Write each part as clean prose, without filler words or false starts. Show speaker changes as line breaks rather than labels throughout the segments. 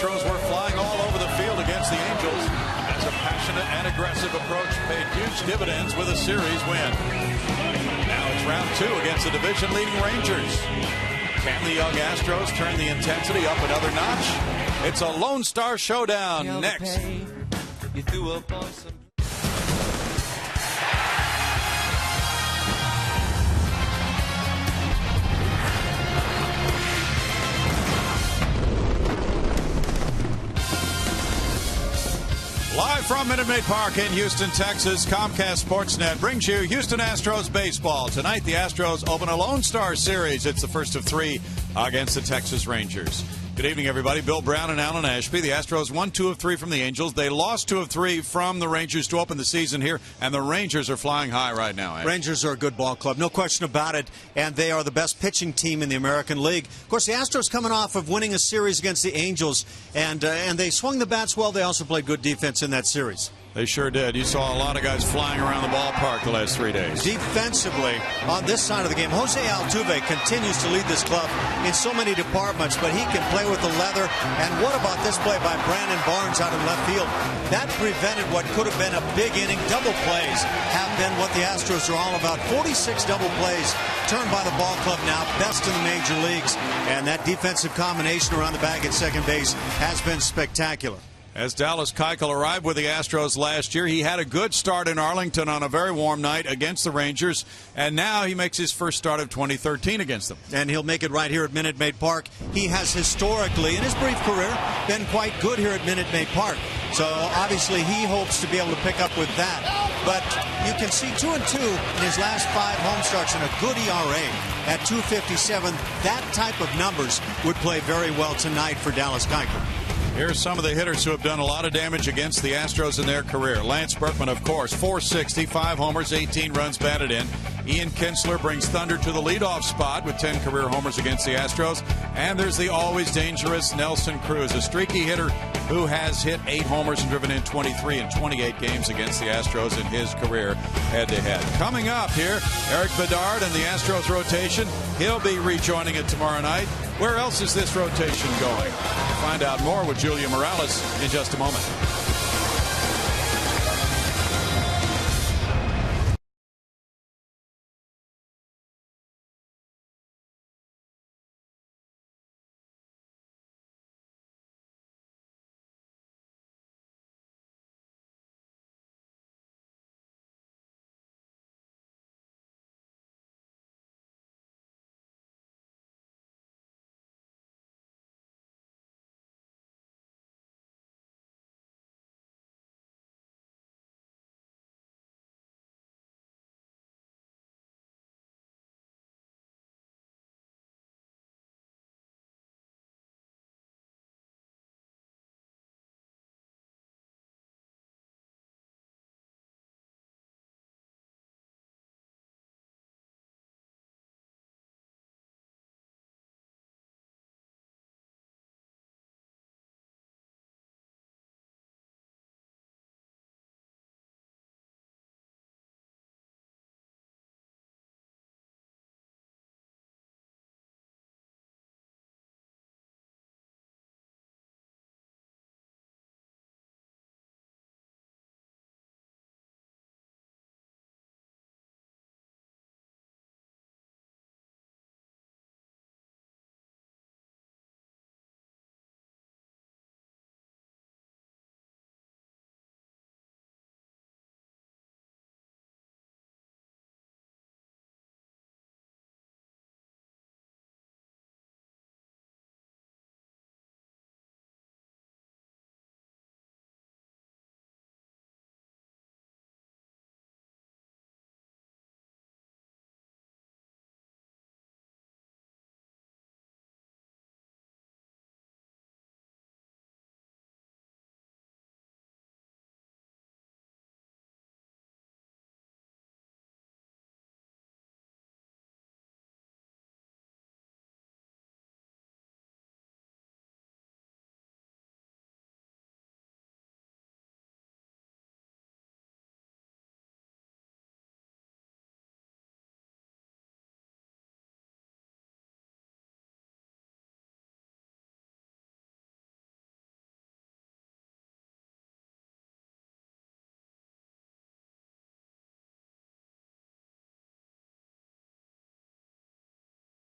Astros were flying all over the field against the Angels as a passionate and aggressive approach paid huge dividends with a series win. Now it's round 2 against the division-leading Rangers. Can the young Astros turn the intensity up another notch? It's a Lone Star Showdown next. Live from Minute Maid Park in Houston, Texas, Comcast Sportsnet brings you Houston Astros baseball. Tonight, the Astros open a Lone Star series. It's the first of 3 against the Texas Rangers. Good evening, everybody. Bill Brown and Alan Ashby. The Astros won 2 of 3 from the Angels. They lost 2 of 3 from the Rangers to open the season here, and the Rangers are flying high right now. Ashby.
Rangers are a good ball club, no question about it, and they are the best pitching team in the American League. Of course, the Astros coming off of winning a series against the Angels, and they swung the bats well. They also played good defense in that series.
They sure did. You saw a lot of guys flying around the ballpark the last 3 days.
Defensively, on this side of the game, Jose Altuve continues to lead this club in so many departments, but he can play with the leather. And what about this play by Brandon Barnes out in left field? That prevented what could have been a big inning. Double plays have been what the Astros are all about. 46 double plays turned by the ball club now, best in the major leagues. And that defensive combination around the bag at second base has been spectacular.
As Dallas Keuchel arrived with the Astros last year, he had a good start in Arlington on a very warm night against the Rangers, and now he makes his first start of 2013 against them.
And he'll make it right here at Minute Maid Park. He has historically, in his brief career, been quite good here at Minute Maid Park. So obviously he hopes to be able to pick up with that. But you can see 2-2 in his last 5 home starts and a good ERA at 2.57. That type of numbers would play very well tonight for Dallas Keuchel.
Here's some of the hitters who have done a lot of damage against the Astros in their career. Lance Berkman, of course, 460, 5 homers, 18 runs batted in. Ian Kinsler brings thunder to the leadoff spot with 10 career homers against the Astros. And there's the always dangerous Nelson Cruz, a streaky hitter who has hit 8 homers and driven in 23 in 28 games against the Astros in his career head-to-head. Coming up here, Eric Bedard and the Astros rotation. He'll be rejoining it tomorrow night. Where else is this rotation going? Find out more with Julia Morales in just a moment.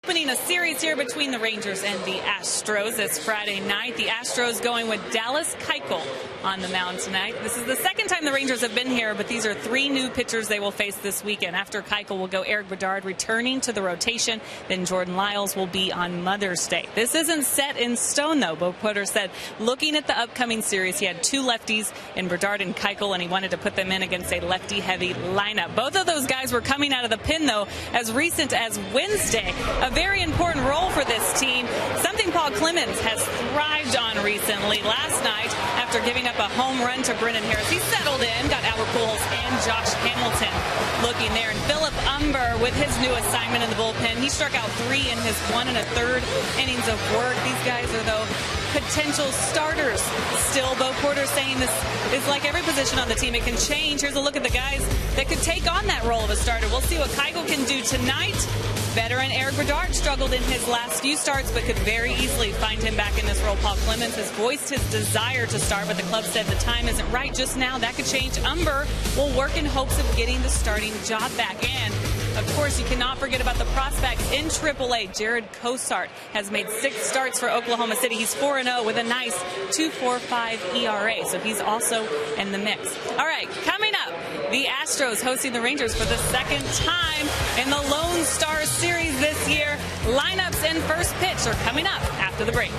Opening a series here between the Rangers and the Astros this Friday night. The Astros going with Dallas Keuchel on the mound tonight. This is the second time the Rangers have been here, but these are 3 new pitchers they will face this weekend. After Keuchel will go Eric Bedard returning to the rotation. Then Jordan Lyles will be on Mother's Day. This isn't set in stone, though. Bo Porter said looking at the upcoming series, he had 2 lefties in Bedard and Keuchel, and he wanted to put them in against a lefty-heavy lineup. Both of those guys were coming out of the pen, though, as recent as Wednesday. A very important role for this team, something Paul Clemens has thrived on recently. Last night, after giving up a home run to Brennan Harris, he settled in, got Albert Pujols and Josh Hamilton looking there. And Philip Umber with his new assignment in the bullpen. He struck out 3 in his 1 1/3 innings of work. These guys are, though, potential starters still. Bo Porter saying this is like every position on the team. It can change. Here's a look at the guys that could take on that role of a starter. We'll see what Keuchel can do tonight. Veteran Eric Bedard struggled in his last few starts, but could very easily find him back in this role. Paul Clemens has voiced his desire to start, but the club said the time isn't right just now. That could change. Umber will work in hopes of getting the starting job back. And, of course, you cannot forget about the prospects in AAA. Jared Cosart has made 6 starts for Oklahoma City. He's 4-0 with a nice 2.45 ERA, so he's also in the mix. All right, coming up, the Astros hosting the Rangers for the second time in the Lone Star Series this year. Lineups and first pitch are coming up after the break.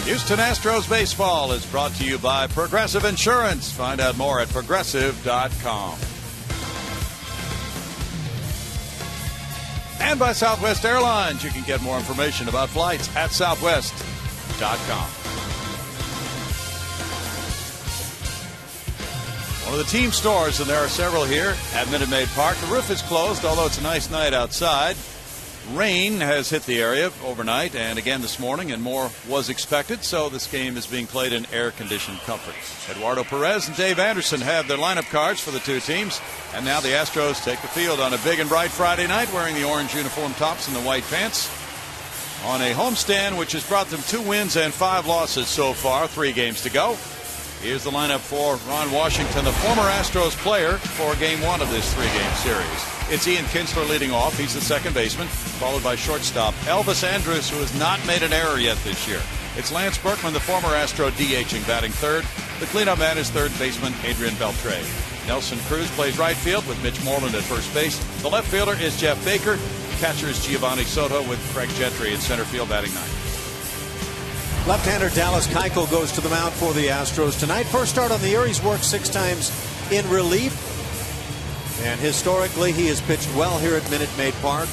Houston Astros baseball is brought to you by Progressive Insurance. Find out more at progressive.com. And by Southwest Airlines. You can get more information about flights at southwest.com. One of the team stores, and there are several here at Minute Maid Park. The roof is closed, although it's a nice night outside. Rain has hit the area overnight and again this morning, and more was expected, so this game is being played in air-conditioned comfort. Eduardo Perez and Dave Anderson have their lineup cards for the two teams, and now the Astros take the field on a big and bright Friday night wearing the orange uniform tops and the white pants on a homestand which has brought them 2 wins and 5 losses so far, 3 games to go. Here's the lineup for Ron Washington, the former Astros player, for Game 1 of this 3-game series. It's Ian Kinsler leading off. He's the second baseman, followed by shortstop Elvis Andrus, who has not made an error yet this year. It's Lance Berkman, the former Astro, DHing, batting third. The cleanup man is third baseman Adrian Beltre. Nelson Cruz plays right field with Mitch Moreland at first base. The left fielder is Jeff Baker. catchers Giovanni Soto with Craig Gentry in center field batting ninth.
Left-hander Dallas Keuchel goes to the mound for the Astros tonight. First start on the year. He's worked 6 times in relief. And historically, he has pitched well here at Minute Maid Park.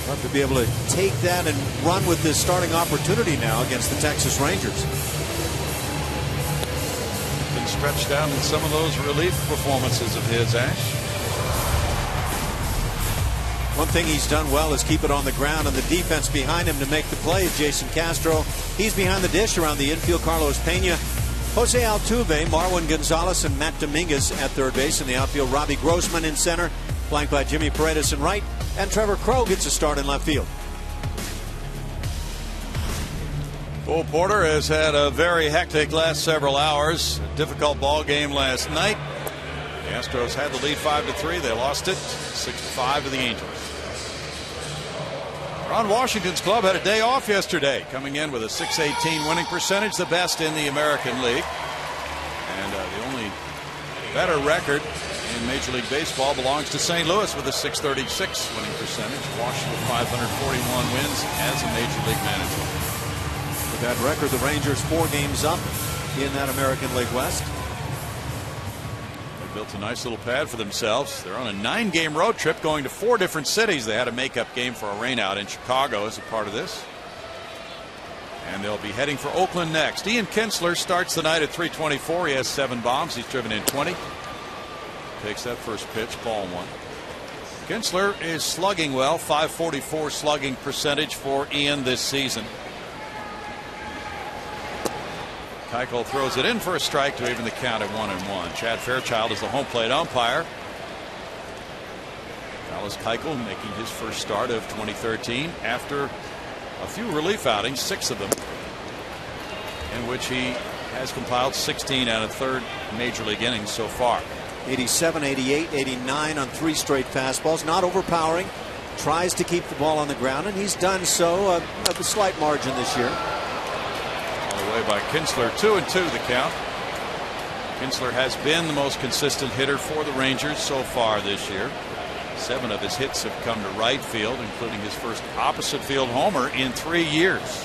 Love to be able to take that and run with this starting opportunity now against the Texas Rangers.
Been stretched out in some of those relief performances of his, Ash.
One thing he's done well is keep it on the ground and the defense behind him to make the play. Jason Castro, he's behind the dish around the infield. Carlos Pena, Jose Altuve, Marwin Gonzalez, and Matt Dominguez at third base. In the outfield, Robbie Grossman in center, flanked by Jimmy Paredes in right, and Trevor Crowe gets a start in left field.
Cole Porter has had a very hectic last several hours. A difficult ball game last night. The Astros had the lead 5-3. They lost it 6-5 to the Angels. Ron Washington's club had a day off yesterday, coming in with a .618 winning percentage, the best in the American League. And the only better record in Major League Baseball belongs to St. Louis with a .636 winning percentage. Washington with 541 wins as a Major League manager.
With that record, the Rangers 4 games up in that American League West.
Built a nice little pad for themselves. They're on a 9-game road trip going to 4 different cities. They had a makeup game for a rainout in Chicago as a part of this. And they'll be heading for Oakland next. Ian Kinsler starts the night at .324. He has 7 bombs. He's driven in 20. Takes that first pitch, ball 1. Kinsler is slugging well, .544 slugging percentage for Ian this season. Keuchel throws it in for a strike to even the count at 1-1. Chad Fairchild is the home plate umpire. Dallas Keuchel making his first start of 2013 after a few relief outings, 6 of them, in which he has compiled 16 out of 3rd Major League innings so far.
87, 88, 89 on 3 straight fastballs. Not overpowering. Tries to keep the ball on the ground, and he's done so of a slight margin this year.
Away by Kinsler, 2-2 the count. Kinsler has been the most consistent hitter for the Rangers so far this year. 7 of his hits have come to right field, including his first opposite field homer in 3 years.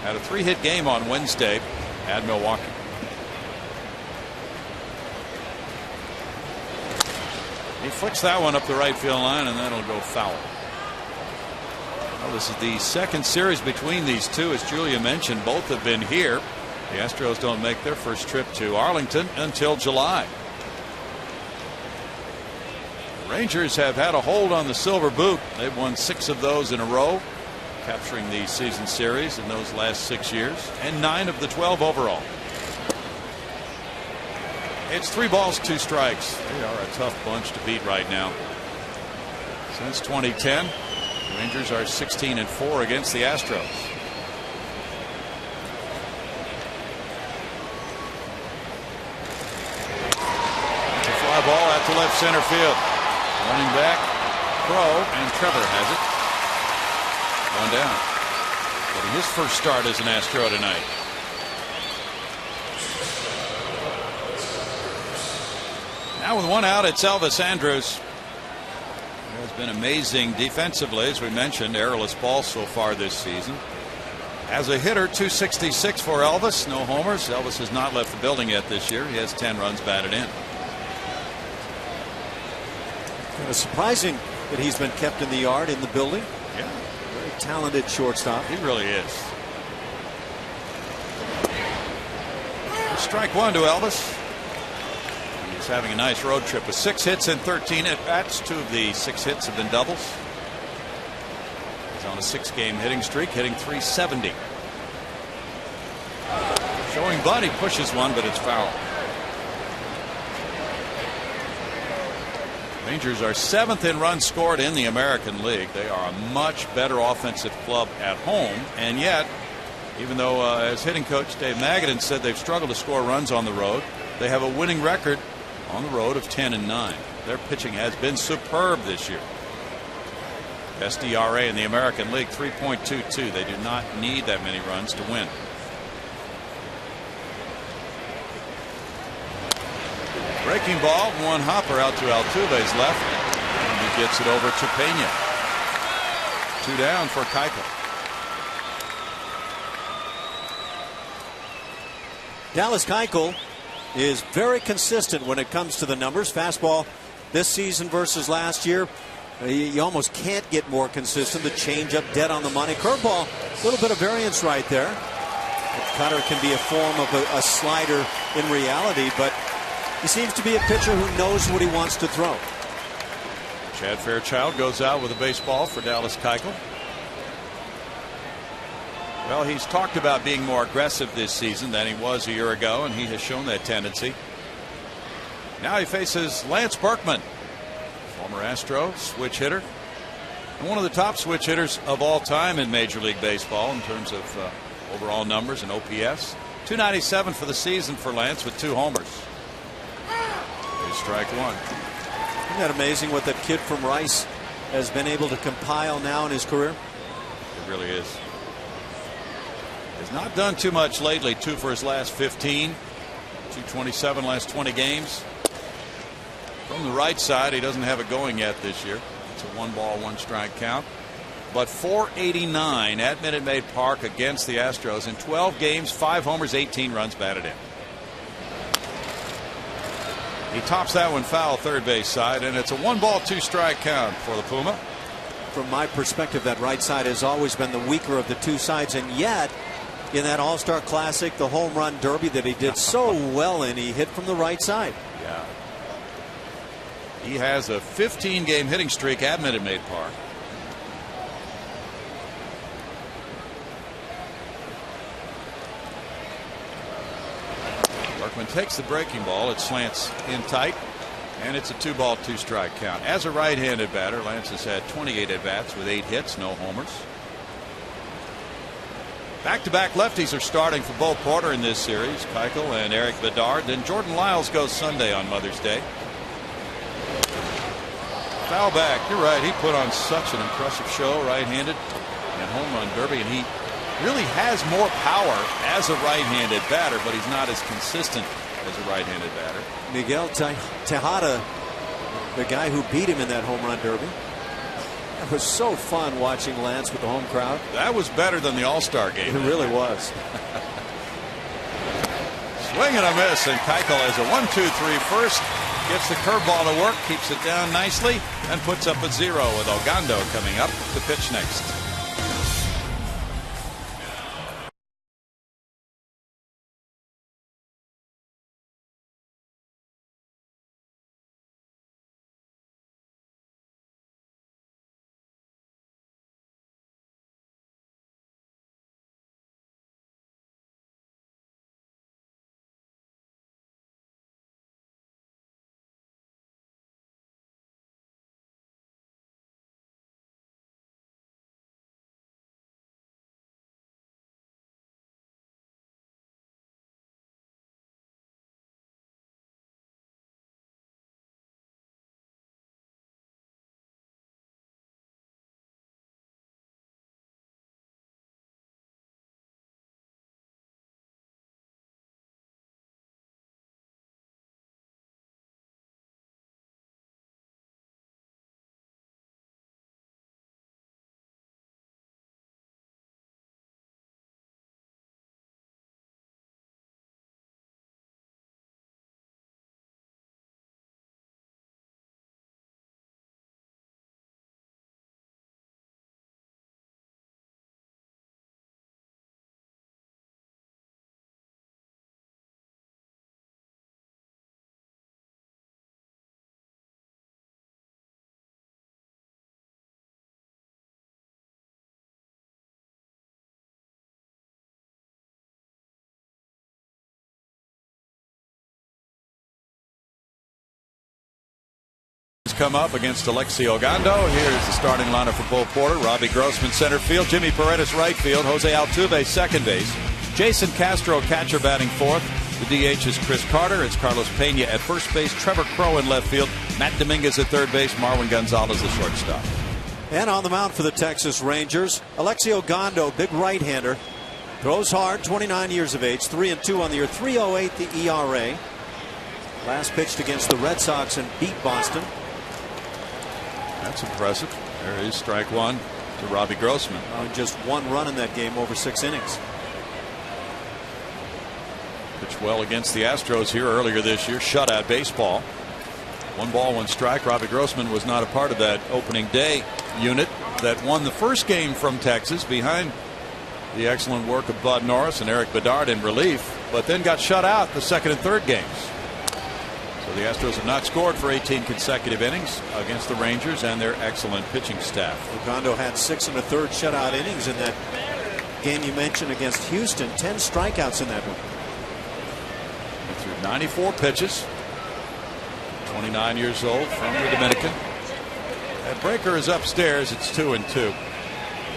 Had a 3-hit game on Wednesday at Milwaukee. He flicks that one up the right field line, and that'll go foul. Well, this is the second series between these two. As Julia mentioned, both have been here. The Astros don't make their first trip to Arlington until July. The Rangers have had a hold on the Silver Boot. They've won 6 of those in a row, capturing the season series in those last 6 years, and 9 of the 12 overall. It's 3 balls, 2 strikes. They are a tough bunch to beat right now. Since 2010. The Rangers are 16-4 against the Astros. It's a fly ball out to left center field. Running back, Crowe, and Trevor has it. 1 down. Getting his first start as an Astro tonight. Now with 1 out, it's Elvis Andrus. Has been amazing defensively, as we mentioned. Errorless balls so far this season. As a hitter, .266 for Elvis. No homers. Elvis has not left the building yet this year. He has 10 runs batted in.
Kind of surprising that he's been kept in the yard, in the building.
Yeah.
Very talented shortstop.
He really is. Strike 1 to Elvis. He's having a nice road trip with 6 hits and 13 at-bats. 2 of the 6 hits have been doubles. He's on a 6-game hitting streak, hitting .370. Showing bunt, he pushes one, but it's foul. Rangers are 7th in runs scored in the American League. They are a much better offensive club at home, and yet, even though as hitting coach Dave Magadan said they've struggled to score runs on the road, they have a winning record on the road of 10-9. Their pitching has been superb this year. Best ERA in the American League, 3.22. They do not need that many runs to win. Breaking ball, 1 hopper out to Altuve's left. And gets it over to Pena. 2 down for Keuchel.
Dallas Keuchel is very consistent when it comes to the numbers. Fastball this season versus last year, you almost can't get more consistent. The changeup dead on the money. Curveball, a little bit of variance right there. Cutter can be a form of a slider in reality, but he seems to be a pitcher who knows what he wants to throw.
Chad Fairchild goes out with a baseball for Dallas Keuchel. Well, he's talked about being more aggressive this season than he was a year ago, and he has shown that tendency. Now he faces Lance Berkman, former Astro switch hitter, and one of the top switch hitters of all time in Major League Baseball in terms of overall numbers and OPS. 297 for the season for Lance with 2 homers. There's strike 1.
Isn't that amazing what that kid from Rice has been able to compile now in his career?
It really is. Has not done too much lately. 2 for his last 15. 227 last 20 games. From the right side, he doesn't have it going yet this year. It's a 1-ball, 1-strike count. But 489 at Minute Maid Park against the Astros in 12 games, 5 homers, 18 runs batted in. He tops that one foul third base side, and it's a 1-ball, 2-strike count for the Puma.
From my perspective, that right side has always been the weaker of the 2 sides, and yet in that All-Star Classic, the home run derby that he did so well in, he hit from the right side.
Yeah. He has a 15-game hitting streak at Minute Maid Park. Berkman takes the breaking ball. It slants in tight, and it's a 2-ball, 2-strike count. As a right-handed batter, Lance has had 28 at-bats with 8 hits, no homers. Back-to-back lefties are starting for Bo Porter in this series. Keuchel and Eric Bedard. Then Jordan Lyles goes Sunday on Mother's Day. Foul back. You're right. He put on such an impressive show, right-handed and home run derby, and he really has more power as a right-handed batter, but he's not as consistent as a right-handed batter.
Miguel Tejada, the guy who beat him in that home run derby. It was so fun watching Lance with the home crowd.
That was better than the All-Star game.
It really was.
Swing and a miss, and Keuchel has a 1-2-3 first. Gets the curveball to work, keeps it down nicely, and puts up a 0 with Ogando coming up to pitch next. Come up against Alexi Ogando. Here's the starting lineup for Bo Porter. Robbie Grossman center field, Jimmy Paredes right field, Jose Altuve second base, Jason Castro catcher batting fourth. The DH is Chris Carter. It's Carlos Pena at first base, Trevor Crow in left field, Matt Dominguez at third base, Marwin Gonzalez the shortstop.
And on the mound for the Texas Rangers, Alexi Ogando, big right-hander, throws hard, 29 years of age, 3-2 on the year, 3.08 the ERA. Last pitched against the Red Sox and beat Boston.
That's impressive. There is strike one to Robbie Grossman.
Just one run in that game over 6 innings.
Pitched well against the Astros here earlier this year. Shutout baseball. 1 ball, 1 strike. Robbie Grossman was not a part of that opening day unit that won the first game from Texas behind the excellent work of Bud Norris and Eric Bedard in relief, but then got shut out the second and third games. So the Astros have not scored for 18 consecutive innings against the Rangers and their excellent pitching staff.
Ogando had 6 1/3 shutout innings in that game you mentioned against Houston. 10 strikeouts in that one.
He threw 94 pitches. 29 years old, from the Dominican. That breaker is upstairs. It's 2-2.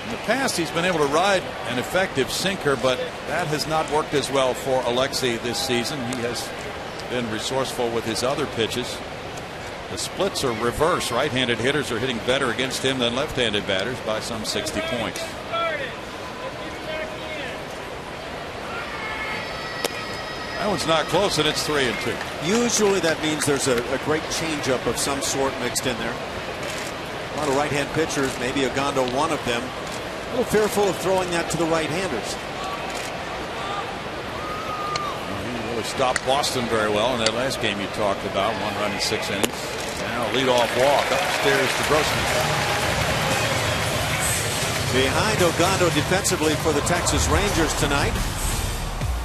In the past, he's been able to ride an effective sinker, but that has not worked as well for Alexei this season. He has been resourceful with his other pitches. The splits are reverse. Right-handed hitters are hitting better against him than left-handed batters by some 60 points. That one's not close, and it's 3-2.
Usually that means there's a great changeup of some sort mixed in there. A lot of right-hand pitchers, maybe Ogando one of them, a little fearful of throwing that to the right-handers.
He really stopped Boston very well in that last game you talked about. 1 run in 6 innings. Now leadoff walk upstairs to Grossman.
Behind Ogando defensively for the Texas Rangers tonight.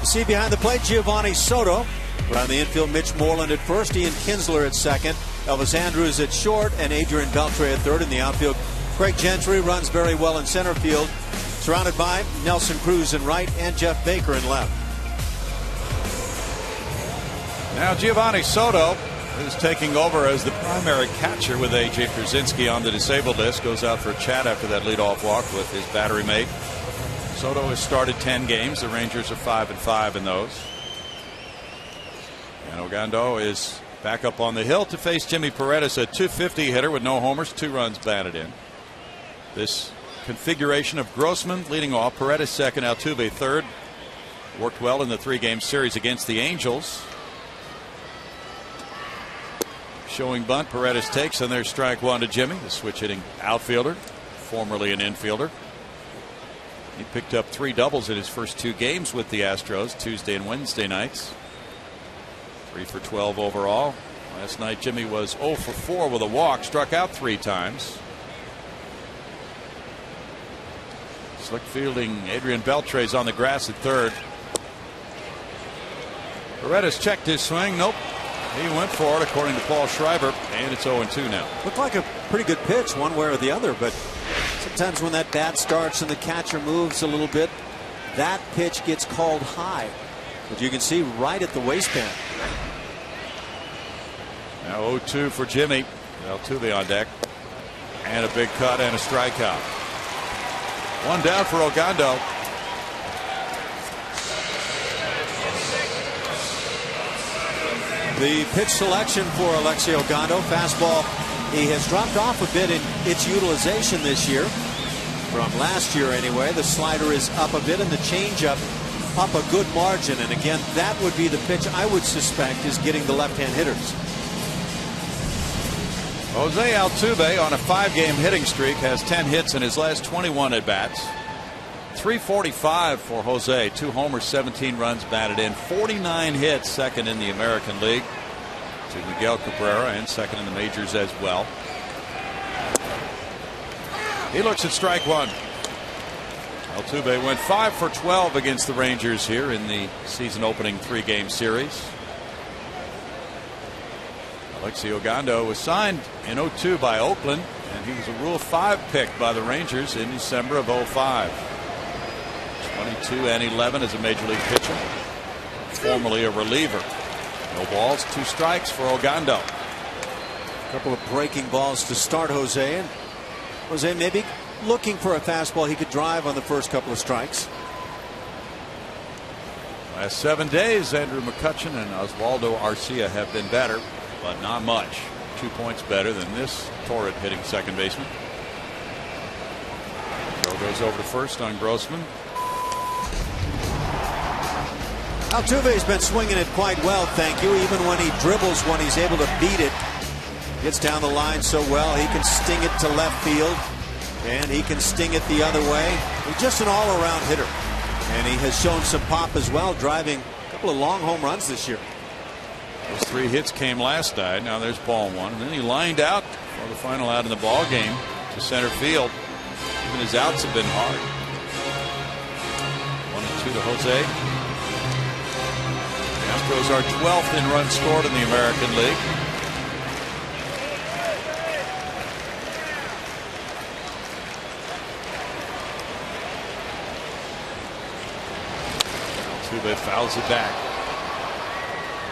You see behind the plate Giovanni Soto. Around the infield, Mitch Moreland at first, Ian Kinsler at second, Elvis Andrews at short, and Adrian Beltre at third. In the outfield, Craig Gentry runs very well in center field, surrounded by Nelson Cruz in right and Jeff Baker in left.
Now Giovanni Soto is taking over as the primary catcher with A.J. Pierzynski on the disabled list. Goes out for a chat after that leadoff walk with his battery mate. Soto has started 10 games. The Rangers are 5-5 in those. And Ogando is back up on the hill to face Jimmy Paredes, a .250 hitter with no homers, 2 runs batted in. This configuration of Grossman leading off, Paredes second, Altuve third. Worked well in the 3-game series against the Angels. Showing bunt, Paredes takes, and there's strike one to Jimmy, the switch hitting outfielder, formerly an infielder. He picked up 3 doubles in his first 2 games with the Astros, Tuesday and Wednesday nights. 3 for 12 overall. Last night Jimmy was 0 for 4 with a walk, struck out 3 times. Slick fielding, Adrian Beltre's on the grass at third. Paredes checked his swing. Nope. He went for it according to Paul Schreiber, and it's 0-2 now.
Looked like a pretty good pitch one way or the other, but sometimes when that bat starts and the catcher moves a little bit, that pitch gets called high. But you can see right at the waistband.
Now 0-2 for Jimmy. Altuve on deck. And a big cut and a strikeout. 1 down for Ogando.
The pitch selection for Alexei Ogando. Fastball, he has dropped off a bit in its utilization this year. From last year anyway. The slider is up a bit and the changeup up a good margin. And again, that would be the pitch I would suspect is getting the left-hand hitters.
Jose Altuve on a 5-game hitting streak has 10 hits in his last 21 at-bats. .345 for Jose, 2 homers, 17 runs batted in, 49 hits, second in the American League to Miguel Cabrera, and second in the majors as well. He looks at strike one. Altuve went 5 for 12 against the Rangers here in the season opening 3-game series. Alexei Ogando was signed in 2002 by Oakland, and he was a Rule 5 pick by the Rangers in December of 2005. 22 and 11 as a major league pitcher, formerly a reliever. No balls, 2 strikes for Ogando.
A couple of breaking balls to start Jose, and Jose maybe looking for a fastball he could drive on the first couple of strikes.
Last 7 days, Andrew McCutchen and Oswaldo Arcia have been better, but not much. 2 points better than this torrid hitting second baseman. Throw goes over to first on Grossman.
Altuve's been swinging it quite well, thank you. Even when he dribbles, when he's able to beat it, Gets down the line so well. He can sting it to left field, and he can sting it the other way. He's just an all-around hitter, and he has shown some pop as well, driving a couple of long home runs this year.
Those 3 hits came last night. Now there's ball 1, and then he lined out for the final out in the ball game to center field. Even his outs have been hard. 1-2 to Jose. The Astros are 12th in runs scored in the American League. Altuve fouls it back.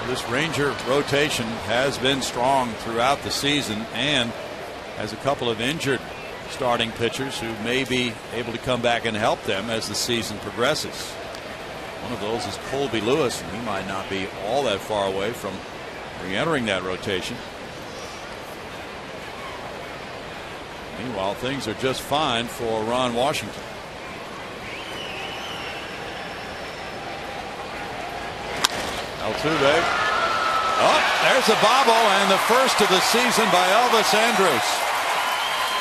This Ranger rotation has been strong throughout the season and has a couple of injured starting pitchers who may be able to come back and help them as the season progresses. One of those is Colby Lewis, and he might not be all that far away from re-entering that rotation. Meanwhile, things are just fine for Ron Washington. Altuve. Oh, there's a bobble, and the first of the season by Elvis Andrus.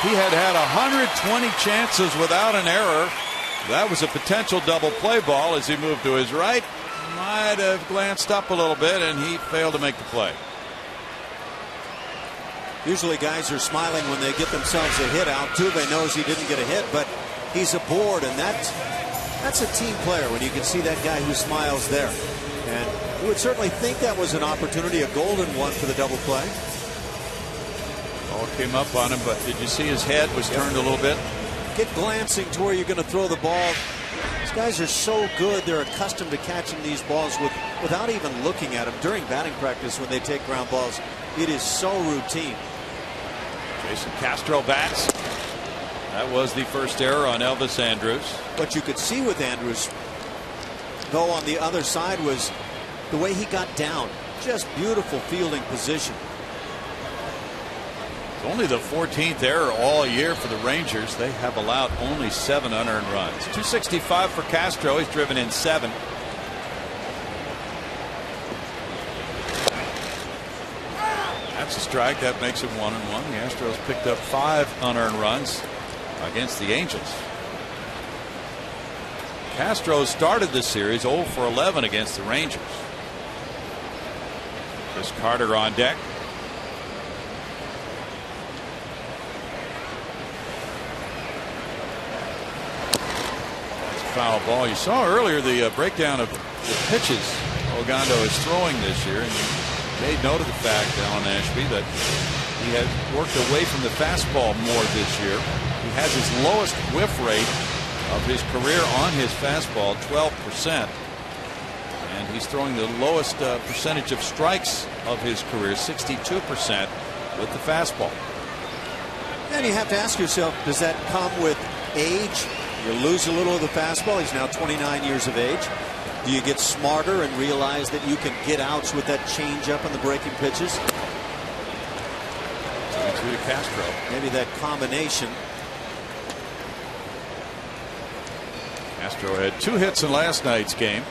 He had 120 chances without an error. That was a potential double play ball as he moved to his right. Might have glanced up a little bit, and he failed to make the play.
Usually guys are smiling when they get themselves a hit. Altuve knows he didn't get a hit, but he's aboard, and that's a team player when you can see that guy who smiles there. And you would certainly think that was an opportunity, a golden one for the double play.
Ball came up on him, but did you see his head was turned a little bit?
Get glancing to where you're going to throw the ball. These guys are so good. They're accustomed to catching these balls without even looking at them. During batting practice when they take ground balls, it is so routine.
Jason Castro bats. That was the first error on Elvis Andrus.
What you could see with Andrus, though, on the other side was the way he got down. Just beautiful fielding position.
It's only the 14th error all year for the Rangers. They have allowed only 7 unearned runs. 265 for Castro. He's driven in 7. That's a strike. That makes it 1-1. The Astros picked up 5 unearned runs against the Angels. Castro started the series 0 for 11 against the Rangers. Chris Carter on deck. That's a foul ball. You saw earlier the breakdown of the pitches Ogando is throwing this year, and you made note of the fact, Alan Ashby, that he has worked away from the fastball more this year. He has his lowest whiff rate of his career on his fastball, 12%. And he's throwing the lowest percentage of strikes of his career, 62%, with the fastball.
And you have to ask yourself, does that come with age? You lose a little of the fastball. He's now 29 years of age. Do you get smarter and realize that you can get outs with that changeup and the breaking pitches?
2-2 to Castro.
Maybe that combination.
Castro had 2 hits in last night's game.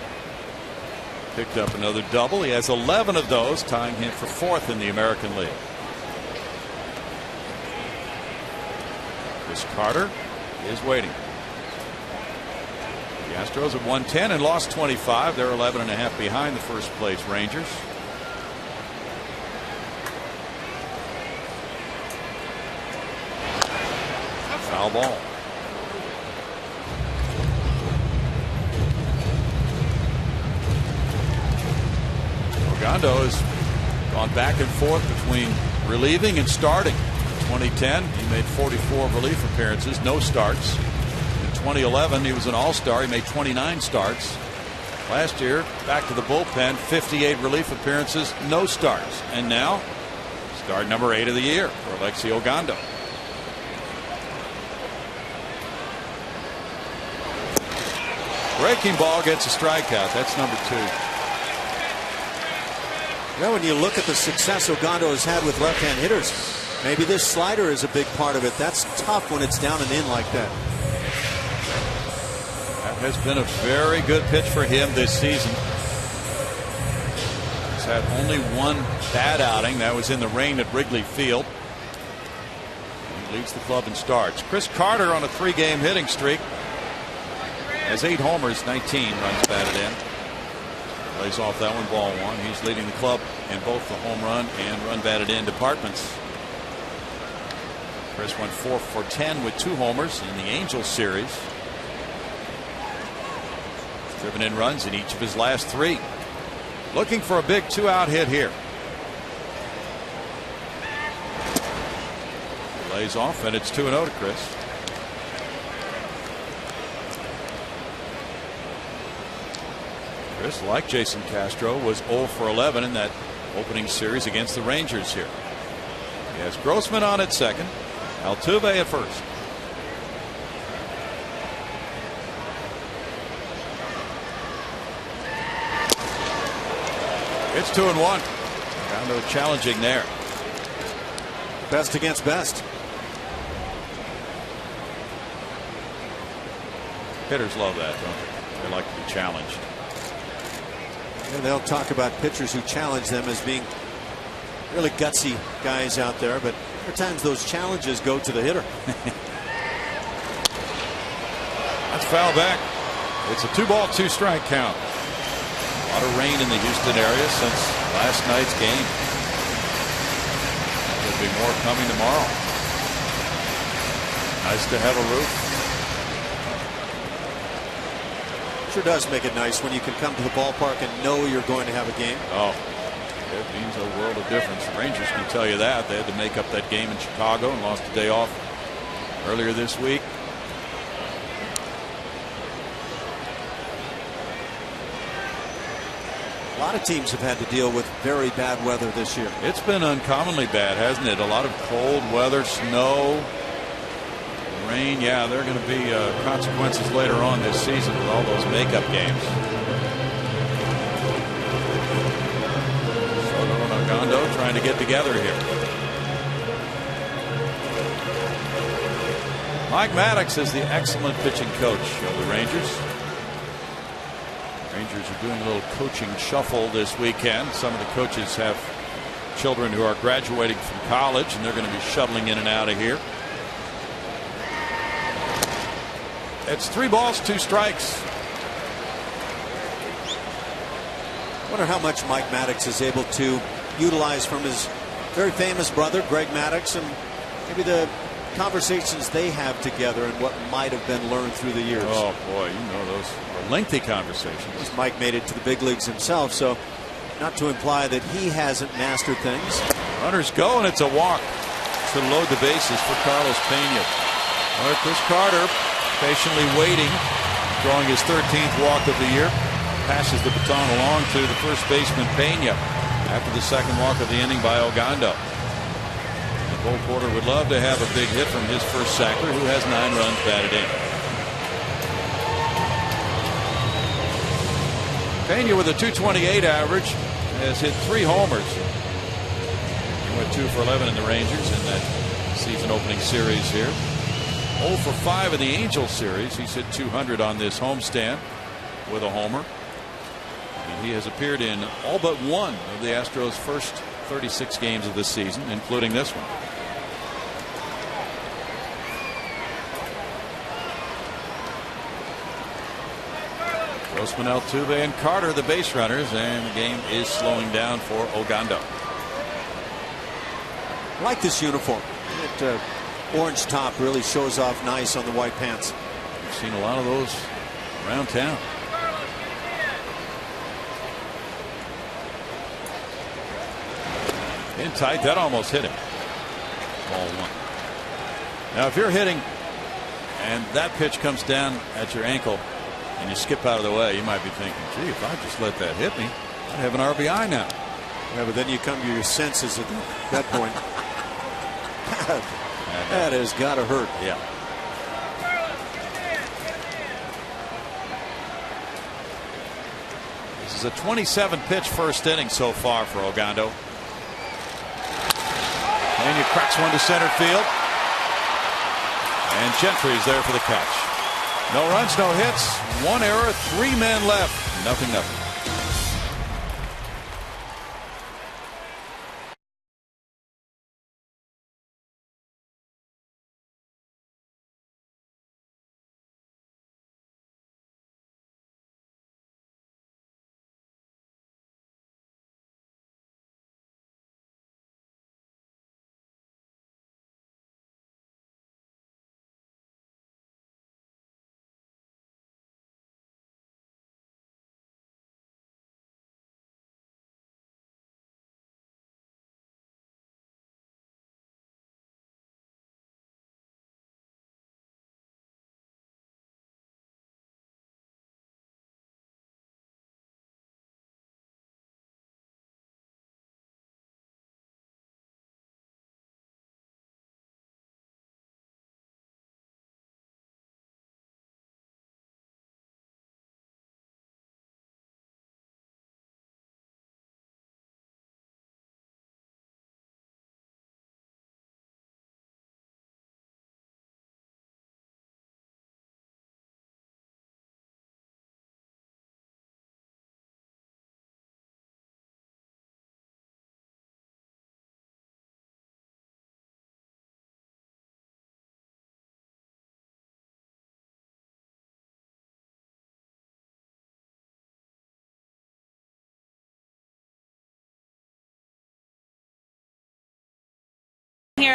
Picked up another double. He has 11 of those, tying him for 4th in the American League. Chris Carter is waiting. The Astros have won 10 and lost 25. They're 11.5 behind the first place Rangers. Foul ball. Ogando has gone back and forth between relieving and starting. In 2010, he made 44 relief appearances, no starts. In 2011, he was an all-star. He made 29 starts. Last year, back to the bullpen, 58 relief appearances, no starts. And now, start number 8 of the year for Alexi Ogando. Breaking ball gets a strikeout. That's number 2.
Well, when you look at the success Ogando has had with left-hand hitters, maybe this slider is a big part of it. That's tough when it's down and in like that.
That has been a very good pitch for him this season. had only one bad outing. That was in the rain at Wrigley Field. He leads the club in starts. Chris Carter on a 3-game hitting streak has 8 homers, 19 runs batted in. Lays off that one, ball 1. He's leading the club in both the home run and run batted in departments. Chris went 4 for 10 with 2 homers in the Angels series. Driven in runs in each of his last 3. Looking for a big 2-out hit here. Lays off, and it's 2-0 to Chris. Chris, like Jason Castro, was 0 for 11 in that opening series against the Rangers here. He has Grossman on at second, Altuve at first. It's 2-1. Rondo challenging there.
Best against best.
Hitters love that, don't they? They like to be challenged.
And they'll talk about pitchers who challenge them as being really gutsy guys out there, but at times those challenges go to the hitter.
That's foul back. It's a 2-ball, 2-strike count. A lot of rain in the Houston area since last night's game. There'll be more coming tomorrow. Nice to have a roof.
Sure does make it nice when you can come to the ballpark and know you're going to have a game.
Oh, it means a world of difference. The Rangers can tell you that. They had to make up that game in Chicago and lost a day off earlier this week.
A lot of teams have had to deal with very bad weather this year.
It's been uncommonly bad, hasn't it? A lot of cold weather, snow, rain. Yeah, there are going to be consequences later on this season with all those makeup games. Soto and Ogando trying to get together here. Mike Maddox is the excellent pitching coach of the Rangers. Rangers are doing a little coaching shuffle this weekend. Some of the coaches have children who are graduating from college, and they're going to be shuttling in and out of here. It's 3 balls, 2 strikes.
Wonder how much Mike Maddox is able to utilize from his very famous brother, Greg Maddox, and maybe the conversations they have together and what might have been learned through the years.
Oh boy, you know those are lengthy conversations.
Mike made it to the big leagues himself, so not to imply that he hasn't mastered things.
Runners go, and it's a walk to load the bases for Carlos Pena. All right, Chris Carter patiently waiting, throwing his 13th walk of the year, passes the baton along to the first baseman Pena after the second walk of the inning by Ogando. Cole Porter would love to have a big hit from his first sacker, who has 9 runs batted in. Pena with a .228 average has hit 3 homers. He went 2 for 11 in the Rangers in that season opening series here. 0 for 5 in the Angels series. He's hit .200 on this homestand with a homer. And he has appeared in all but one of the Astros' first 36 games of this season, including this one. Grossman, Altuve, and Carter, the base runners, and the game is slowing down for Ogando.
I like this uniform. That orange top really shows off nice on the white pants.
We've seen a lot of those around town. In tight, that almost hit him. Ball 1. Now, if you're hitting and that pitch comes down at your ankle and you skip out of the way, you might be thinking, gee, if I just let that hit me, I'd have an RBI now.
Yeah, but then you come to your senses at that point. That has got to hurt.
Yeah. This is a 27 pitch first inning so far for Ogando. And you cracks one to center field. And Gentry is there for the catch. No runs, no hits, 1 error, 3 men left. Nothing.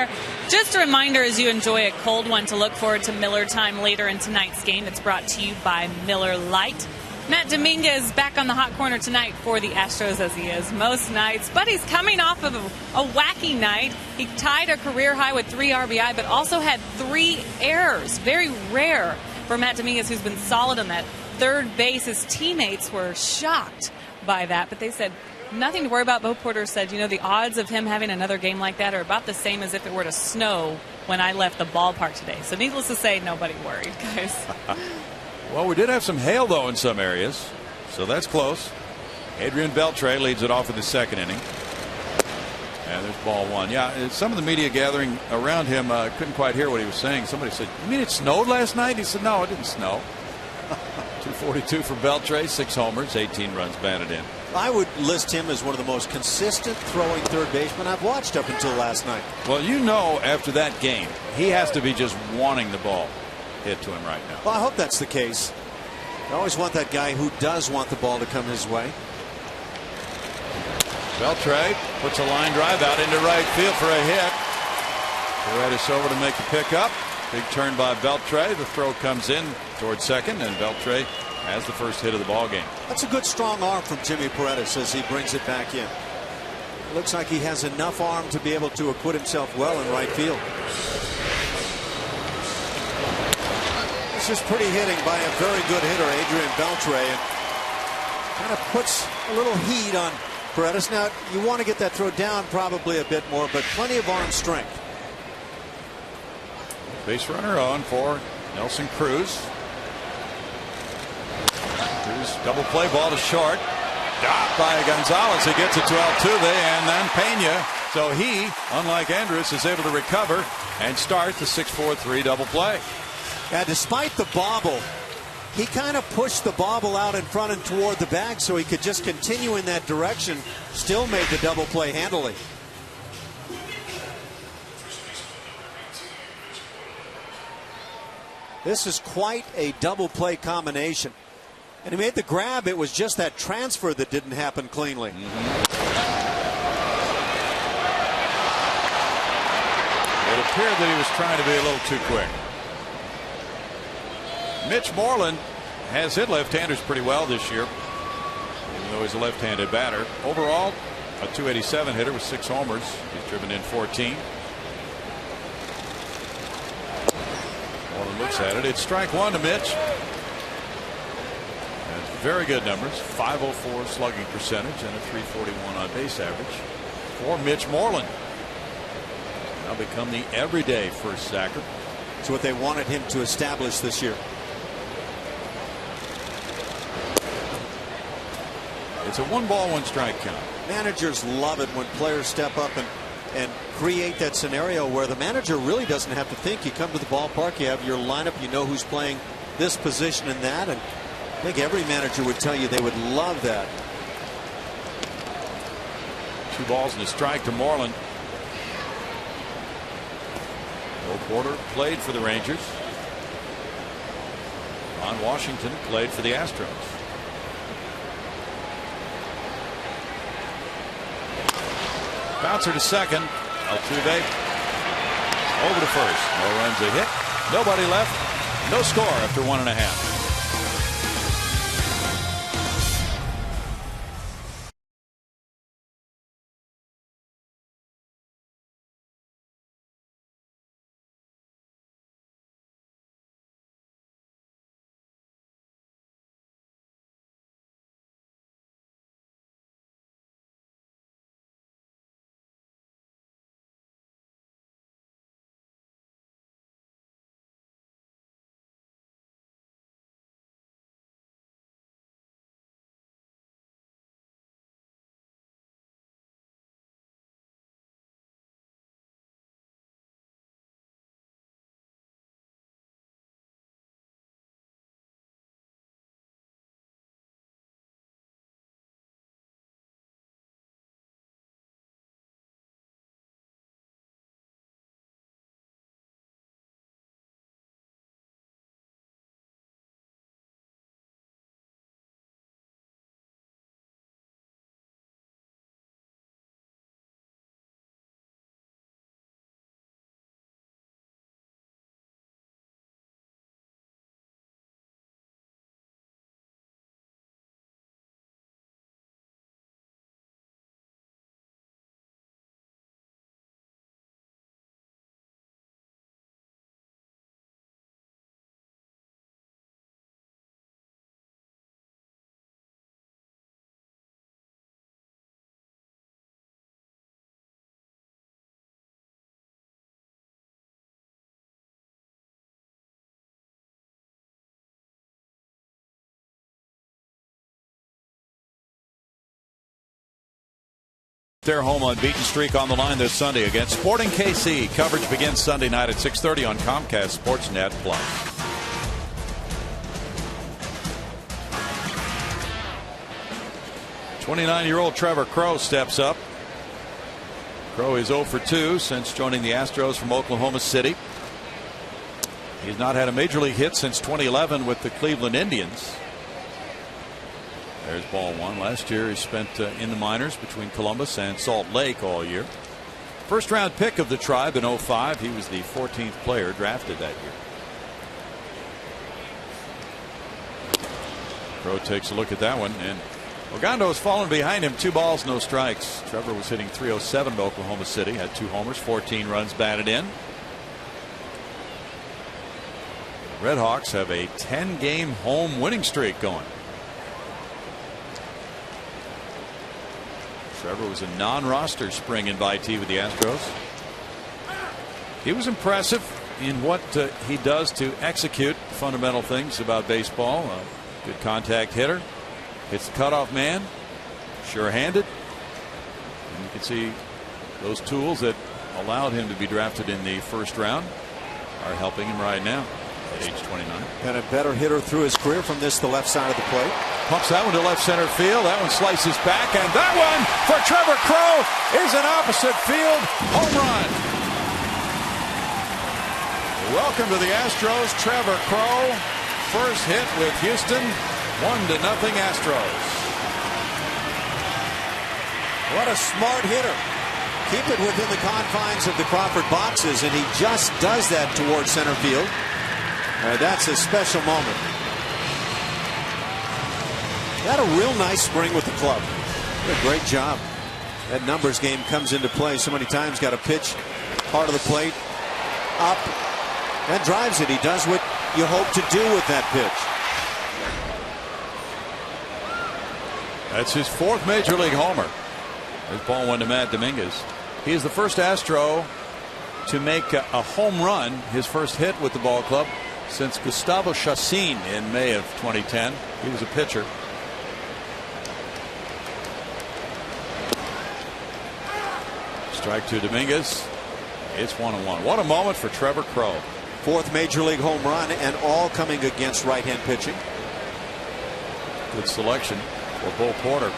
there. Just a reminder as you enjoy a cold one to look forward to Miller Time later in tonight's game. It's brought to you by Miller Lite. Matt Dominguez back on the hot corner tonight for the Astros as he is most nights. But he's coming off of a wacky night. He tied a career high with 3 RBI, but also had 3 errors. Very rare for Matt Dominguez, who's been solid on that third base. His teammates were shocked by that, but they said nothing to worry about. Bo Porter said, the odds of him having another game like that are about the same as if it were to snow when I left the ballpark today. So needless to say, nobody worried, guys.
Well, we did have some hail, though, in some areas, so that's close. Adrian Beltre leads it off in the second inning. And there's ball 1. Yeah, some of the media gathering around him couldn't quite hear what he was saying. Somebody said, "You mean it snowed last night?" He said, "No, it didn't snow." 242 for Beltre, 6 homers, 18 runs batted in.
I would list him as one of the most consistent throwing third basemen I've watched up until last night.
Well, after that game, he has to be just wanting the ball hit to him right now.
Well, I hope that's the case. I always want that guy who does want the ball to come his way.
Beltre puts a line drive out into right field for a hit. Paredes over to make the pickup. Big turn by Beltre. The throw comes in towards second, and Beltre has the first hit of the ball game.
That's a good strong arm from Jimmy Paredes as he brings it back in. Looks like he has enough arm to be able to acquit himself well in right field. This is pretty hitting by a very good hitter, Adrian Beltre, and kind of puts a little heat on Paredes. Now, you want to get that throw down probably a bit more, but plenty of arm strength.
Base runner on for Nelson Cruz. Cruz double play ball to short. Stopped by Gonzalez. He gets it to Altuve and then Pena. So he, unlike Andrus, is able to recover and start the 6-4-3 double play.
Yeah, despite the bobble, he kind of pushed the bobble out in front and toward the bag so he could just continue in that direction. Still made the double play handily. This is quite a double play combination. And he made the grab. It was just that transfer that didn't happen cleanly.
It appeared that he was trying to be a little too quick. Mitch Moreland has hit left-handers pretty well this year, even though he's a left-handed batter. Overall, a .287 hitter with 6 homers. He's driven in 14. Moreland looks at it. It's strike 1 to Mitch. That's very good numbers. .504 slugging percentage and a .341 on base average for Mitch Moreland. Now become the everyday first sacker.
It's what they wanted him to establish this year.
It's a 1-ball, 1-strike count.
Managers love it when players step up and create that scenario where the manager really doesn't have to think. You come to the ballpark, you have your lineup, you know who's playing this position and that, and I think every manager would tell you they would love that.
2 balls and a strike to Moreland. Bo Porter played for the Rangers. Ron Washington played for the Astros. Bouncer to second. Altuve over to first. No runs, a hit. Nobody left. No score after 1.5. Their home unbeaten streak on the line this Sunday against Sporting KC. Coverage begins Sunday night at 6:30 on Comcast Sportsnet Plus. 29-year-old Trevor Crowe steps up. Crowe is 0 for 2 since joining the Astros from Oklahoma City. He's not had a major league hit since 2011 with the Cleveland Indians. There's ball one. Last year he spent in the minors between Columbus and Salt Lake all year. First round pick of the Tribe in 05. He was the 14th player drafted that year. Crowe takes a look at that one, and Ogando has fallen behind him. 2 balls, no strikes. Trevor was hitting .307 at Oklahoma City, had 2 homers, 14 runs batted in. Red Hawks have a 10-game home winning streak going. Trevor was a non-roster spring invitee with the Astros. He was impressive in what he does to execute fundamental things about baseball. Good contact hitter. Hits the cutoff man. Sure-handed. And you can see those tools that allowed him to be drafted in the first round are helping him right now at age 29.
And a better hitter through his career from the left side of the plate.
Pumps that one to left center field. That one slices back, and that one for Trevor Crowe is an opposite field home run. Welcome to the Astros, Trevor Crowe. First hit with Houston, 1-0 Astros.
What a smart hitter. Keep it within the confines of the Crawford boxes, and he just does that towards center field. That's a special moment. Had a real nice spring with the club. Did a great job. That numbers game comes into play so many times. Got a pitch, part of the plate, up, and drives it. He does what you hope to do with that pitch.
That's his 4th major league homer. There's ball one to Matt Dominguez. He is the first Astro to make a home run, his first hit with the ball club, since Gustavo Chacin in May of 2010. He was a pitcher. Strike to Dominguez. It's 1-1. What a moment for Trevor Crowe.
4th major league home run, and all coming against right-hand pitching.
Good selection for Bo Porter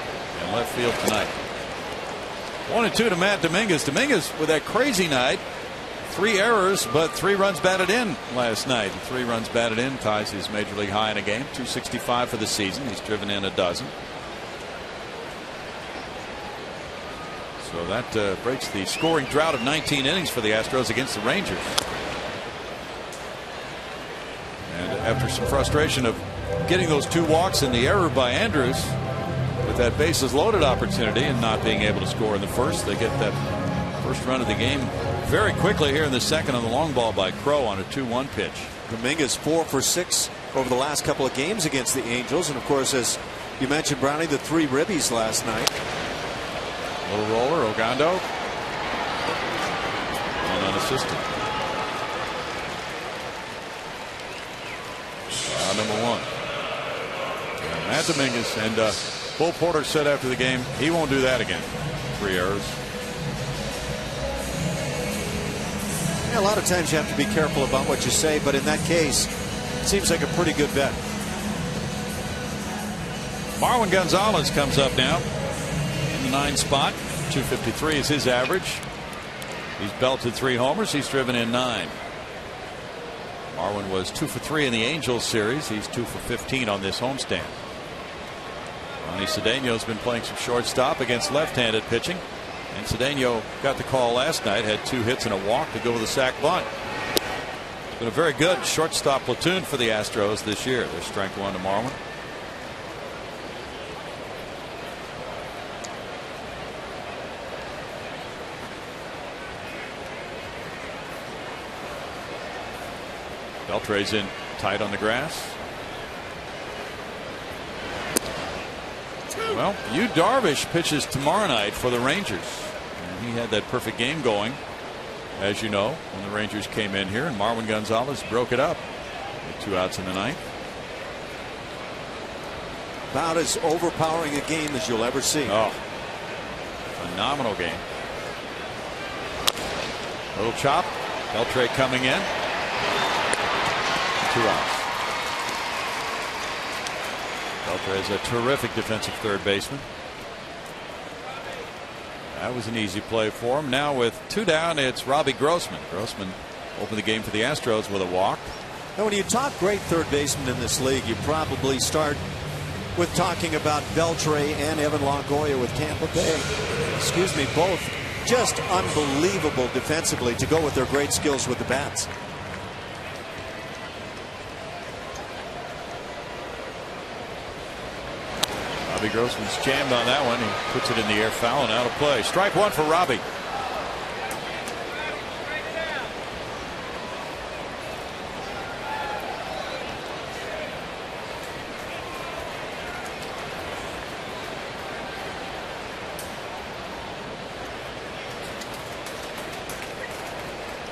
in left field tonight. 1-2 to Matt Dominguez. Dominguez with that crazy night. 3 errors, but 3 runs batted in last night. 3 runs batted in ties his major league high in a game. 265 for the season. He's driven in a dozen. So that breaks the scoring drought of 19 innings for the Astros against the Rangers. And after some frustration of getting those 2 walks and the error by Andrews with that bases loaded opportunity and not being able to score in the first, they get that first run of the game very quickly here in the second on the long ball by Crowe on a 2-1 pitch.
Dominguez 4 for 6 over the last couple of games against the Angels, and of course, as you mentioned, Brownie, the 3 ribbies last night.
Little roller, Ogando. And unassisted. Number 1. And Matt Dominguez, and Bo Porter said after the game he won't do that again. 3 errors.
Yeah, a lot of times you have to be careful about what you say, but in that case, it seems like a pretty good bet.
Marwin Gonzalez comes up now in the 9 spot. 253 is his average. He's belted 3 homers. He's driven in 9. Marwin was 2 for 3 in the Angels series. He's 2 for 15 on this homestand. Ronnie Cedeno's been playing some shortstop against left-handed pitching, and Cedeno got the call last night. Had 2 hits and a walk to go with a sac bunt. It's been a very good shortstop platoon for the Astros this year. There's strike 1 to Marwin. Beltre's in tight on the grass. Well, Yu Darvish pitches tomorrow night for the Rangers. And he had that perfect game going, as you know, when the Rangers came in here, and Marwin Gonzalez broke it up with 2 outs in the 9th.
About as overpowering a game as you'll ever see.
Oh, Phenomenal game. Little chop. Beltre coming in. 2 outs. Beltre is a terrific defensive third baseman. That was an easy play for him. Now with 2 down, it's Robbie Grossman. Grossman opened the game for the Astros with a walk.
Now, when you talk great third baseman in this league, you probably start with talking about Beltre and Evan Longoria with Tampa Bay. Excuse me, both just unbelievable defensively to go with their great skills with the bats.
Robbie Grossman's jammed on that one. He puts it in the air, foul and out of play. Strike 1 for Robbie.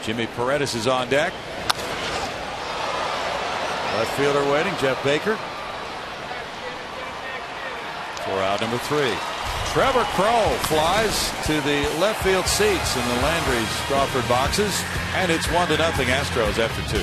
Jimmy Paredes is on deck. Left fielder waiting, Jeff Baker. For out number 3. Trevor Crow flies to the left field seats in the Landry's Crawford boxes, and it's 1-0 Astros after 2.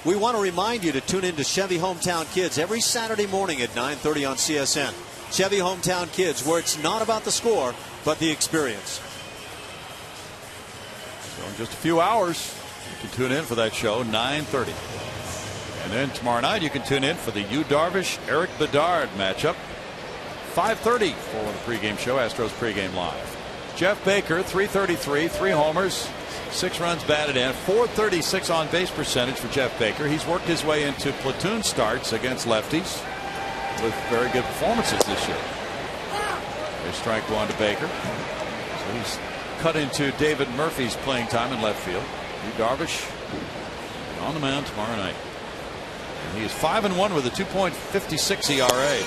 We want to remind you to tune in to Chevy Hometown Kids every Saturday morning at 9:30 on CSN. Chevy Hometown Kids, where it's not about the score, but the experience.
So in just a few hours, you can tune in for that show, 9:30. And then tomorrow night, you can tune in for the Yu Darvish, Eric Bedard matchup. 5:30 for the pregame show, Astros pregame live. Jeff Baker, 333, 3 homers, 6 runs batted in, 436 on base percentage for Jeff Baker. He's worked his way into platoon starts against lefties with very good performances this year. There's strike 1 to Baker. So he's cut into David Murphy's playing time in left field. Yu Darvish on the mound tomorrow night. And he is 5-1 with a 2.56 ERA.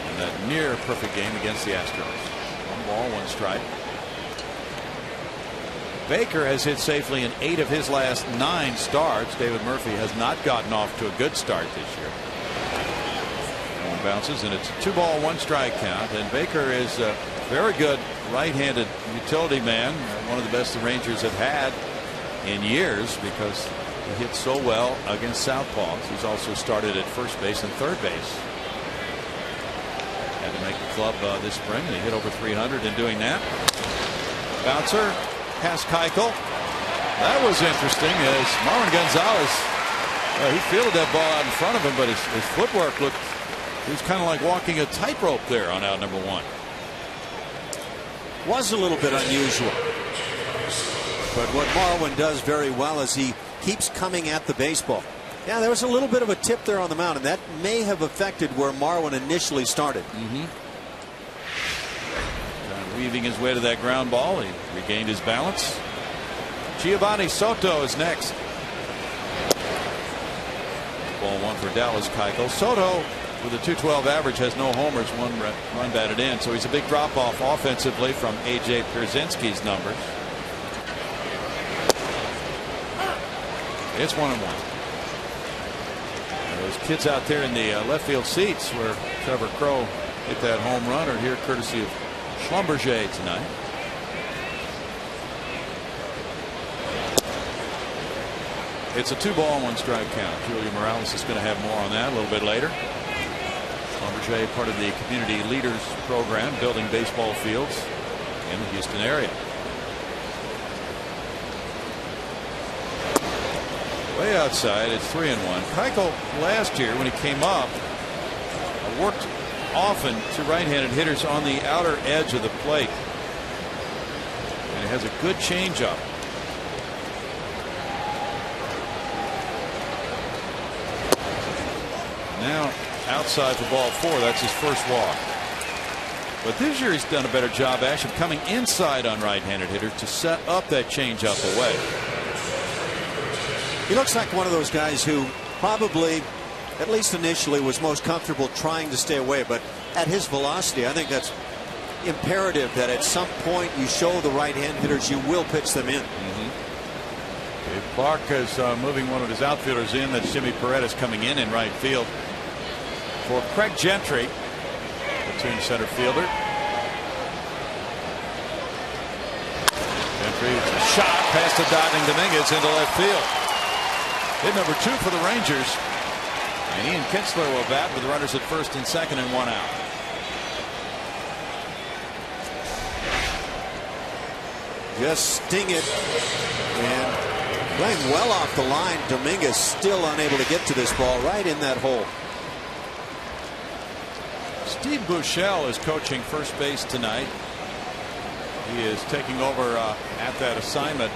And that near perfect game against the Astros. 1 ball, 1 strike. Baker has hit safely in 8 of his last 9 starts. David Murphy has not gotten off to a good start this year. One bounces, and it's a 2 ball, 1 strike count. And Baker is a very good right-handed utility man. One of the best the Rangers have had in years because he hits so well against southpaws. He's also started at first base and third base. Had to make the club this spring. They hit over 300 in doing that. Bouncer past Keuchel. That was interesting as Marwin Gonzalez, he fielded that ball out in front of him, but his footwork looked, he was kind of like walking a tightrope there on out number 1.
Was a little bit unusual. But what Marwin does very well is he keeps coming at the baseball. Yeah, there was a little bit of a tip there on the mound, and that may have affected where Marwin initially started.
weaving his way to that ground ball. He regained his balance. Giovanni Soto is next. Ball one for Dallas Keuchel. Soto, with a .212 average, has no homers, 1 run batted in, so he's a big drop off offensively from A.J. Pierzynski's numbers. It's 1-1. Those kids out there in the left field seats where Trevor Crow hit that home run are here courtesy of Schlumberger tonight. It's a 2-ball, 1-strike count. Julio Morales is going to have more on that a little bit later. Schlumberger, part of the Community Leaders Program, building baseball fields in the Houston area. Way outside, it's 3-1. Keuchel last year, when he came up, worked often to right-handed hitters on the outer edge of the plate, and he has a good changeup. Now outside for ball 4. That's his first walk. But this year he's done a better job, Ash, of coming inside on right-handed hitters to set up that changeup away.
He looks like one of those guys who probably, at least initially, was most comfortable trying to stay away. But at his velocity, I think that's imperative that at some point you show the right-hand hitters you will pitch them in.
Dave Clark is moving one of his outfielders in. That's Jimmy Paredes coming in right field for Craig Gentry, platoon center fielder. Gentry, it's a shot past the diving Dominguez into left field. Hit number 2 for the Rangers. And Ian Kinsler will bat with runners at first and second and 1 out.
Just sting it, and playing well off the line. Dominguez still unable to get to this ball right in that hole.
Steve Buechele is coaching first base tonight. He is taking over at that assignment.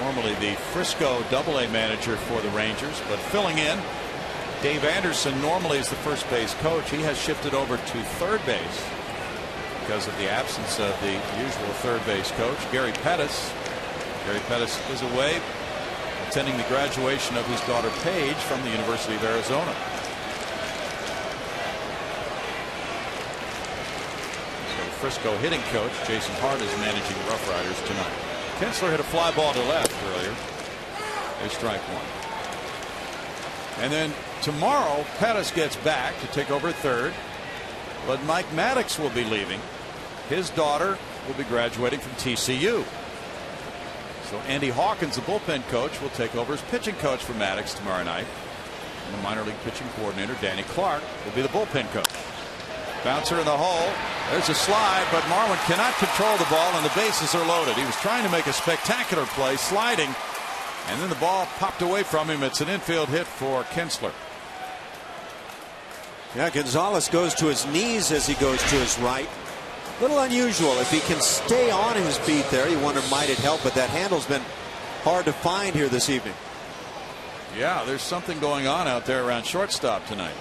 Normally the Frisco AA manager for the Rangers, but filling in. Dave Anderson normally is the first base coach. He has shifted over to third base because of the absence of the usual third base coach, Gary Pettis. Gary Pettis is away attending the graduation of his daughter Paige from the University of Arizona. So the Frisco hitting coach Jason Hart is managing the Rough Riders tonight. Kinsler hit a fly ball to left earlier. There's strike 1. And then tomorrow Pettis gets back to take over third, but Mike Maddox will be leaving. His daughter will be graduating from TCU. So Andy Hawkins, the bullpen coach, will take over as pitching coach for Maddox tomorrow night. And the minor league pitching coordinator Danny Clark will be the bullpen coach. Bouncer in the hole. There's a slide, but Marwin cannot control the ball and the bases are loaded. He was trying to make a spectacular play, sliding, and then the ball popped away from him. It's an infield hit for Kinsler.
Yeah, Gonzalez goes to his knees as he goes to his right. A little unusual. If he can stay on his feet there, you wonder might it help, but that handle's been hard to find here this evening.
Yeah, there's something going on out there around shortstop tonight.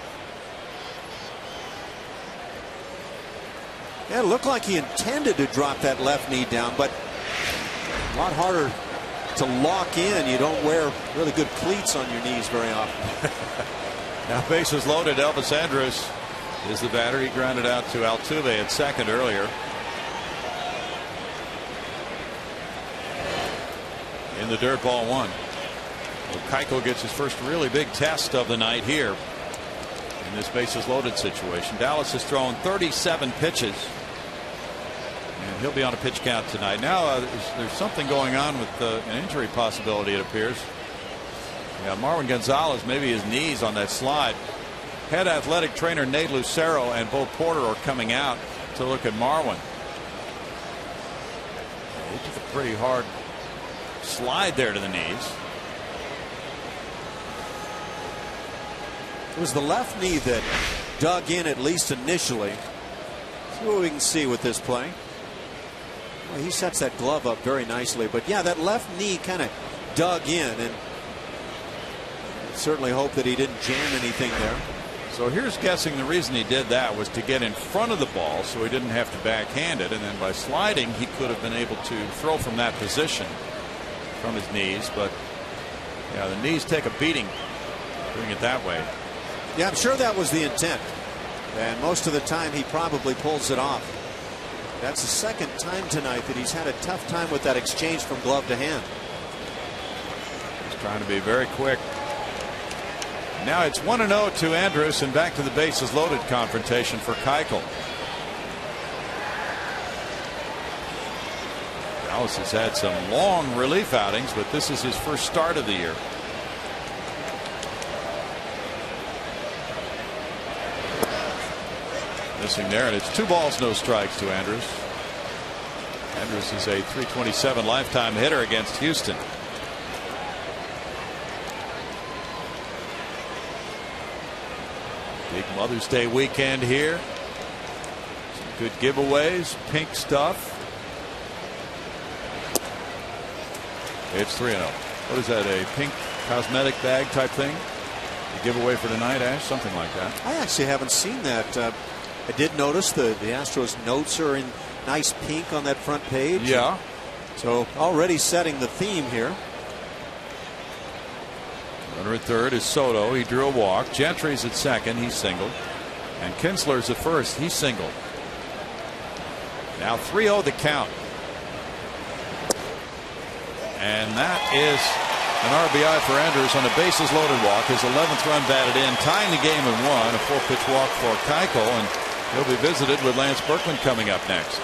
Yeah, it looked like he intended to drop that left knee down, but a lot harder to lock in. You don't wear really good cleats on your knees very often.
Now bases loaded. Elvis Andrus is the batter. He grounded out to Altuve at second earlier. In the dirt, ball 1. Well, Keuchel gets his first really big test of the night here in this bases loaded situation. Dallas has thrown 37 pitches, and he'll be on a pitch count tonight. Now there's something going on with an injury possibility, it appears. Yeah, Marwin Gonzalez, maybe his knees on that slide. Head athletic trainer Nate Lucero and Bo Porter are coming out to look at Marwin. He took a pretty hard slide there to the knees.
It was the left knee that dug in, at least initially. See what we can see with this play. Well, he sets that glove up very nicely, but yeah, that left knee kind of dug in, and certainly hope that he didn't jam anything there.
So here's guessing the reason he did that was to get in front of the ball so he didn't have to backhand it, and then by sliding he could have been able to throw from that position from his knees. But yeah, the knees take a beating doing it that way.
Yeah, I'm sure that was the intent, and most of the time he probably pulls it off. That's the second time tonight that he's had a tough time with that exchange from glove to hand.
He's trying to be very quick. Now it's 1-0 to Andrus, and back to the bases loaded confrontation for Keuchel. Dallas has had some long relief outings, but this is his first start of the year. Missing there, and it's 2 balls, no strikes to Andrus. Andrus is a .327 lifetime hitter against Houston. Big Mother's Day weekend here. Some good giveaways, pink stuff. It's 3-0. What is that, a pink cosmetic bag type thing? A giveaway for tonight, Ash? Something like that.
I actually haven't seen that. I did notice the Astros notes are in nice pink on that front page.
Yeah.
So already setting the theme here.
Runner at third is Soto. He drew a walk. Gentry's at second. He's singled. And Kinsler's at first. He's singled. Now 3-0 the count. And that is an RBI for Andrus on a bases loaded walk. His 11th run batted in, tying the game in 1. A 4-pitch walk for Keuchel, and he'll be visited with Lance Berkman coming up next.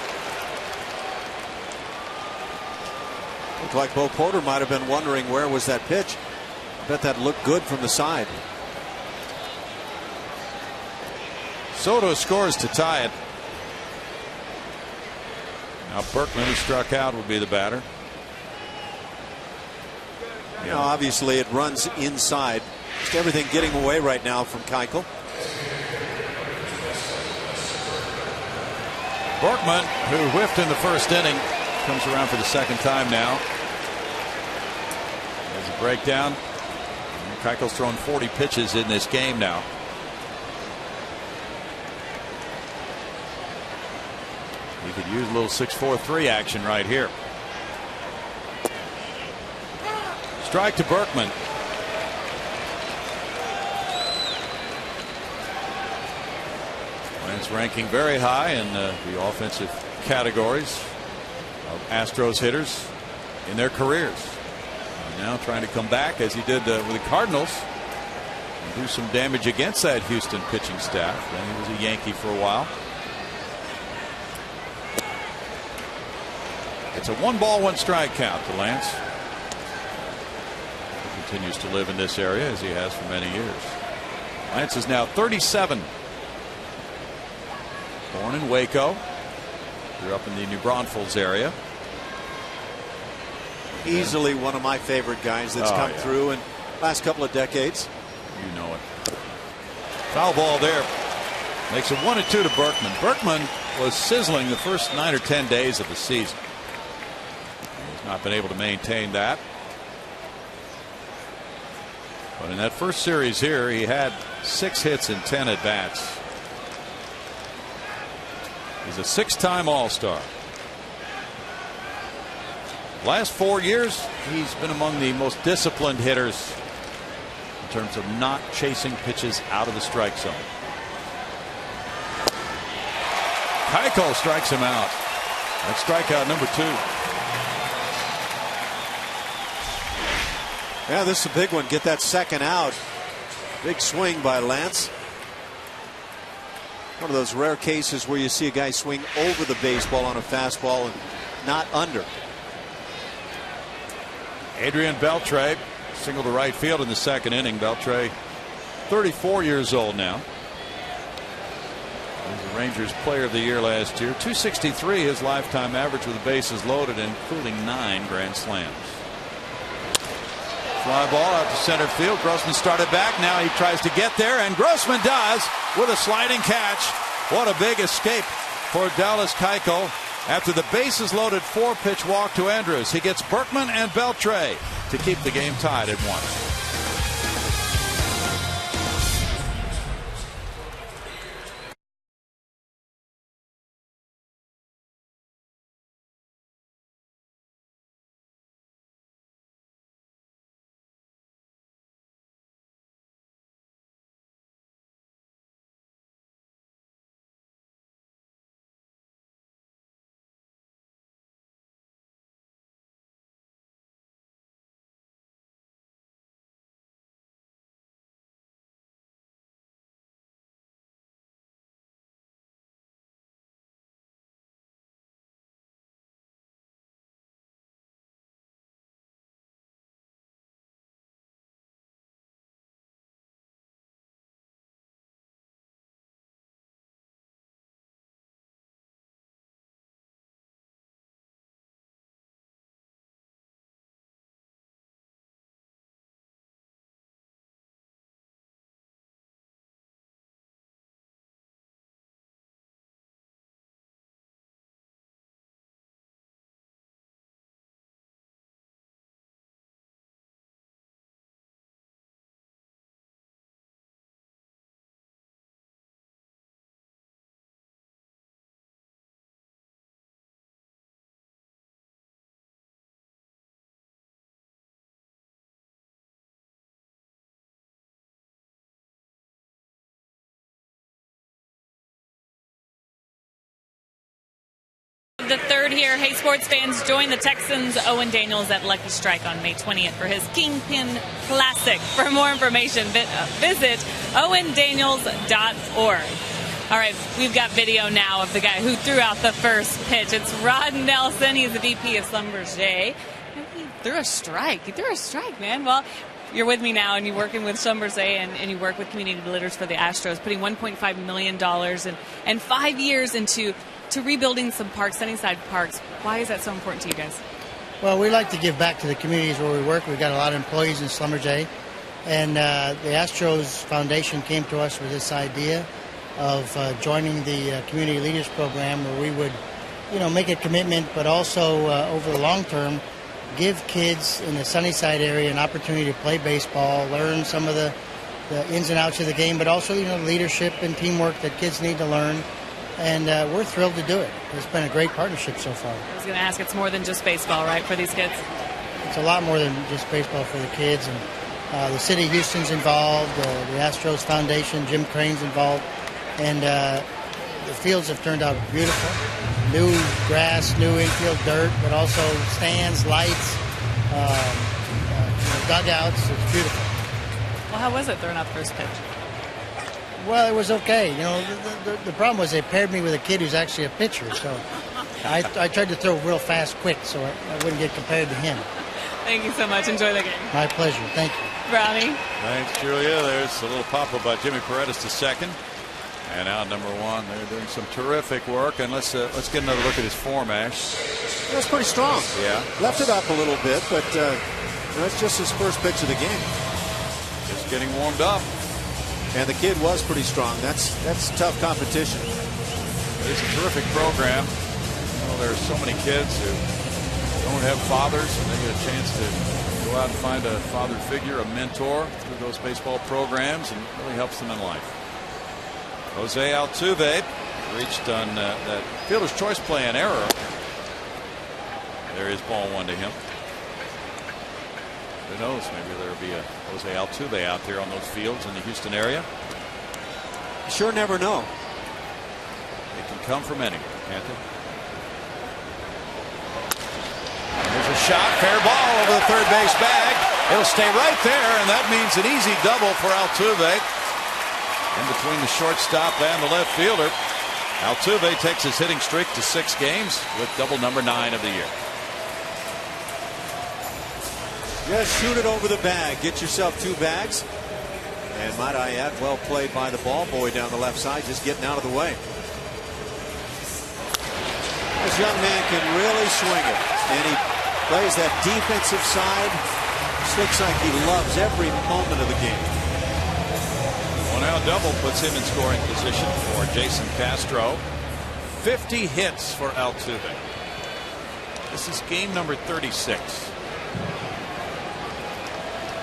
Looked like Bo Porter might have been wondering where was that pitch. I bet that looked good from the side.
Soto scores to tie it. Now Berkman, who struck out, will be the batter.
You know, obviously it runs inside. Just everything getting away right now from Keuchel.
Berkman, who whiffed in the first inning, comes around for the second time now. There's a breakdown. Keuchel's thrown 40 pitches in this game now. He could use a little 6-4-3 action right here. Strike to Berkman. Lance ranking very high in the offensive categories of Astros hitters in their careers. And now trying to come back as he did with the Cardinals and do some damage against that Houston pitching staff. Then he was a Yankee for a while. It's a 1-ball, 1-strike count to Lance. He continues to live in this area as he has for many years. Lance is now 37. Born in Waco. Grew up in the New Braunfels area.
Easily one of my favorite guys that's come through in the last couple of decades.
You know it. Foul ball there. Makes it 1-2 to Berkman. Berkman was sizzling the first 9 or 10 days of the season. He's not been able to maintain that. But in that first series here, he had 6 hits and 10 at bats. He's a 6-time All-Star. Last 4 years, he's been among the most disciplined hitters in terms of not chasing pitches out of the strike zone. Keuchel strikes him out. That's strikeout number 2.
Yeah, this is a big one. Get that second out. Big swing by Lance. One of those rare cases where you see a guy swing over the baseball on a fastball and not under.
Adrian Beltre singled to right field in the second inning. Beltre, 34 years old now. He was the Rangers Player of the Year last year. .263 his lifetime average with the bases loaded, including 9 grand slams. Fly ball out to center field. Grossman started back. Now he tries to get there, and Grossman does with a sliding catch. What a big escape for Dallas Keuchel after the bases loaded 4-pitch walk to Andrus. He gets Berkman and Beltre to keep the game tied at 1.
the third here. Hey, sports fans, join the Texans' Owen Daniels at Lucky Strike on May 20th for his Kingpin Classic. For more information, visit owendaniels.org. All right, we've got video now of the guy who threw out the first pitch. It's Rod Nelson. He's the VP of Schlumberger. He threw a strike. He threw a strike, man. Well, you're with me now, and you're working with Schlumberger, and you work with community leaders for the Astros, putting $1.5 million and 5 years into rebuilding some parks, Sunnyside parks. Why is that so important to you guys?
Well, we like to give back to the communities where we work. We've got a lot of employees in Schlumberger, and the Astros Foundation came to us with this idea of joining the community leaders program, where we would, make a commitment, but also over the long term, give kids in the Sunnyside area an opportunity to play baseball, learn some of the ins and outs of the game, but also, leadership and teamwork that kids need to learn. And we're thrilled to do it. It's been a great partnership so far.
I was going to ask, it's more than just baseball, right, for these kids?
It's a lot more than just baseball for the kids. And the city of Houston's involved, the Astros Foundation, Jim Crane's involved. And the fields have turned out beautiful. New grass, new infield dirt, but also stands, lights, dugouts. It's beautiful.
Well, how was it throwing out the first pitch?
Well, it was okay. The problem was they paired me with a kid who's actually a pitcher, so I tried to throw real fast, quick, so I wouldn't get compared to him.
Thank you so much. Enjoy the game.
My pleasure. Thank you.
Brownie.
Thanks, Julia. There's a little pop-up by Jimmy Paredes to second. And out number one. They're doing some terrific work. And let's get another look at his form, Ash.
That's pretty strong.
Yeah.
Left it up a little bit, but that's just his first pitch of the game.
Just getting warmed up.
And the kid was pretty strong. That's tough competition.
It's a terrific program. There are so many kids who don't have fathers, and they get a chance to go out and find a father figure, a mentor through those baseball programs, and it really helps them in life. Jose Altuve reached on that fielder's choice play an error. There is ball one to him. Who knows? Maybe there'll be a Jose Altuve out there on those fields in the Houston area.
You sure never know.
It can come from anywhere, can't it? There's a shot, fair ball over the third base bag. It'll stay right there, and that means an easy double for Altuve. In between the shortstop and the left fielder, Altuve takes his hitting streak to 6 games with double number 9 of the year.
Just shoot it over the bag. Get yourself 2 bags. And might I add, well played by the ball boy down the left side, just getting out of the way. This young man can really swing it. And he plays that defensive side. Just looks like he loves every moment of the game.
One out double puts him in scoring position for Jason Castro. 50 hits for Altuve. This is game number 36.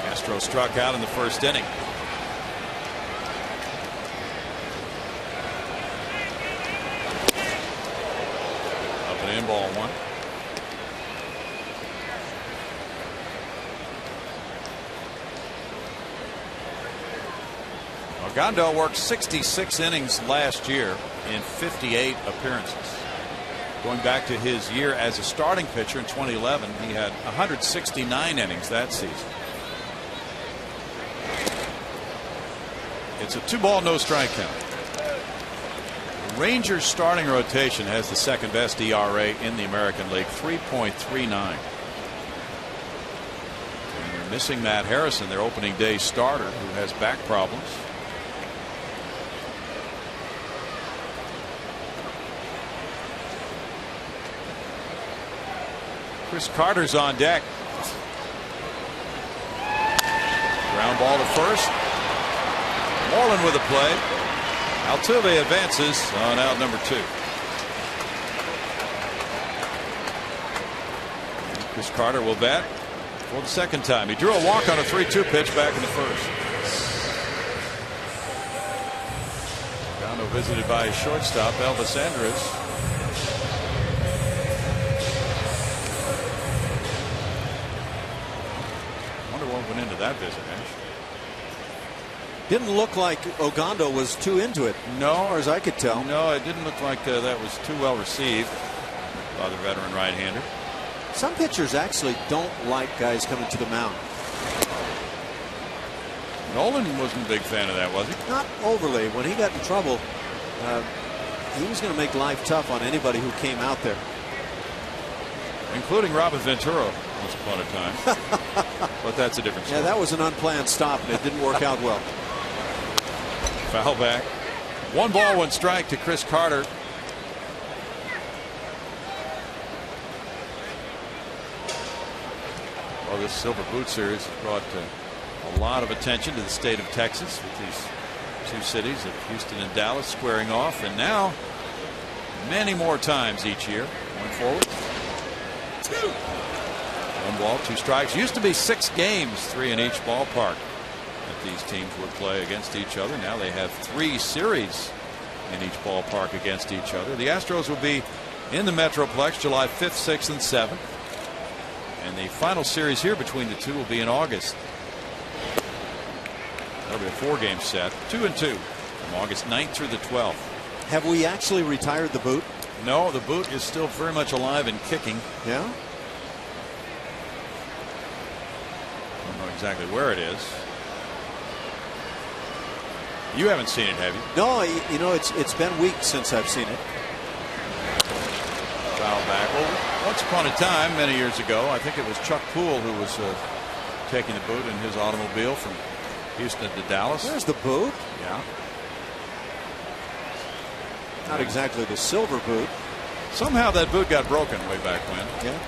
Castro struck out in the first inning. Up and in, ball one. Ogando worked 66 innings last year in 58 appearances. Going back to his year as a starting pitcher in 2011, he had 169 innings that season. It's a 2-ball, no strike count. The Rangers starting rotation has the second best ERA in the American League, 3.39. And they're missing Matt Harrison, their opening day starter, who has back problems. Chris Carter's on deck. Ground ball to first. Moreland with a play. Altuve advances on out number 2. Chris Carter will bat for the second time. He drew a walk on a 3-2 pitch back in the first. Ogando visited by his shortstop, Elvis Andrus. What went into that visit, Ash?
Didn't look like Ogando was too into it.
No,
as far as I could tell.
No, it didn't look like that was too well received. by the veteran right-hander.
Some pitchers actually don't like guys coming to the mound.
Nolan wasn't a big fan of that, was he?
Not overly. When he got in trouble, he was going to make life tough on anybody who came out there.
Including Robert Ventura once upon a time. But that's a different story.
Yeah, that was an unplanned stop, and it didn't work out well.
Foul back. 1 ball, 1 strike to Chris Carter. Well, this Silver Boot Series has brought a lot of attention to the state of Texas, with these 2 cities of Houston and Dallas squaring off, and now many more times each year. Going forward. 1 ball, 2 strikes. Used to be 6 games, 3 in each ballpark, that these teams would play against each other. Now they have 3 series in each ballpark against each other. The Astros will be in the Metroplex July 5th, 6th, and 7th. And the final series here between the 2 will be in August. That'll be a 4-game set, 2 and 2, from August 9th through the 12th.
Have we actually retired the boot?
No, the boot is still very much alive and kicking.
Yeah.
I don't know exactly where it is. You haven't seen it, have you?
No, you know, it's been weeks since I've seen it.
Foul back. Well, once upon a time, many years ago, I think it was Chuck Poole who was taking the boot in his automobile from Houston to Dallas.
There's the boot.
Yeah.
Not exactly the silver boot.
Somehow that boot got broken way back when.
Yeah.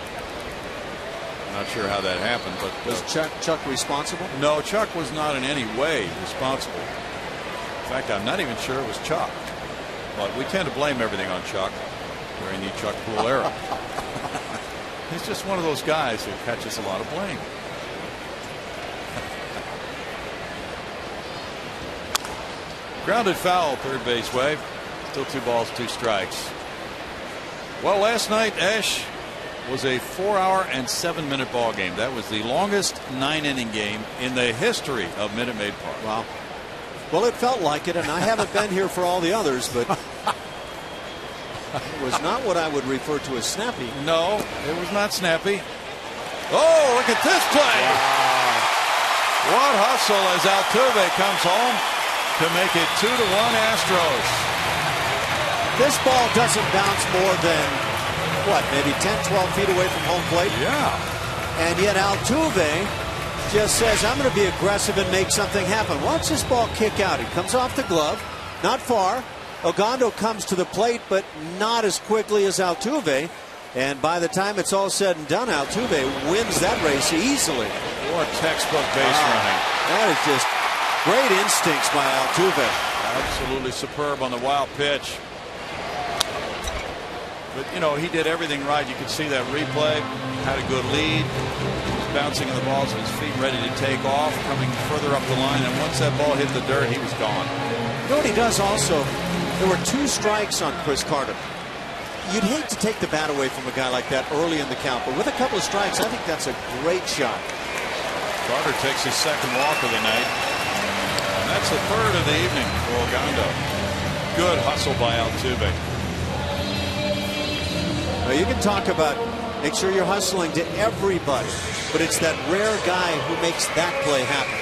I'm not sure how that happened, but
was Chuck responsible?
No, Chuck was not in any way responsible. In fact, I'm not even sure it was Chuck. But we tend to blame everything on Chuck during the Chuck Poole era. He's just one of those guys who catches a lot of blame. Grounded foul, third base way. Still 2 balls, 2 strikes. Well, last night, Ash, was a 4-hour and 7-minute ball game. That was the longest 9-inning game in the history of Minute Maid Park.
Wow. Well, it felt like it, and I haven't been here for all the others, but it was not what I would refer to as snappy.
No, it was not snappy. Oh, look at this play.
Wow.
What hustle as Altuve comes home to make it 2-1 Astros.
This ball doesn't bounce more than, what, maybe 10, 12 feet away from home plate?
Yeah.
And yet Altuve just says, I'm going to be aggressive and make something happen. Watch this ball kick out. It comes off the glove, not far. Ogando comes to the plate, but not as quickly as Altuve. And by the time it's all said and done, Altuve wins that race easily.
What textbook base running.
That is just great instincts by Altuve.
Absolutely superb on the wild pitch. But, you know, he did everything right. You could see that replay. Had a good lead. Bouncing in the balls of his feet, ready to take off, coming further up the line, and once that ball hit the dirt, he was gone.
You know what he does also? There were 2 strikes on Chris Carter. You'd hate to take the bat away from a guy like that early in the count, but with a couple of strikes, I think that's a great shot.
Carter takes his 2nd walk of the night, and that's the 3rd of the evening for Ogando. Good hustle by Altuve.
Now you can talk about make sure you're hustling to everybody, but it's that rare guy who makes that play happen.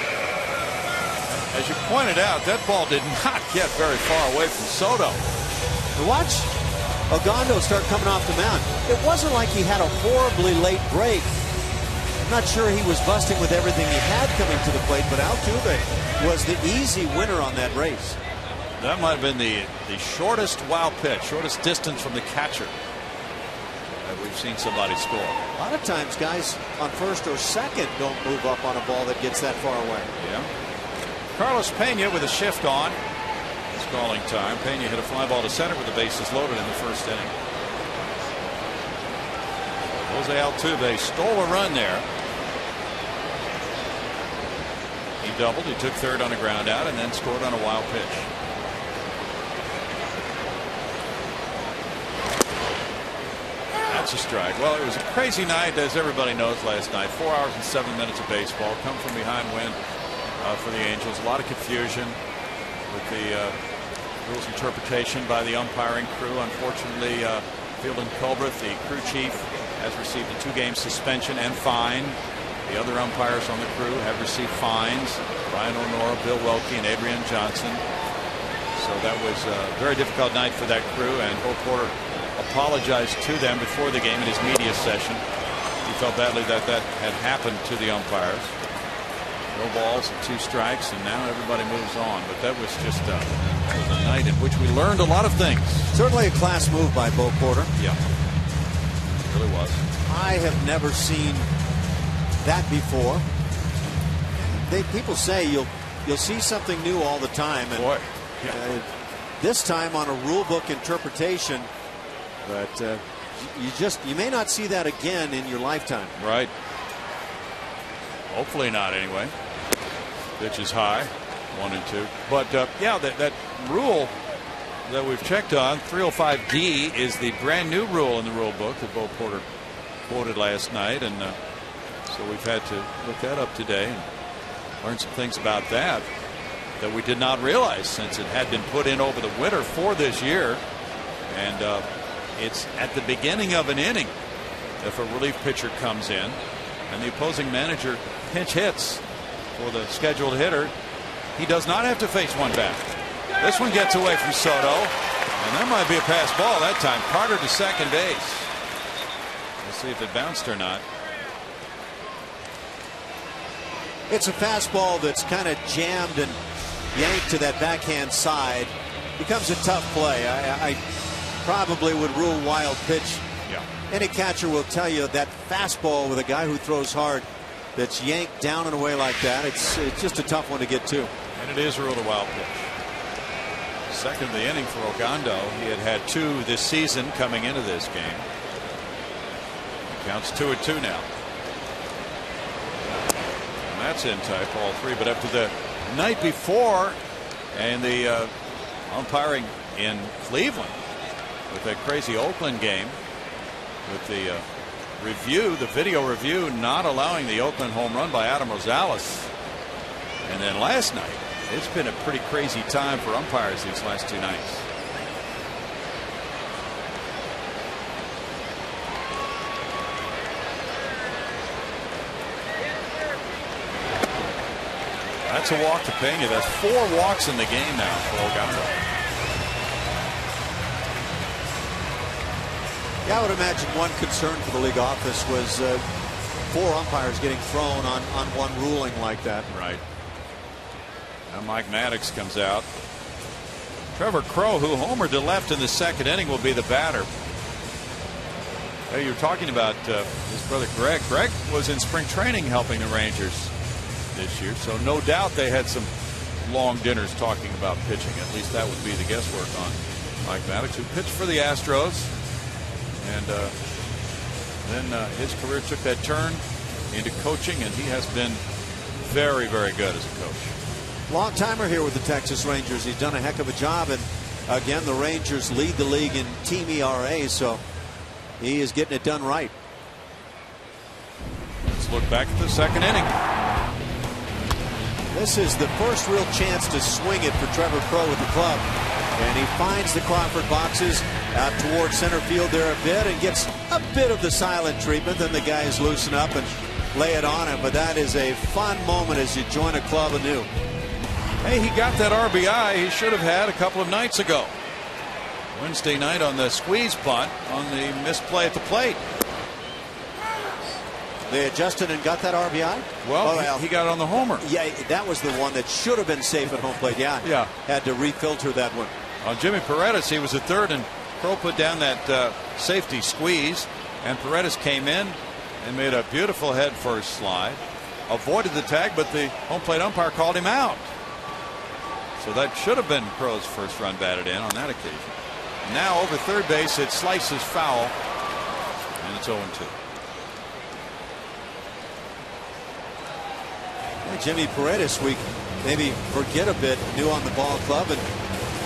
As you pointed out, that ball did not get very far away from Soto.
Watch Ogando start coming off the mound. It wasn't like he had a horribly late break. I'm not sure he was busting with everything he had coming to the plate, but Altuve was the easy winner on that race.
That might have been the shortest wild pitch, shortest distance from the catcher that we've seen somebody score.
A lot of times guys on first or second don't move up on a ball that gets that far away.
Yeah. Carlos Pena with a shift on. It's calling time. Pena hit a fly ball to center with the bases loaded in the 1st inning. Jose Altuve stole a run there. He doubled. He took 3rd on a ground out and then scored on a wild pitch. That's a strike. Well, it was a crazy night, as everybody knows, last night. 4 hours and 7 minutes of baseball. Come from behind win for the Angels. A lot of confusion with the rules interpretation by the umpiring crew. Unfortunately, Fielden Culbreth, the crew chief, has received a 2-game suspension and fine. The other umpires on the crew have received fines. Brian O'Nora, Bill Welke, and Adrian Johnson. So that was a very difficult night for that crew, and Bo Porter apologized to them before the game in his media session. He felt badly that that had happened to the umpires. No balls and 2 strikes, and now everybody moves on. But that was just a night in which we learned a lot of things.
Certainly a class move by Bo Porter.
Yeah, it really was.
I have never seen that before. People say you'll see something new all the time, and
boy,
this time on a rule book interpretation, but you may not see that again in your lifetime.
Right. Hopefully not, anyway. Pitch is high, 1-2. But yeah, that rule that we've checked on, 305D, is the brand new rule in the rule book that Bo Porter quoted last night, and so we've had to look that up today and learn some things about that we did not realize, since it had been put in over the winter for this year. And it's at the beginning of an inning if a relief pitcher comes in and the opposing manager pinch hits for the scheduled hitter, he does not have to face one back. This one gets away from Soto, and that might be a pass ball that time. Carter to second base. We'll see if it bounced or not.
It's a fastball that's kind of jammed and yanked to that backhand side. Becomes a tough play. I probably would rule wild pitch.
Yeah.
Any catcher will tell you that fastball with a guy who throws hard that's yanked down and away like that, it's just a tough one to get to.
And it is ruled a wild pitch. Second of the inning for Ogando. He had 2 this season coming into this game. Counts 2-2 now. And that's in type, all 3. But after the night before and the umpiring in Cleveland with that crazy Oakland game, with the video review not allowing the Oakland home run by Adam Rosales, and then last night, it's been a pretty crazy time for umpires these last 2 nights. That's a walk to Pena. That's 4 walks in the game now for Ogando.
Yeah, I would imagine one concern for the league office was 4 umpires getting thrown on one ruling like that.
Right. Now Mike Maddox comes out. Trevor Crow, who homered to left in the second inning, will be the batter. Hey, you're talking about his brother Greg. Greg was in spring training helping the Rangers this year, so no doubt they had some long dinners talking about pitching. At least that would be the guesswork on Mike Maddox, who pitched for the Astros. And then his career took that turn into coaching, and he has been very, very good as a coach.
Long timer here with the Texas Rangers. He's done a heck of a job, and again, the Rangers lead the league in team ERA, so he is getting it done right.
Let's look back at the second inning.
This is the first real chance to swing it for Trevor Crow with the club. And he finds the Crawford boxes out towards center field there a bit and gets a bit of the silent treatment. Then the guys loosen up and lay it on him. But that is a fun moment as you join a club anew.
Hey, he got that RBI he should have had a couple of nights ago. Wednesday night on the squeeze punt on the misplay at the plate.
They adjusted and got that RBI?
Well, he got on the homer.
Yeah, that was the one that should have been safe at home plate. Yeah. Had to refilter that one.
On Jimmy Paredes, he was at third, and Crow put down that safety squeeze, and Paredes came in and made a beautiful head first slide. Avoided the tag, but the home plate umpire called him out. So that should have been Crow's first run batted in on that occasion. Now over third base, it slices foul, and it's 0-2.
Jimmy Paredes, we maybe forget a bit, new on the ball club, and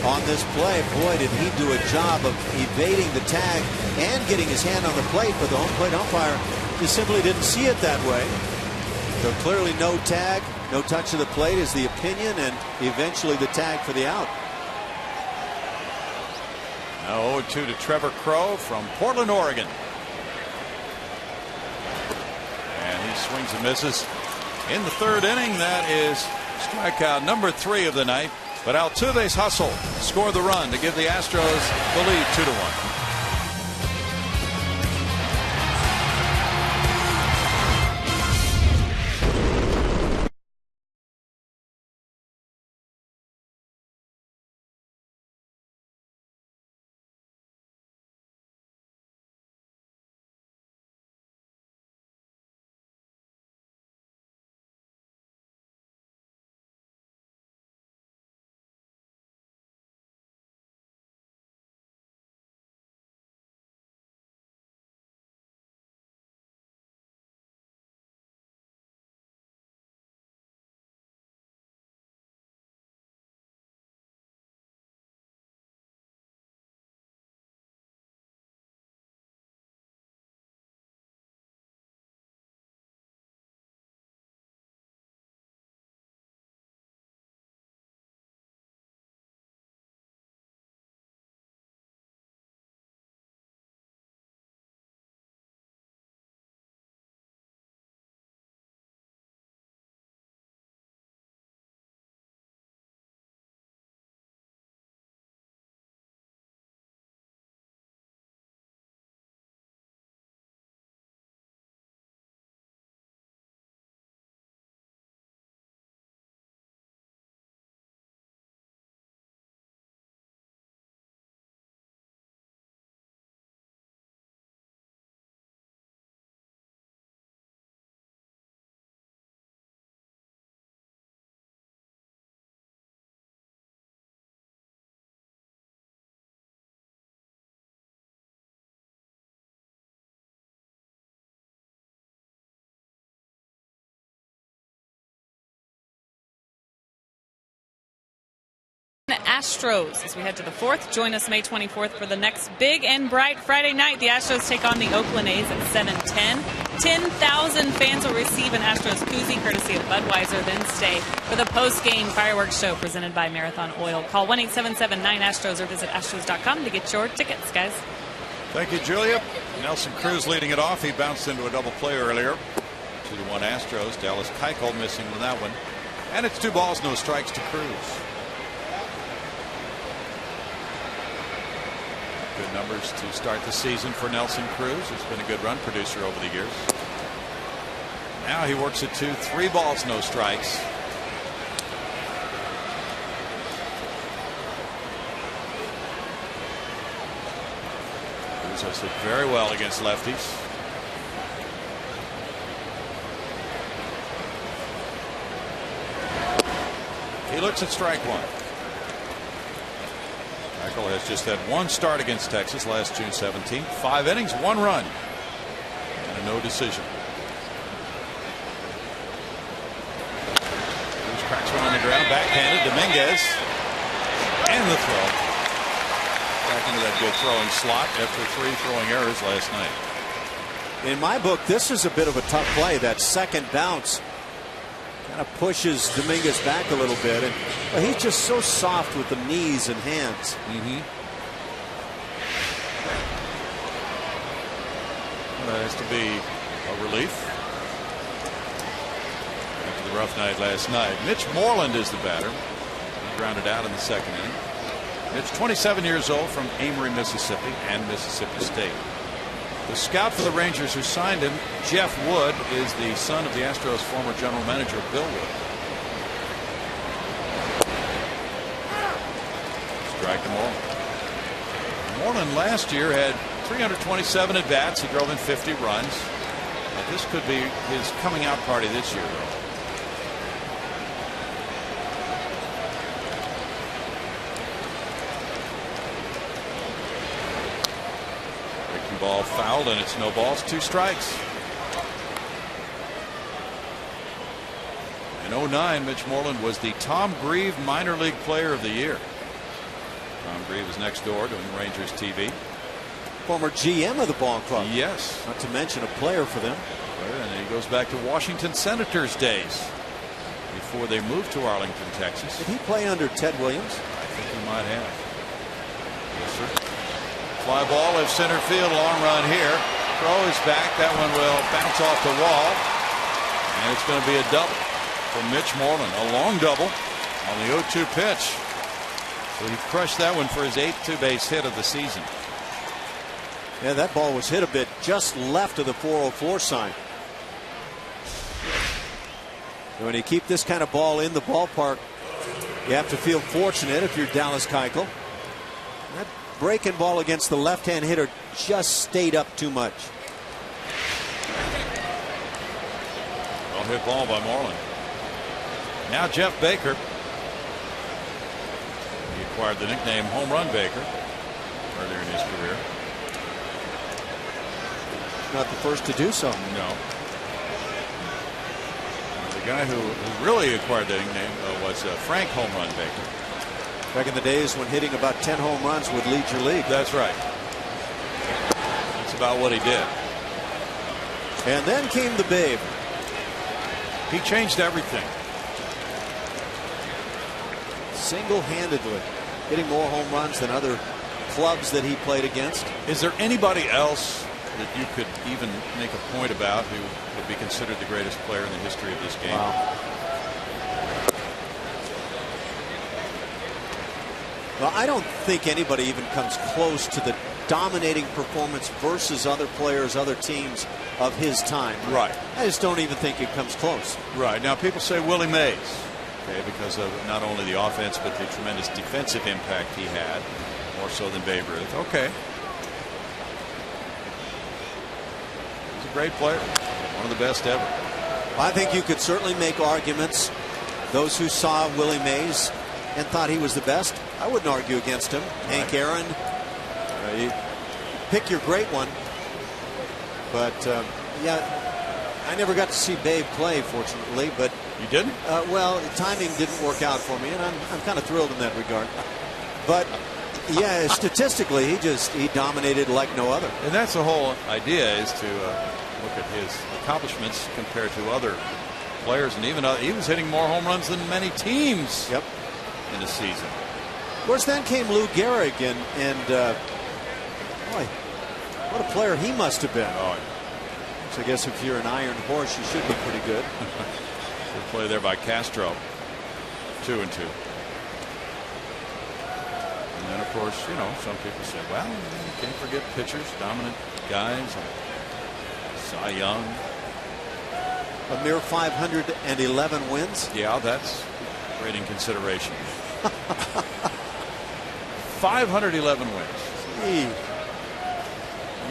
on this play, boy, did he do a job of evading the tag and getting his hand on the plate, but the home plate umpire just simply didn't see it that way. So clearly no tag, no touch of the plate is the opinion, and eventually the tag for the out.
Now 0-2 to Trevor Crow from Portland, Oregon. And he swings and misses in the third inning. That is strikeout number 3 of the night. But Altuve's hustle scored the run to give the Astros the lead 2-1.
Astros as we head to the 4th. Join us May 24th for the next big and bright Friday night. The Astros take on the Oakland A's at 7:10. 10,000 fans will receive an Astros koozie courtesy of Budweiser, then stay for the post-game fireworks show presented by Marathon Oil. Call 1-877-9-ASTROS or visit astros.com to get your tickets, guys.
Thank you, Julia. Nelson Cruz leading it off. He bounced into a double play earlier. 2-1 Astros. Dallas Keuchel missing with that one. And it's 2 balls, no strikes to Cruz. Good numbers to start the season for Nelson Cruz. He's been a good run producer over the years. Now he works at 2, 3 balls, no strikes. Cruz has hit very well against lefties. He looks at strike 1. Keuchel has just had 1 start against Texas last June 17th. 5 innings, 1 run, and a no decision. Cruz cracks one on the ground, backhanded. Dominguez, and the throw. Back into that good throwing slot after 3 throwing errors last night.
In my book, this is a bit of a tough play. That second bounce kind of pushes Dominguez back a little bit, and he's just so soft with the knees and hands.
Well, that has to be a relief after the rough night last night. Mitch Moreland is the batter. He grounded out in the second inning. Mitch, 27 years old, from Amory, Mississippi, and Mississippi State. The scout for the Rangers who signed him, Jeff Wood, is the son of the Astros' former general manager, Bill Wood. Strike to Moreland. Moreland last year had 327 at bats. He drove in 50 runs. But this could be his coming out party this year, though. Ball fouled, and it's no balls, 2 strikes. In 2009, Mitch Moreland was the Tom Grieve Minor League Player of the Year. Tom Grieve is next door doing Rangers TV.
Former GM of the ball club.
Yes.
Not to mention a player for them.
And he goes back to Washington Senators days before they moved to Arlington, Texas.
Did he play under Ted Williams?
I think he might have. Yes, sir. Fly ball left center field. Long run here. Throw is back. That one will bounce off the wall. And it's going to be a double for Mitch Moreland. A long double on the 0-2 pitch. So he crushed that one for his 8th two-base hit of the season.
Yeah, that ball was hit a bit just left of the 404 sign. And when you keep this kind of ball in the ballpark, you have to feel fortunate if you're Dallas Keuchel. That breaking ball against the left-hand hitter just stayed up too much.
Well hit ball by Moreland. Now Jeff Baker. He acquired the nickname Home Run Baker earlier in his career.
Not the first to do so.
No. The guy who really acquired that nickname was Frank Home Run Baker.
Back in the days when hitting about 10 home runs would lead your league.
That's right. That's about what he did.
And then came the Babe.
He changed everything.
Single-handedly hitting more home runs than other clubs that he played against.
Is there anybody else that you could even make a point about who would be considered the greatest player in the history of this game?
Wow. Well, I don't think anybody even comes close to the dominating performance versus other players, other teams of his time.
Right.
I just don't even think it comes close.
Right. Now people say Willie Mays, okay, because of not only the offense but the tremendous defensive impact he had, more so than Babe Ruth. Okay. He's a great player, one of the best ever.
I think you could certainly make arguments. Those who saw Willie Mays and thought he was the best, I wouldn't argue against him. Right. Hank Aaron, you pick your great one. But yeah, I never got to see Babe play, fortunately. But
you didn't?
Well, the timing didn't work out for me, and I'm kind of thrilled in that regard. But yeah, statistically, he dominated like no other.
And that's the whole idea, is to look at his accomplishments compared to other players, and even he was hitting more home runs than many teams.
Yep.
In a season.
Of course, then came Lou Gehrig, and boy, what a player he must have been.
Oh,
so I guess if you're an iron horse, you should be pretty good.
Good play there by Castro. 2-2. And then, of course, some people say, well, you can't forget pitchers, dominant guys, Cy Young.
A mere 511 wins.
Yeah, that's great in consideration. 511 wins.
Gee.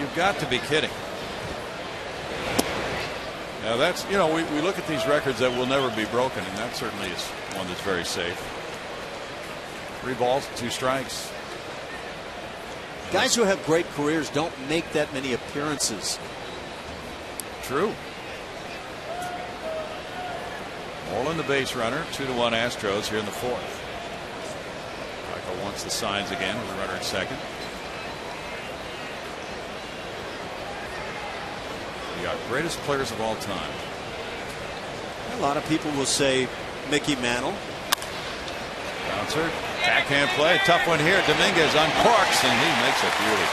You've got to be kidding. Now that's, we look at these records that will never be broken, and that certainly is one that's very safe. 3 balls, 2 strikes.
Guys who have great careers don't make that many appearances.
True. Moreland the base runner. 2-1 Astros here in the 4th. Keuchel wants the signs again with a runner at second. We got greatest players of all time.
A lot of people will say Mickey Mantle.
Bouncer. Backhand play. Tough one here. Dominguez uncorks, and he makes a beauty.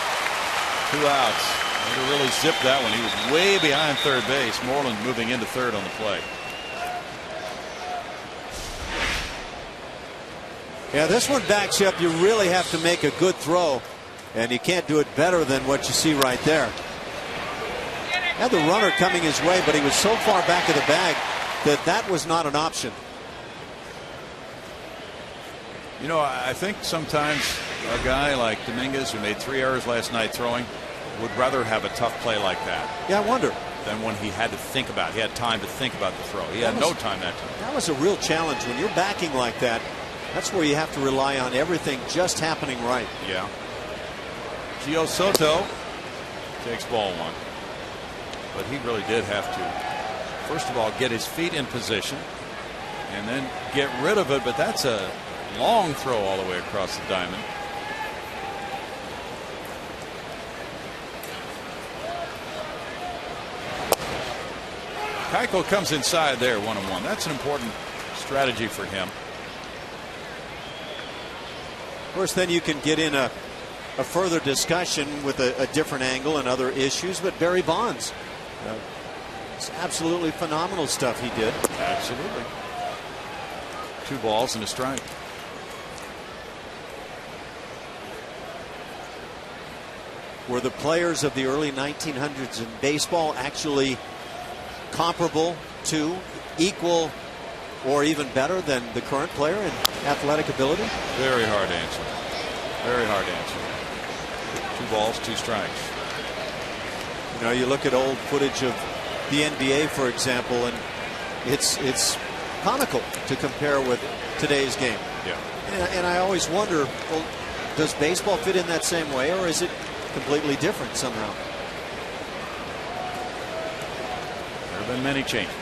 2 outs. Way to really zip that one. He was way behind third base. Moreland moving into third on the play.
Yeah, this one backs you up. You really have to make a good throw, and you can't do it better than what you see right there. Had the runner coming his way, but he was so far back of the bag that was not an option.
I think sometimes a guy like Dominguez, who made 3 errors last night throwing, would rather have a tough play like that.
Yeah, I wonder.
Than when he had to think about it. He had time to think about the throw. He had no time that time.
That was a real challenge. When you're backing like that, that's where you have to rely on everything just happening right.
Yeah. Gio Soto takes ball 1. But he really did have to, first of all, get his feet in position and then get rid of it. But that's a long throw all the way across the diamond. Keuchel comes inside there 1-1. That's an important strategy for him.
Of course, then you can get in a a further discussion with a different angle and other issues. But Barry Bonds, it's absolutely phenomenal stuff he did.
Absolutely. 2 balls and a strike.
Were the players of the early 1900s in baseball actually comparable to, equal, or even better than the current player in athletic ability?
Very hard answer. Very hard answer. 2 balls, 2 strikes.
You know, you look at old footage of the NBA, for example, and it's comical to compare with today's game.
Yeah.
And I always wonder, well, does baseball fit in that same way, or is it completely different somehow?
There have been many changes.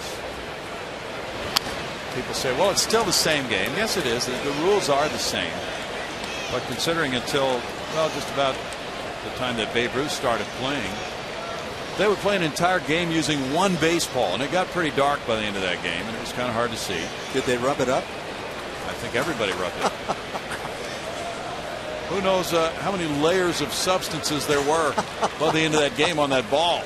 People say, well, it's still the same game. Yes, it is. The rules are the same. But considering until, well, just about the time that Babe Ruth started playing, they would play an entire game using 1 baseball, and it got pretty dark by the end of that game, and it was kind of hard to see.
Did they rub it up?
I think everybody rubbed it. Who knows how many layers of substances there were by the end of that game on that ball.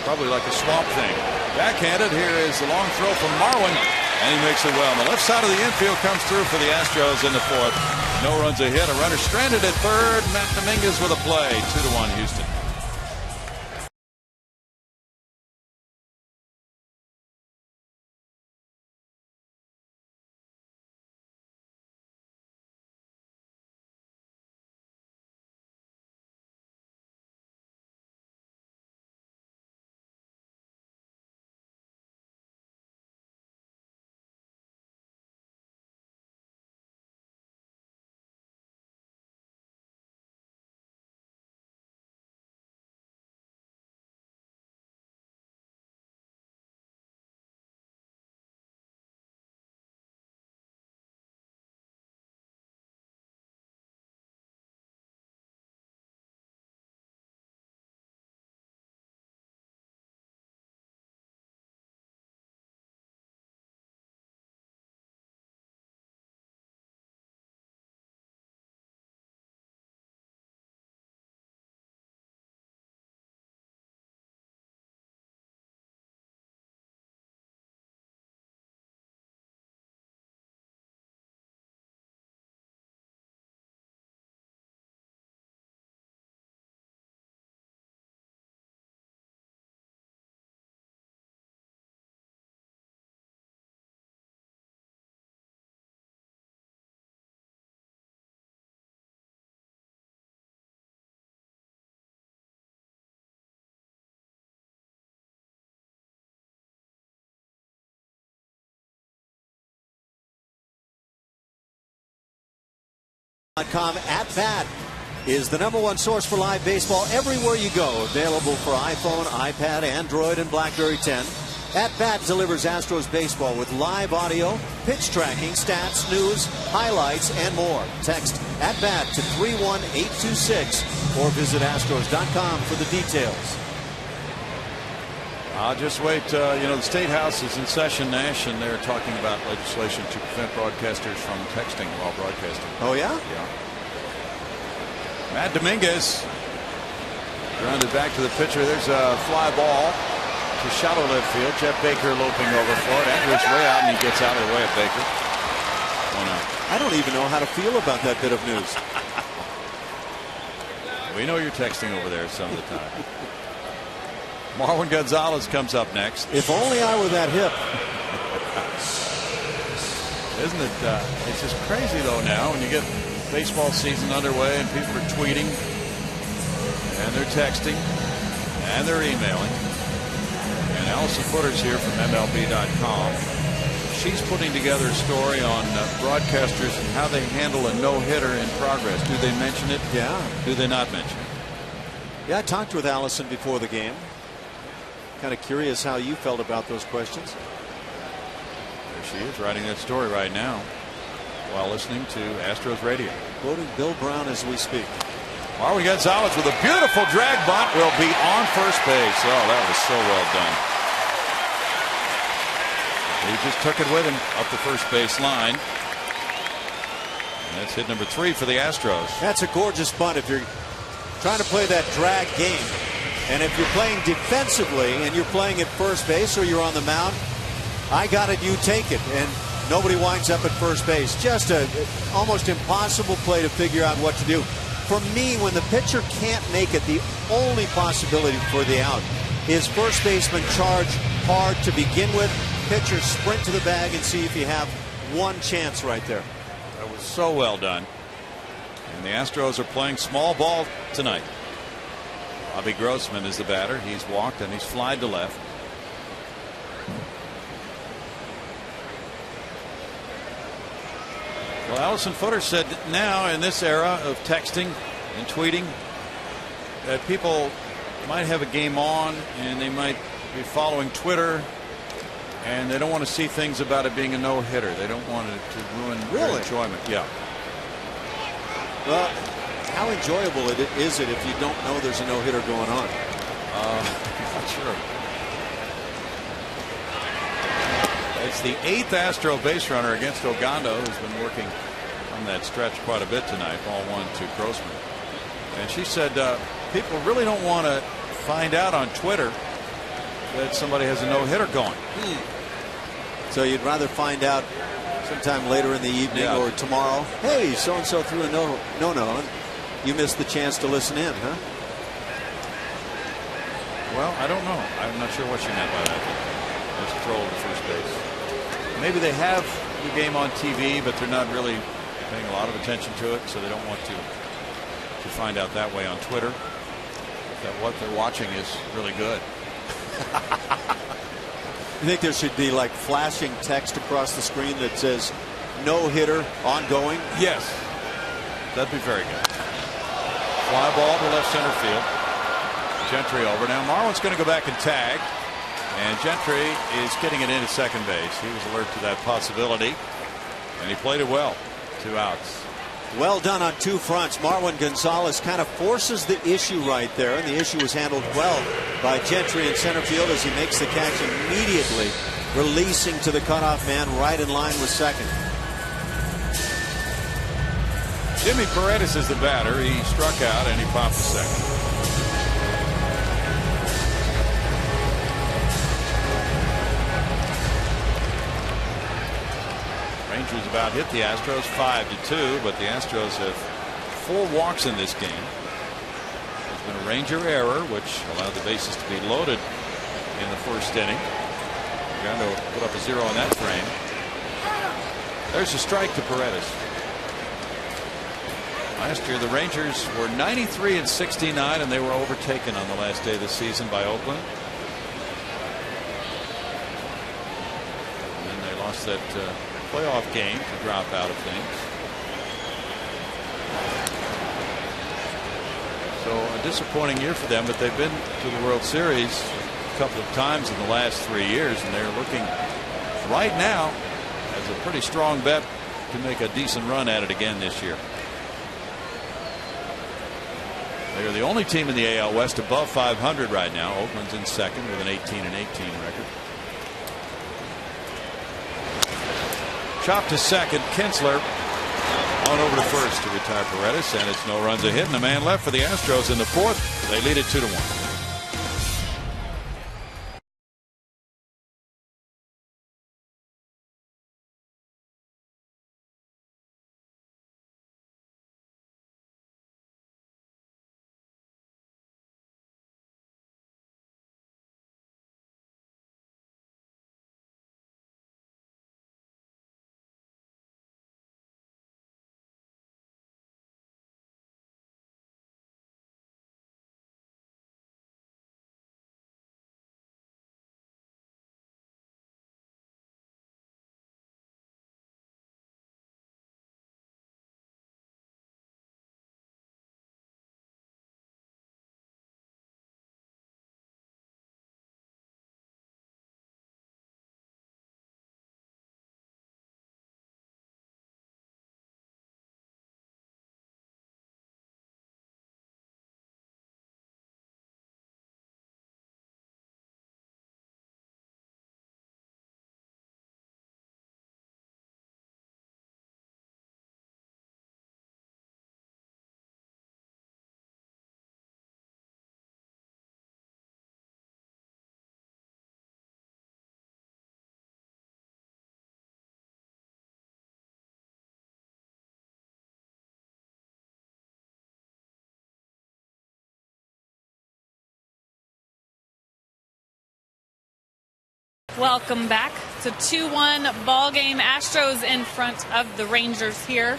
Probably like a swamp thing. Backhanded. Here is the long throw from Marwin, and he makes it well. And the left side of the infield comes through for the Astros in the 4th. No runs a hit. A runner stranded at 3rd. Matt Dominguez with a play. 2-1 Houston.
At Bat is the #1 source for live baseball everywhere you go. Available for iPhone, iPad, Android, and BlackBerry 10. At Bat delivers Astros baseball with live audio, pitch tracking, stats, news, highlights, and more. Text At Bat to 31826 or visit Astros.com for the details.
I'll just wait. The State House is in session, Nash, and they're talking about legislation to prevent broadcasters from texting while broadcasting.
Oh, yeah?
Yeah. Matt Dominguez grounded back to the pitcher. There's a fly ball to shallow left field. Jeff Baker loping over for it. Andrews way out, and he gets out of the way of Baker. 1 out.
I don't even know how to feel about that bit of news.
We know you're texting over there some of the time. Marwin Gonzalez comes up next.
If only I were that hip.
Isn't it? It's just crazy, though, now when you get baseball season underway and people are tweeting and they're texting and they're emailing. And Allison Footer's here from MLB.com. She's putting together a story on broadcasters and how they handle a no-hitter in progress. Do they mention it?
Yeah.
Do they not mention it?
Yeah, I talked with Allison before the game. Kind of curious how you felt about those questions.
There she is, writing that story right now while listening to Astros radio.
Quoting Bill Brown as we speak.
Marwin Gonzalez with a beautiful drag bunt will be on first base. Oh, that was so well done. He just took it with him up the first base line. And that's hit number 3 for the Astros.
That's a gorgeous bunt if you're trying to play that drag game. And if you're playing defensively and you're playing at first base or you're on the mound, I got it, you take it. And nobody winds up at first base. Just a almost impossible play to figure out what to do. For me, when the pitcher can't make it, the only possibility for the out is first baseman charge hard to begin with. Pitcher sprint to the bag and see if you have one chance right there.
That was so well done. And the Astros are playing small ball tonight. Bobby Grossman is the batter. He's walked and he's flied to left. Well, Allison Footer said now in this era of texting and tweeting that people might have a game on and they might be following Twitter and they don't want to see things about it being a no-hitter. They don't want it to ruin their enjoyment. Yeah.
Well, how enjoyable is it if you don't know there's a no-hitter going on?
Not sure. It's the 8th Astro base runner against Ogando, who's been working on that stretch quite a bit tonight. Ball 1 to Grossman. And she said people really don't want to find out on Twitter that somebody has a no-hitter going.
So you'd rather find out sometime later in the evening or tomorrow, hey, so-and-so threw a no-no, and you missed the chance to listen in, huh?
Well, I don't know. I'm not sure what she meant by that. Just throw over first base. Maybe they have the game on TV, but they're not really paying a lot of attention to it, so they don't want to find out that way on Twitter that what they're watching is really good.
You think there should be like flashing text across the screen that says no hitter ongoing?
Yes, that'd be very good. Fly ball to left center field. Gentry over. Now Marwin's going to go back and tag. And Gentry is getting it into second base. He was alert to that possibility. And he played it well. 2 outs.
Well done on 2 fronts. Marwin Gonzalez kind of forces the issue right there. And the issue was handled well by Gentry in center field as he makes the catch immediately, releasing to the cutoff man right in line with second.
Jimmy Paredes is the batter. He struck out and he popped the second. Rangers about hit the Astros 5-2, but the Astros have 4 walks in this game. There's been a Ranger error, which allowed the bases to be loaded in the first inning. Ogando put up a 0 in that frame. There's a strike to Paredes. Last year, the Rangers were 93-69, and they were overtaken on the last day of the season by Oakland. And then they lost that playoff game to drop out of things. So a disappointing year for them, but they've been to the World Series a couple of times in the last 3 years, and they're looking right now as a pretty strong bet to make a decent run at it again this year. They are the only team in the AL West above 500 right now. Oakland's in second with an 18-18 record. Chop to second. Kinsler on over to first to retire Paredes, and it's no runs a hit and a man left for the Astros in the 4th. They lead it 2-1.
Welcome back. It's a 2-1 ball game. Astros in front of the Rangers here.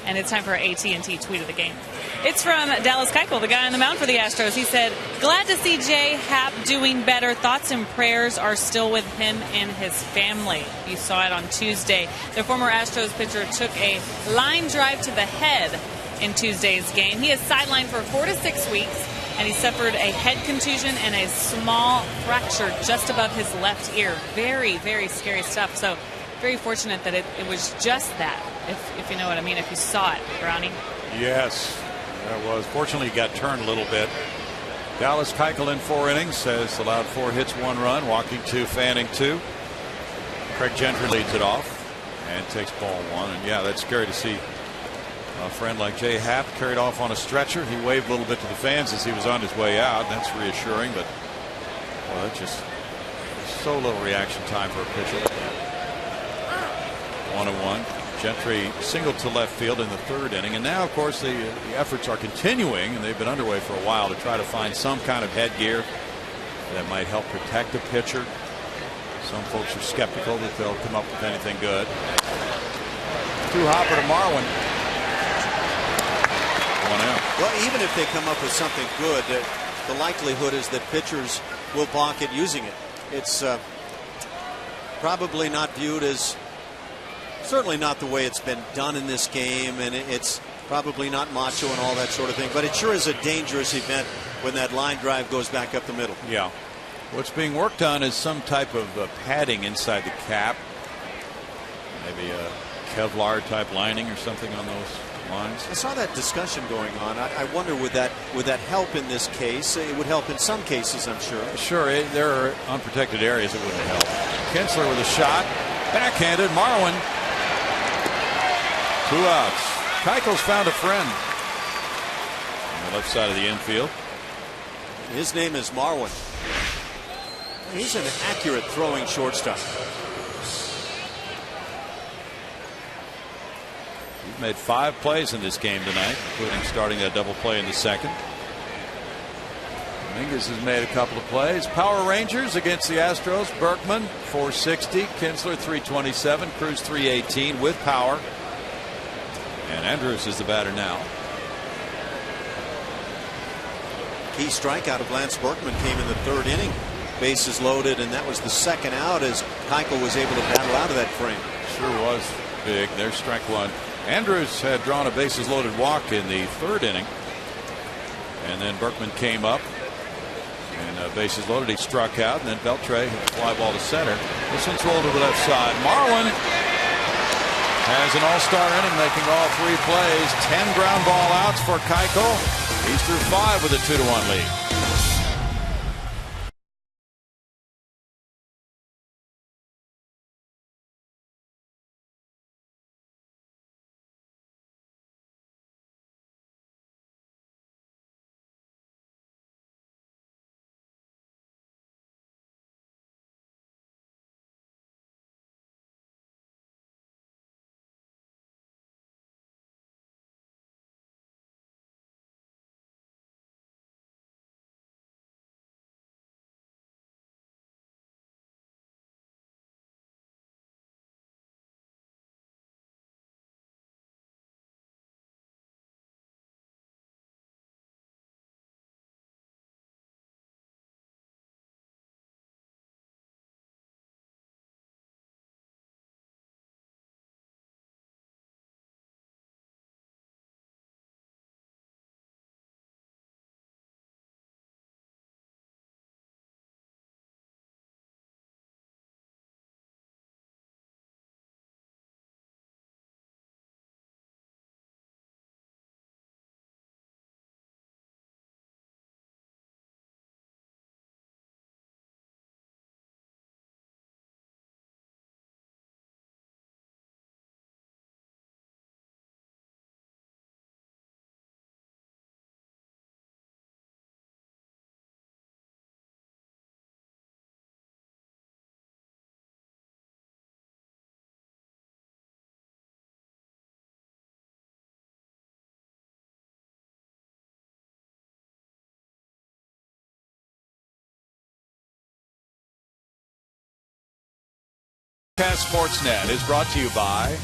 And it's time for our AT&T tweet of the game. It's from Dallas Keuchel, the guy on the mound for the Astros. He said, "Glad to see Jay Happ doing better. Thoughts and prayers are still with him and his family." You saw it on Tuesday. The former Astros pitcher took a line drive to the head in Tuesday's game. He is sidelined for 4 to 6 weeks, and he suffered a head contusion and a small fracture just above his left ear. Very, very scary stuff. So very fortunate that it was just that, if you know what I mean, if you saw it, Brownie.
Yes, that was. Fortunately, he got turned a little bit. Dallas Keuchel in 4 innings has allowed 4 hits, 1 run, walking 2, fanning 2. Craig Gentry leads it off and takes ball 1. And yeah, that's scary to see a friend like Jay Happ carried off on a stretcher. He waved a little bit to the fans as he was on his way out. That's reassuring, but well, that's just so little reaction time for a pitcher. 1-1. Gentry singled to left field in the 3rd inning, and now, of course, the efforts are continuing, and they've been underway for a while to try to find some kind of headgear that might help protect the pitcher. Some folks are skeptical that they'll come up with anything good. 2 hopper to Marwin. 1 out.
Well, even if they come up with something good, the likelihood is that pitchers will balk at using it. It's probably not viewed as, certainly not the way it's been done in this game, and it's probably not macho and all that sort of thing, but it sure is a dangerous event when that line drive goes back up the middle.
Yeah. What's being worked on is some type of padding inside the cap, maybe a Kevlar type lining or something on those lines.
I saw that discussion going on. I wonder, would that help in this case? It would help in some cases, I'm sure.
Sure, there are unprotected areas it wouldn't help. Kinsler with a shot, backhanded. Marwin. 2 outs. Keuchel's found a friend on the left side of the infield.
His name is Marwin. He's an accurate throwing shortstop.
He's made 5 plays in this game tonight, including starting that double play in the 2nd. Dominguez has made a couple of plays. Power Rangers against the Astros. Berkman 460, Kinsler 327, Cruz 318 with power. And Andrews is the batter now.
Key strikeout of Lance Berkman came in the 3rd inning. Bases loaded, and that was the 2nd out as Keuchel was able to battle out of that frame.
Sure was big. There's strike 1. Andrews had drawn a bases loaded walk in the 3rd inning, and then Berkman came up and bases loaded. He struck out, and then Beltre hit the fly ball to center. This one's rolled to the left side. Marwin has an all-star inning, making all 3 plays. 10 ground ball outs for Keuchel. He's through 5 with a 2-1 lead. Sportsnet is brought to you by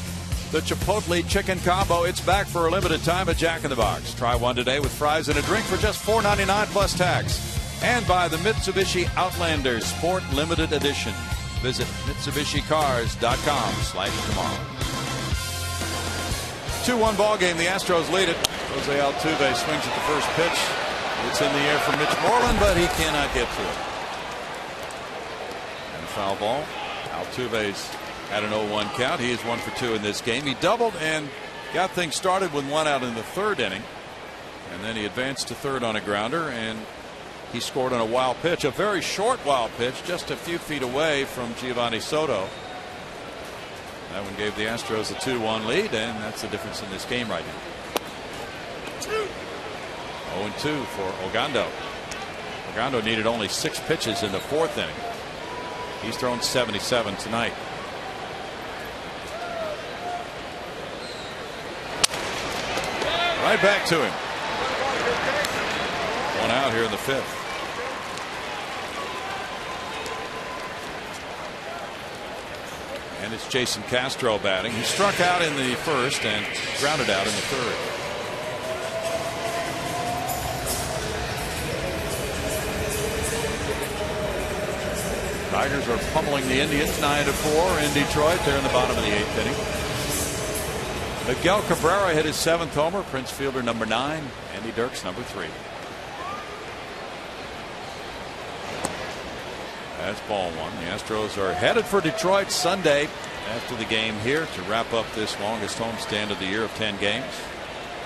the Chipotle Chicken Combo. It's back for a limited time at Jack in the Box. Try one today with fries and a drink for just $4.99 plus tax. And by the Mitsubishi Outlander Sport Limited Edition. Visit MitsubishiCars.com/tomorrow. 2-1 ball game. The Astros lead it. Jose Altuve swings at the first pitch. It's in the air for Mitch Moreland, but he cannot get to it. And foul ball. Altuve's had an 0-1 count. He is 1 for 2 in this game. He doubled and got things started with 1 out in the 3rd inning. And then he advanced to 3rd on a grounder, and he scored on a wild pitch, a very short wild pitch, just a few feet away from Giovanni Soto. That one gave the Astros a 2-1 lead, and that's the difference in this game right now. 0-2 for Ogando. Ogando needed only 6 pitches in the 4th inning. He's thrown 77 tonight. Right back to him. 1 out here in the 5th. And it's Jason Castro batting. He struck out in the 1st and grounded out in the 3rd. Tigers are pummeling the Indians 9-4 in Detroit. They're in the bottom of the 8th inning. Miguel Cabrera hit his 7th homer. Prince Fielder number 9. Andy Dirks number 3. That's ball 1. The Astros are headed for Detroit Sunday after the game here to wrap up this longest homestand of the year of 10 games.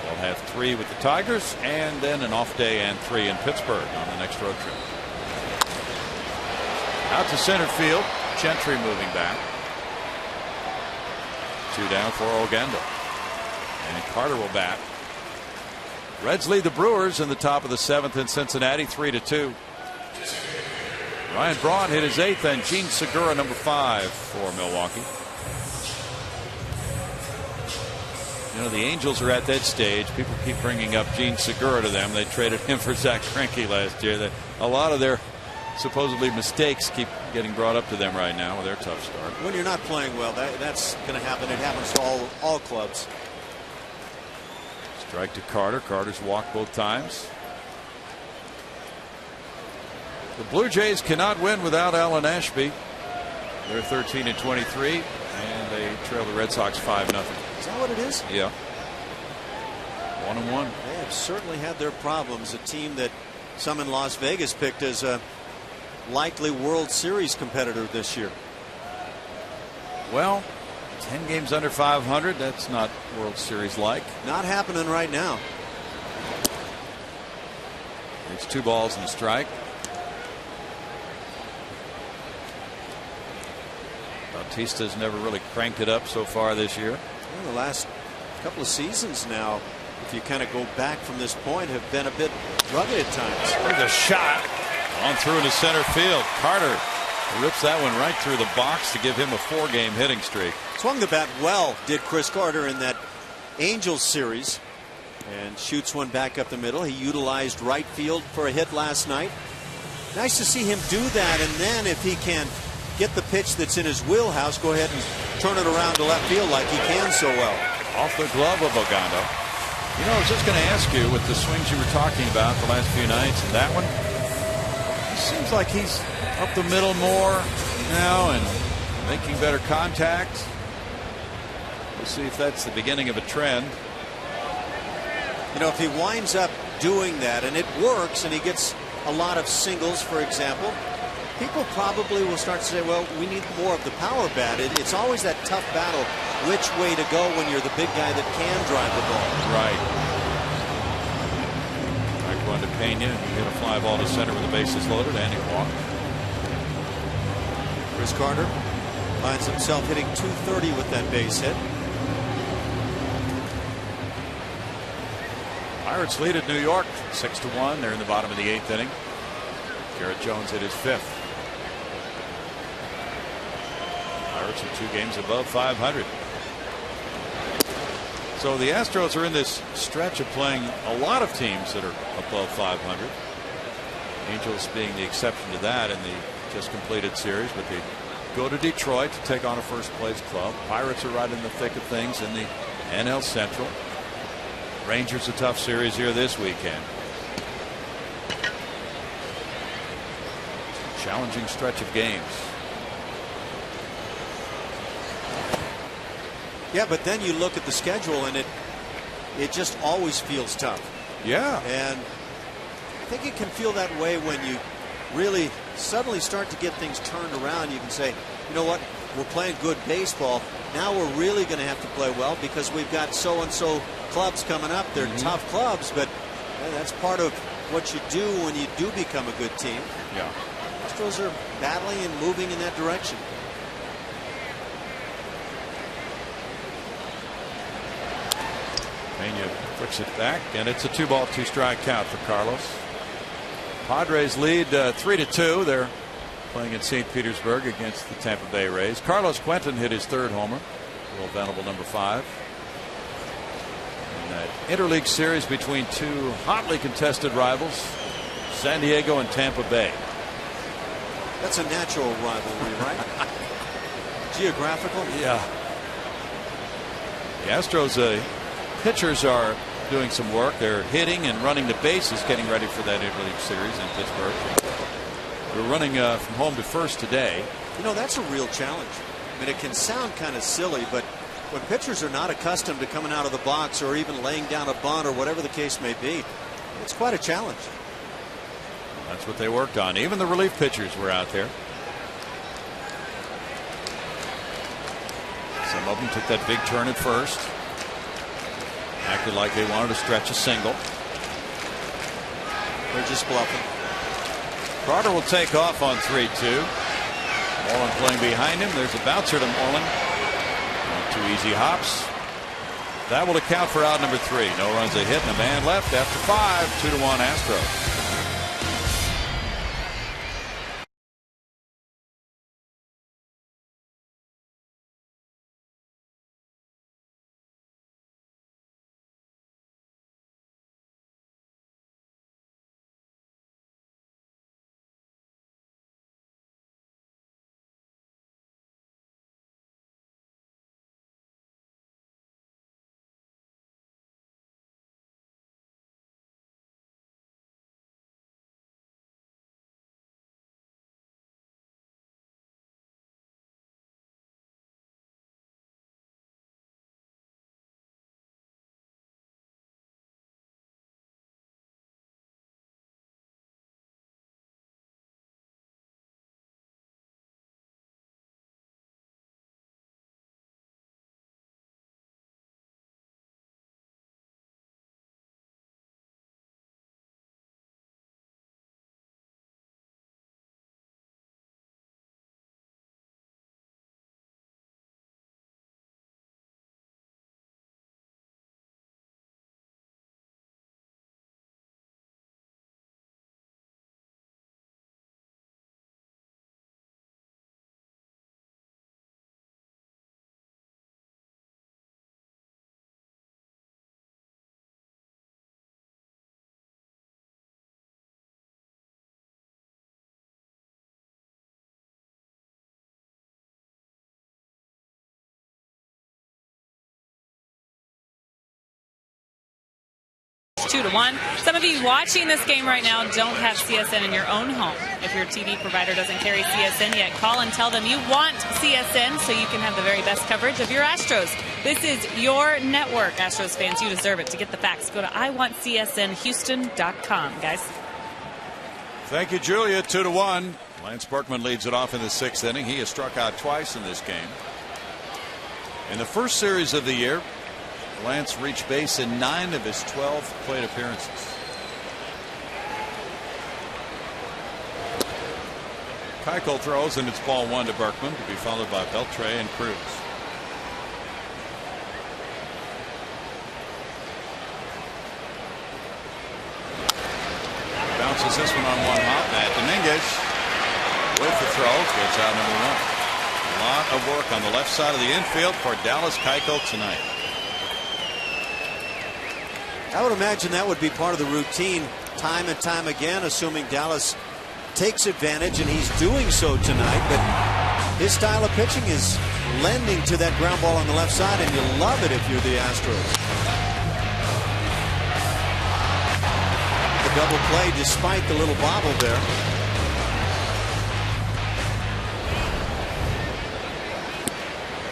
They'll have 3 with the Tigers and then an off day and 3 in Pittsburgh on the next road trip. Out to center field. Gentry moving back. 2 down for Ogando. And Carter will bat. Reds lead the Brewers in the top of the 7th in Cincinnati 3-2. Ryan Braun hit his 8th, and Gene Segura number 5 for Milwaukee. You know, the Angels are at that stage. People keep bringing up Gene Segura to them. They traded him for Zach Greinke last year. A lot of their supposedly mistakes keep getting brought up to them right now with their tough start.
When you're not playing well, that's going to happen. It happens to all clubs.
Strike to Carter. Carter's walked both times. The Blue Jays cannot win without Alan Ashby. They're 13-23, and they trail the Red Sox 5-0.
Is that what it is?
Yeah. 1-1.
They have certainly had their problems. A team that some in Las Vegas picked as a likely World Series competitor this year.
Well, 10 games under 500. That's not World Series like.
Not happening right now.
It's 2 balls and a strike. Bautista's never really cranked it up so far this year.
Well, the last couple of seasons now, if you kind of go back from this point, have been a bit rugged at times.
There's a shot on through into center field. Carter rips that one right through the box to give him a 4-game hitting streak.
Swung the bat well, did Chris Carter in that Angels series, and shoots one back up the middle. He utilized right field for a hit last night. Nice to see him do that, and then if he can get the pitch that's in his wheelhouse, go ahead and turn it around to left field like he can so well.
Off the glove of Ogando. You know, I was just going to ask you, with the swings you were talking about the last few nights, and that one, it seems like he's up the middle more now and making better contact. We'll see if that's the beginning of a trend.
You know, if he winds up doing that and it works and he gets a lot of singles, for example, people probably will start to say, well, we need more of the power bat. It's always that tough battle, which way to go when you're the big guy that can drive the ball.
Right. Back one to Pena. He hit a fly ball to center with the bases loaded, and he walked.
Chris Carter finds himself hitting .230 with that base hit.
Pirates lead at New York 6-1. They're in the bottom of the 8th inning. Garrett Jones hit his 5th. Pirates are 2 games above 500. So the Astros are in this stretch of playing a lot of teams that are above 500. Angels being the exception to that in the just completed series, but the go to Detroit to take on a first-place club. Pirates are right in the thick of things in the NL Central. Rangers a tough series here this weekend. Challenging stretch of games.
Yeah, but then you look at the schedule and it just always feels tough.
Yeah.
And I think it can feel that way when you really suddenly start to get things turned around. You can say, you know what, we're playing good baseball. Now we're really going to have to play well because we've got so-and-so clubs coming up. They're tough clubs, but that's part of what you do when you do become a good team.
Yeah.
Astros are battling and moving in that direction.
Pena flicks it back, and it's a 2-ball, 2-strike count for Carlos. Padres lead 3-2. They're playing in St. Petersburg against the Tampa Bay Rays. Carlos Quentin hit his 3rd homer. Will Venable number 5. In that interleague series between 2 hotly contested rivals, San Diego and Tampa Bay.
That's a natural rivalry, right? Geographical?
Yeah. The Astros pitchers are doing some work. They're hitting and running the bases, getting ready for that interleague series in Pittsburgh. We're running from home to first today.
You know, that's a real challenge. I mean, it can sound kind of silly, but when pitchers are not accustomed to coming out of the box or even laying down a bunt or whatever the case may be, it's quite a challenge.
That's what they worked on. Even the relief pitchers were out there. Some of them took that big turn at first. Acted like they wanted to stretch a single.
They're just bluffing.
Carter will take off on 3-2. Moreland playing behind him. There's a bouncer to Moreland. 2 easy hops. That will account for out number 3. No runs a hit and a man left after 5. 2-1 Astros.
It's 2-1. Some of you watching this game right now don't have CSN in your own home. If your TV provider doesn't carry CSN yet, call and tell them you want CSN so you can have the very best coverage of your Astros. This is your network, Astros fans. You deserve it. To get the facts, go to iwantcsnhouston.com, guys.
Thank you, Julia. 2-1. Lance Berkman leads it off in the 6th inning. He has struck out twice in this game. In the first series of the year, Lance reached base in 9 of his 12 plate appearances. Keuchel throws, and it's ball 1 to Berkman, to be followed by Beltre and Cruz. Bounces this one on 1 hop. Matt Dominguez with the throw gets out number 1. A lot of work on the left side of the infield for Dallas Keuchel tonight.
I would imagine that would be part of the routine time and time again, assuming Dallas takes advantage, and he's doing so tonight. But His style of pitching is lending to that ground ball on the left side, and you love it if you're the Astros. The double play despite the little bobble there.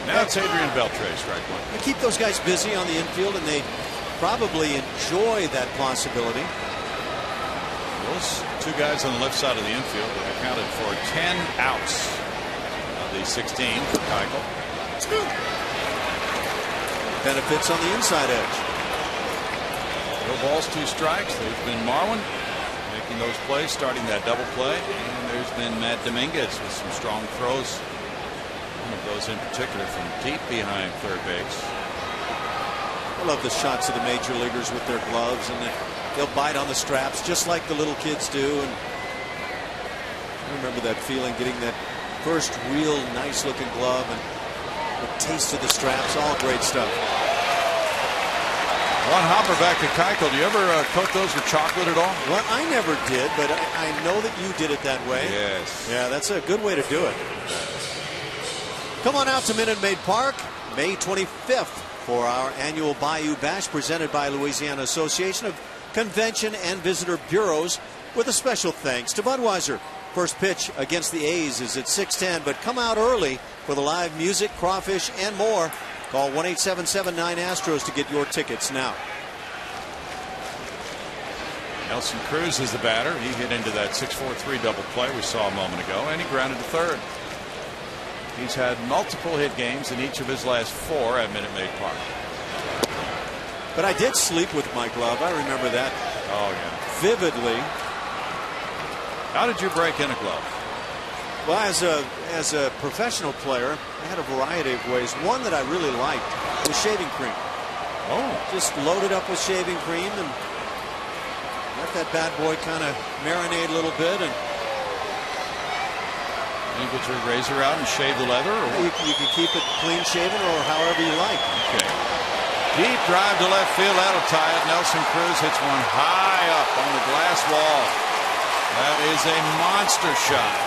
Now it's Adrian Beltre, strike one.
You keep those guys busy on the infield, and they probably enjoy that possibility.
Those two guys on the left side of the infield have accounted for 10 outs of the 16 for Keuchel.
Benefits on the inside edge.
No balls, 2 strikes. There's been Marwin making those plays, starting that double play. And there's been Matt Dominguez with some strong throws. One of those in particular from deep behind third base.
I love the shots of the major leaguers with their gloves, and they'll bite on the straps just like the little kids do. And I remember that feeling, getting that first real nice looking glove and the taste of the straps. All great stuff.
One hopper back to Keuchel. Do you ever coat those with chocolate at all?
Well, I never did, but I know that you did it that way.
Yes.
Yeah, that's a good way to do it. Come on out to Minute Maid Park, May 25th, for our annual Bayou Bash presented by Louisiana Association of Convention and Visitor Bureaus, with a special thanks to Budweiser. First pitch against the A's is at 6:10, but come out early for the live music, crawfish, and more. Call 1-877-9-ASTROS to get your tickets now.
Nelson Cruz is the batter. He hit into that 6-4-3 double play we saw a moment ago, and he grounded to third. He's had multiple hit games in each of his last 4 at Minute Maid Park.
But I did sleep with my glove. I remember that.
Oh, yeah.
Vividly.
How did you break in a glove?
Well, as a professional player, I had a variety of ways. One that I really liked was shaving cream.
Oh.
Just load it up with shaving cream and let that bad boy kind of marinate a little bit. And
you get your razor out and shave the leather? Or
you can keep it clean shaven or however you like.
Okay. Deep drive to left field. That'll tie it. Nelson Cruz hits one high up on the glass wall. That is a monster shot.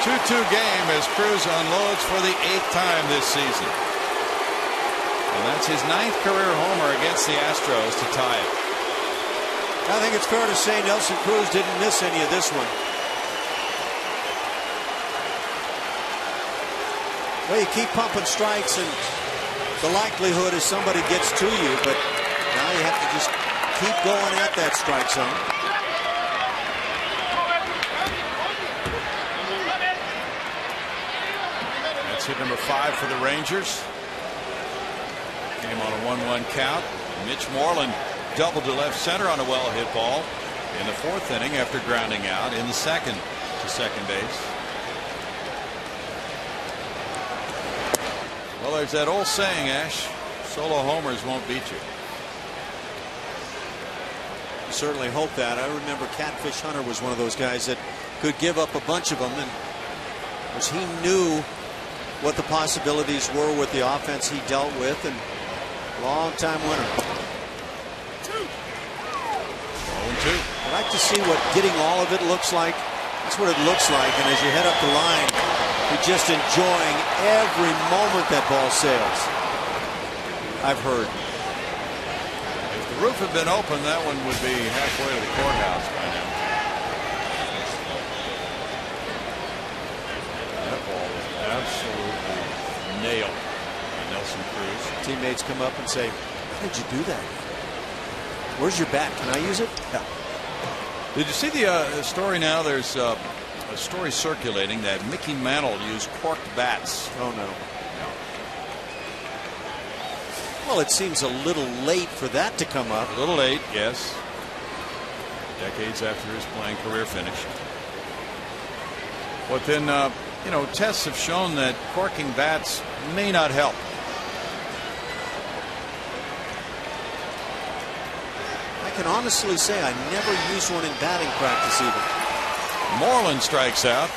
2-2 game as Cruz unloads for the 8th time this season. And that's his 9th career homer against the Astros to tie it.
I think it's fair to say Nelson Cruz didn't miss any of this one. Well, you keep pumping strikes, and the likelihood is somebody gets to you, but now you have to just keep going at that strike zone.
That's hit number 5 for the Rangers. Came on a 1-1 count. Mitch Moreland doubled to left center on a well-hit ball in the 4th inning after grounding out in the 2nd to second base. Well, there's that old saying, Ash, solo homers won't beat you.
Certainly hope that. I remember Catfish Hunter was one of those guys that could give up a bunch of them, and as he knew what the possibilities were with the offense he dealt with, and long-time winner.
0-2.
I like to see what getting all of it looks like. That's what it looks like, and as you head up the line, you're just enjoying every moment that ball sails. I've heard.
If the roof had been open, that one would be halfway to the courthouse by now. That ball was absolutely nailed by Nelson Cruz.
Teammates come up and say, "How did you do that? Where's your bat? Can I use it?" Yeah.
Did you see the story now? There's a story circulating that Mickey Mantle used corked bats.
Oh, no. Well, it seems a little late for that to come up.
A little late, yes. Decades after his playing career finished. But then, you know, tests have shown that corking bats may not help.
I can honestly say I never used one in batting practice even.
Moreland strikes out.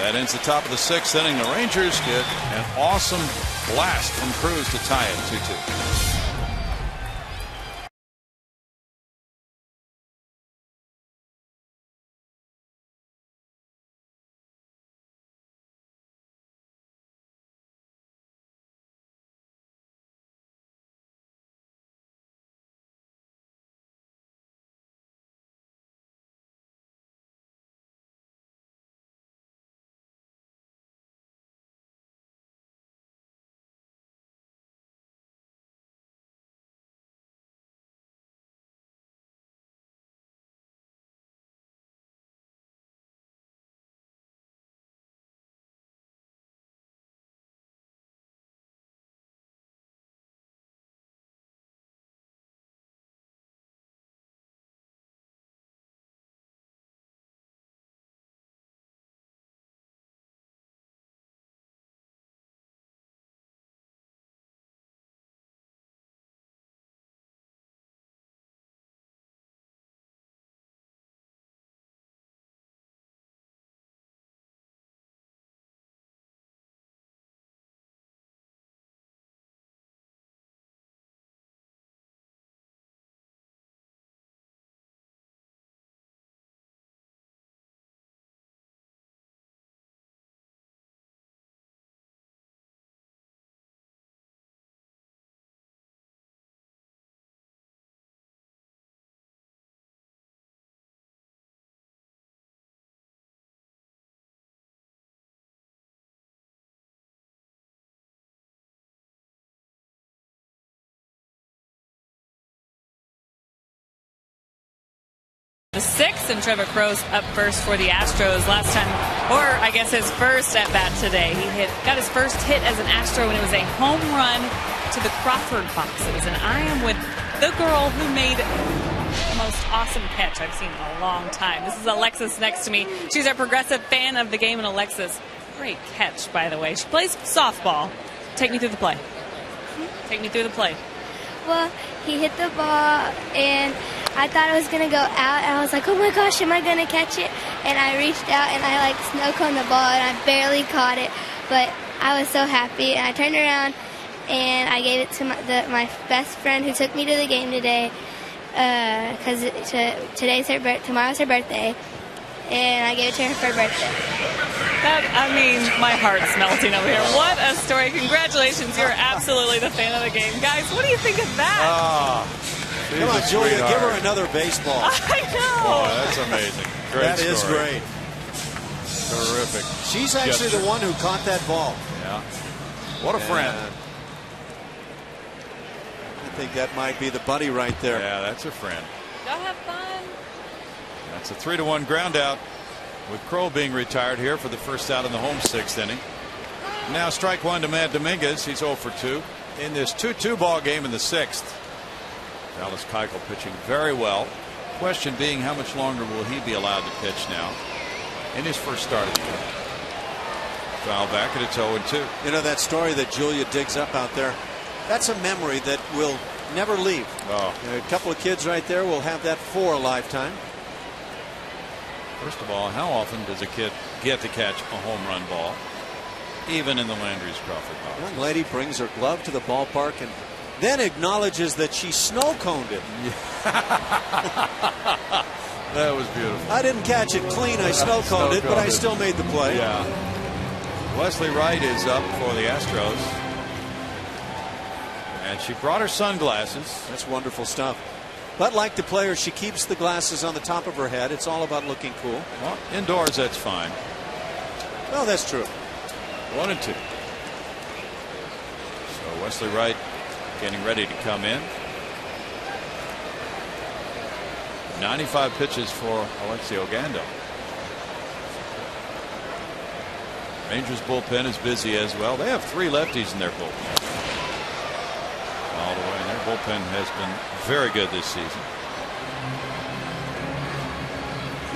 That ends the top of the 6th inning. The Rangers get an awesome blast from Cruz to tie it 2-2.
the 6th, and Trevor Crow's up first for the Astros. Last time, or I guess his first at bat today, he got his first hit as an Astro, and it was a home run to the Crawford boxes. And I am with the girl who made the most awesome catch I've seen in a long time. This is Alexis next to me. She's a progressive fan of the game, and Alexis, great catch, by the way. She plays softball. Take me through the play. Take me through the play.
Well, he hit the ball, and I thought it was going to go out, and I was like, oh my gosh, am I going to catch it? And I reached out, and I snow coned the ball, and I barely caught it, but I was so happy, and I turned around, and I gave it to my best friend who took me to the game today, because tomorrow's her birthday, and I gave it to her for her birthday.
My heart's melting over here. What a story. Congratulations. You're absolutely the fan of the game. Guys, what do you think of that?
Come on, Julia, give her another baseball.
I know.
Oh, that's amazing. Great
That
story.
is great.
Terrific.
She's actually the one who caught that ball.
Yeah. What a friend.
I think that might be the buddy right there.
Yeah, that's a friend.
Go have fun.
That's a 3-1 ground out, with Crow being retired here for the first out in the home 6th inning. Now strike one to Matt Dominguez. He's 0 for 2 in this 2-2 ball game in the 6th. Dallas Keuchel pitching very well. Question being, how much longer will he be allowed to pitch now in his first start of the year? Foul back, and it's 0-2.
You know that story that Julia digs up out there? That's a memory that will never leave.
Oh.
A couple of kids right there will have that for a lifetime.
First of all, how often does a kid get to catch a home run ball, even in the Landry's Crawford box?
Young lady brings her glove to the ballpark and then acknowledges that she snow coned it.
That was beautiful.
I didn't catch it clean. I snow coned it, but I still made the play.
Yeah. Wesley Wright is up for the Astros, and she brought her sunglasses.
That's wonderful stuff. But like the player, she keeps the glasses on the top of her head. It's all about looking cool.
Well, indoors, that's fine.
Well, that's true.
1-2. So Wesley Wright getting ready to come in. 95 pitches for Alexi Ogando. Rangers bullpen is busy as well. They have 3 lefties in their bullpen. All the way, and their bullpen has been very good this season.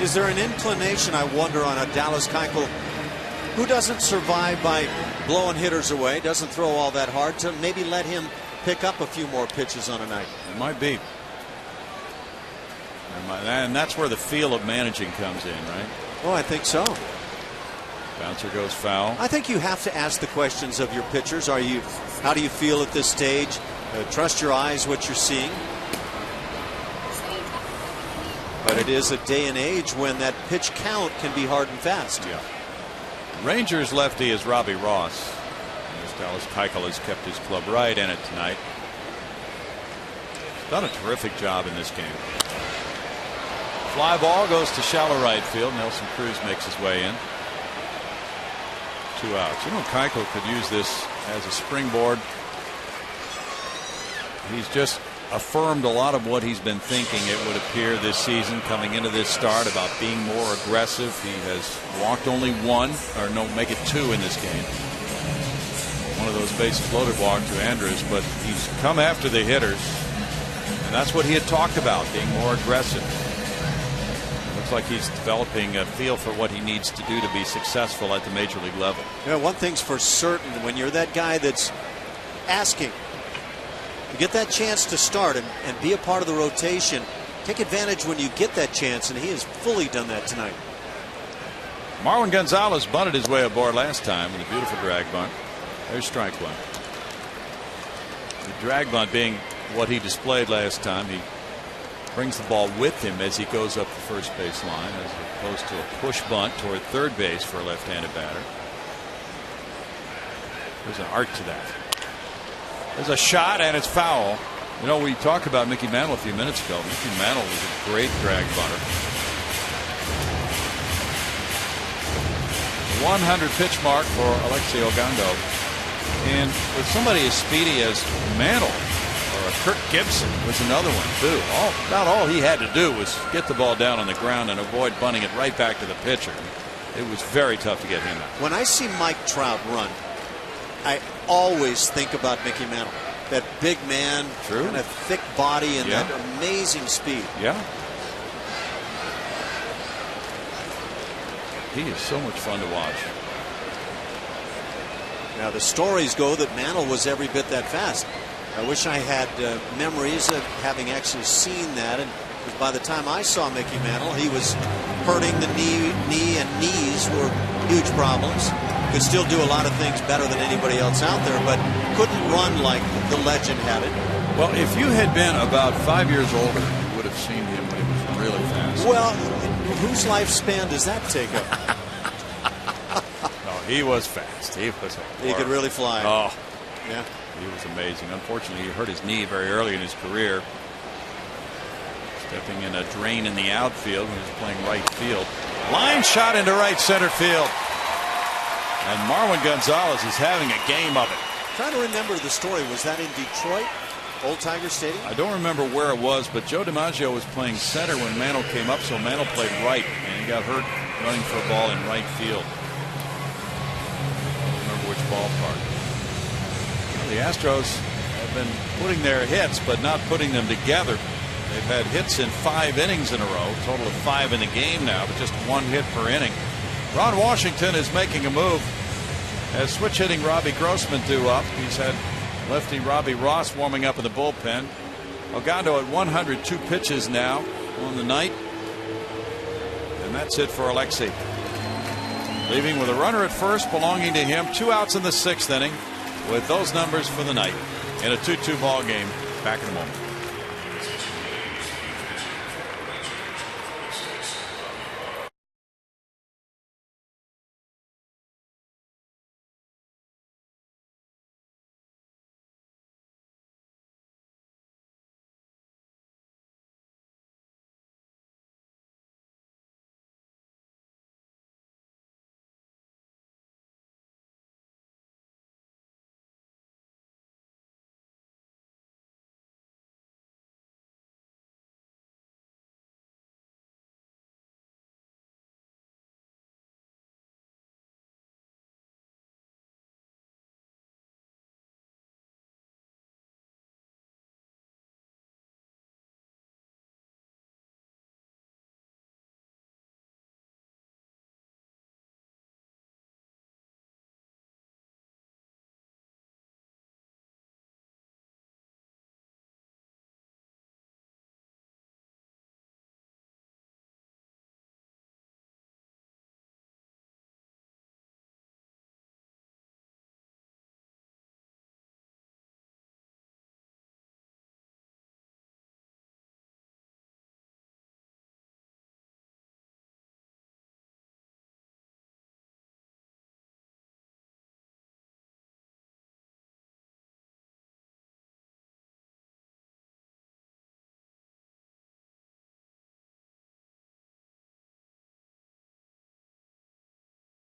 Is there an inclination, I wonder, on a Dallas Keuchel who doesn't survive by blowing hitters away, doesn't throw all that hard, to maybe let him pick up a few more pitches on a night?
It might be. And that's where the feel of managing comes in, right?
Oh, I think so.
Bouncer goes foul.
I think you have to ask the questions of your pitchers. How do you feel at this stage? Trust your eyes, what you're seeing. But it is a day and age when that pitch count can be hard and fast.
Yeah. Rangers lefty is Robbie Ross. As Dallas Keuchel has kept his club right in it tonight. He's done a terrific job in this game. Fly ball goes to shallow right field. Nelson Cruz makes his way in. 2 outs. You know, Keuchel could use this as a springboard. He's just affirmed a lot of what he's been thinking, it would appear, this season coming into this start, about being more aggressive. He has walked only 1, or no, make it 2 in this game. One of those bases loaded walk to Andrews, but he's come after the hitters, and that's what he had talked about, being more aggressive. Looks like he's developing a feel for what he needs to do to be successful at the major league level.
You know, one thing's for certain, when you're that guy that's asking, you get that chance to start and be a part of the rotation, take advantage when you get that chance, and he has fully done that tonight.
Marwin Gonzalez bunted his way aboard last time with a beautiful drag bunt. There's strike one. The drag bunt being what he displayed last time. He brings the ball with him as he goes up the first base line, as opposed to a push bunt toward third base for a left-handed batter. There's an art to that. There's a shot, and it's foul. You know, we talked about Mickey Mantle a few minutes ago. Mickey Mantle was a great drag bunter. 100 pitch mark for Alexi Ogando. And with somebody as speedy as Mantle, or Kirk Gibson was another one, too. About all he had to do was get the ball down on the ground and avoid bunting it right back to the pitcher. It was very tough to get him out.
When I see Mike Trout run, I always think about Mickey Mantle. That big man, kind of thick body, and that amazing speed.
Yeah. He is so much fun to watch.
Now, the stories go that Mantle was every bit that fast. I wish I had memories of having actually seen that. And by the time I saw Mickey Mantle, he was hurting the knee and knees were huge problems. Could still do a lot of things better than anybody else out there, but couldn't run like the legend had it.
Well, if you had been about 5 years older, you would have seen him when he was really fast.
Well, whose lifespan does that take up?
No, he was fast. He was.
He could really fly.
Oh,
yeah.
He was amazing. Unfortunately, he hurt his knee very early in his career. Stepping in a drain in the outfield when he was playing right field. Line shot into right center field. And Marwin Gonzalez is having a game of it.
Trying to remember the story. Was that in Detroit? Old Tiger Stadium?
I don't remember where it was, but Joe DiMaggio was playing center when Mantle came up, so Mantle played right, and he got hurt running for a ball in right field. I don't remember which ballpark. Well, the Astros have been putting their hits, but not putting them together. They've had hits in 5 innings in a row, total of 5 in the game now, but just 1 hit per inning. Ron Washington is making a move as switch hitting Robbie Grossman due up. He's had lefty Robbie Ross warming up in the bullpen. Ogando at 102 pitches now on the night. And that's it for Alexei. Leaving with a runner at first belonging to him. 2 outs in the 6th inning with those numbers for the night in a 2-2 ball game. Back in a moment.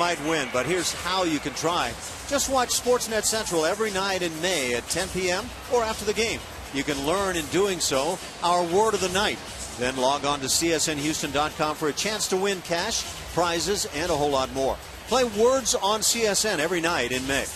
Might win, but here's how you can try. Just watch Sportsnet Central every night in May at 10 p.m. or after the game. You can learn in doing so our word of the night. Then log on to csnhouston.com for a chance to win cash, prizes, and a whole lot more. Play Words on CSN every night in May.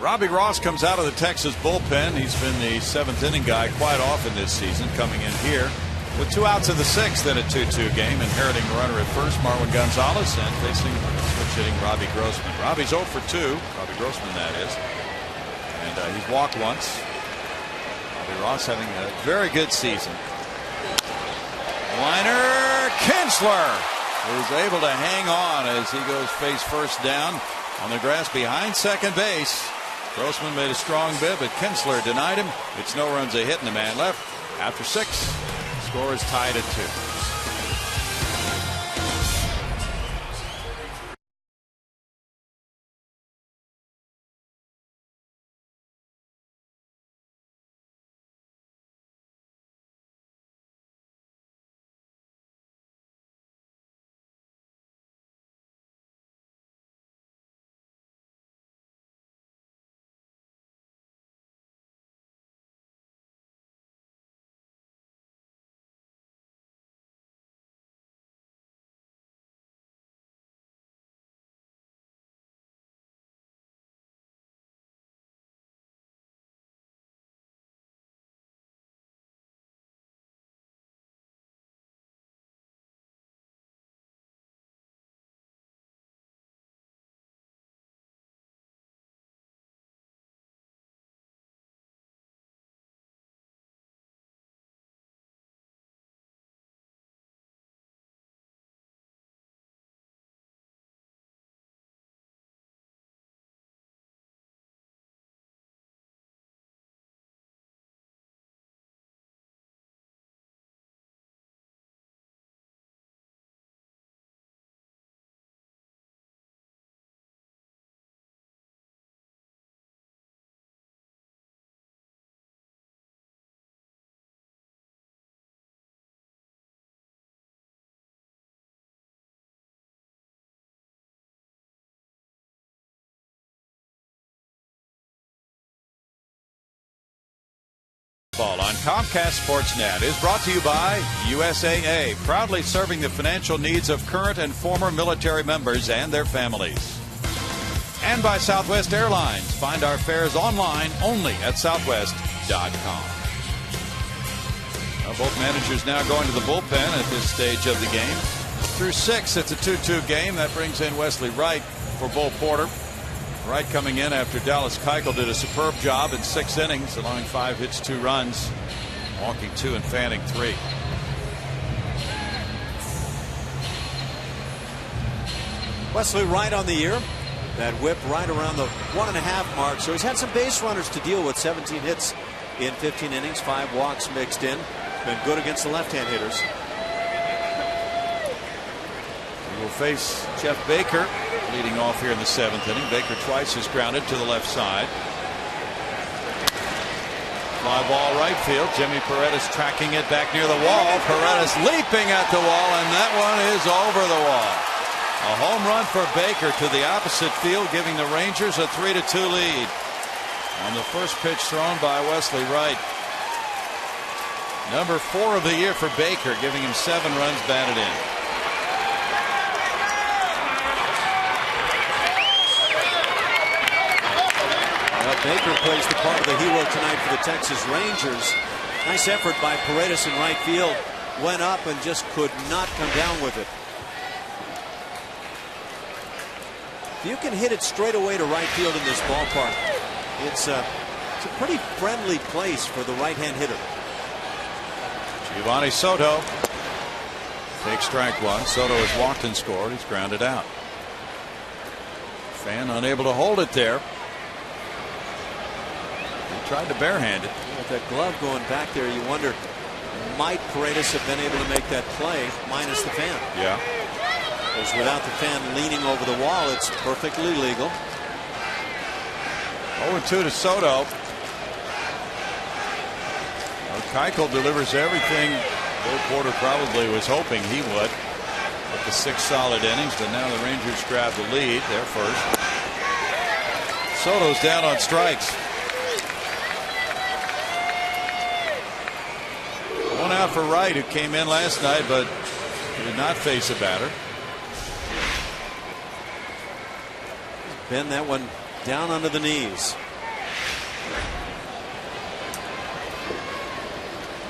Robbie Ross comes out of the Texas bullpen. He's been the 7th inning guy quite often this season, coming in here with 2 outs in the 6th in a 2-2 game, inheriting the runner at first, Marwin Gonzalez, and facing switch hitting Robbie Grossman. Robbie's 0 for 2, Robbie Grossman that is, and he's walked once. Robbie Ross having a very good season. Liner, Kinsler, who's able to hang on as he goes face first down on the grass behind second base. Grossman made a strong bid, but Kinsler denied him. It's no runs, a hit, and the man left. After 6, score is tied at 2. Baseball on Comcast Sportsnet is brought to you by USAA, proudly serving the financial needs of current and former military members and their families. And by Southwest Airlines. Find our fares online only at southwest.com. Both managers now going to the bullpen at this stage of the game. Through 6, it's a 2-2 game. That brings in Wesley Wright for Bull Porter. Wright coming in after Dallas Keuchel did a superb job in 6 innings, allowing 5 hits, 2 runs, walking 2 and fanning 3.
Wesley Wright on the year. That whip right around the 1.5 mark. So he's had some base runners to deal with. 17 hits in 15 innings, 5 walks mixed in. Been good against the left-hand hitters.
He will face Jeff Baker leading off here in the 7th inning. Baker twice is grounded to the left side. Fly ball right field. Jimmy Paredes tracking it back near the wall. Paredes leaping at the wall, and that one is over the wall. A home run for Baker to the opposite field, giving the Rangers a 3-2 lead on the first pitch thrown by Wesley Wright. Number 4 of the year for Baker, giving him 7 runs batted in.
Well, Baker plays the part of the hero tonight for the Texas Rangers. Nice effort by Paredes in right field. Went up and just could not come down with it. If you can hit it straight away to right field in this ballpark, it's a pretty friendly place for the right-hand hitter.
Giovanni Soto takes strike 1. Soto has walked and scored. He's grounded out. Fan unable to hold it there. He tried to barehand it.
With that glove going back there, you wonder, might Paredes have been able to make that play minus the fan?
Yeah.
Because without the fan leaning over the wall, it's perfectly legal.
0-2 to Soto. Keuchel delivers everything Bull Porter probably was hoping he would with the 6 solid innings, but now the Rangers grab the lead. They're first. Soto's down on strikes. 1 out for Wright, who came in last night but did not face a batter.
Bend that one down under the knees.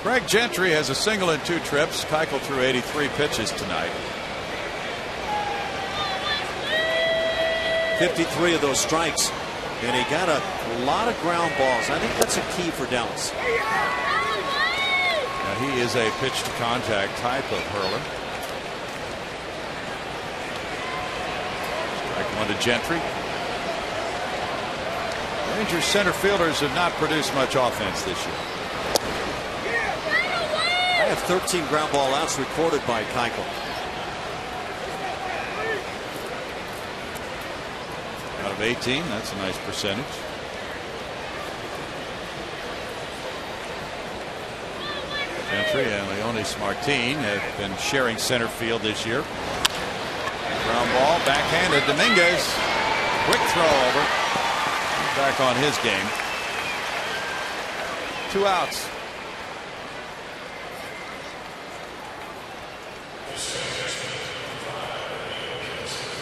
Greg Gentry has a single and 2 trips. Keuchel threw 83 pitches tonight.
53 of those strikes, and he got a lot of ground balls. I think that's a key for Dallas.
Now, he is a pitch to contact type of hurler. Strike 1 to Gentry. Rangers center fielders have not produced much offense this year.
I have 13 ground ball outs recorded by Keuchel.
Out of 18, that's a nice percentage. Gentry and Leonis Martin have been sharing center field this year. Ground ball, backhanded. Dominguez, quick throw over. He's back on his game. 2 outs.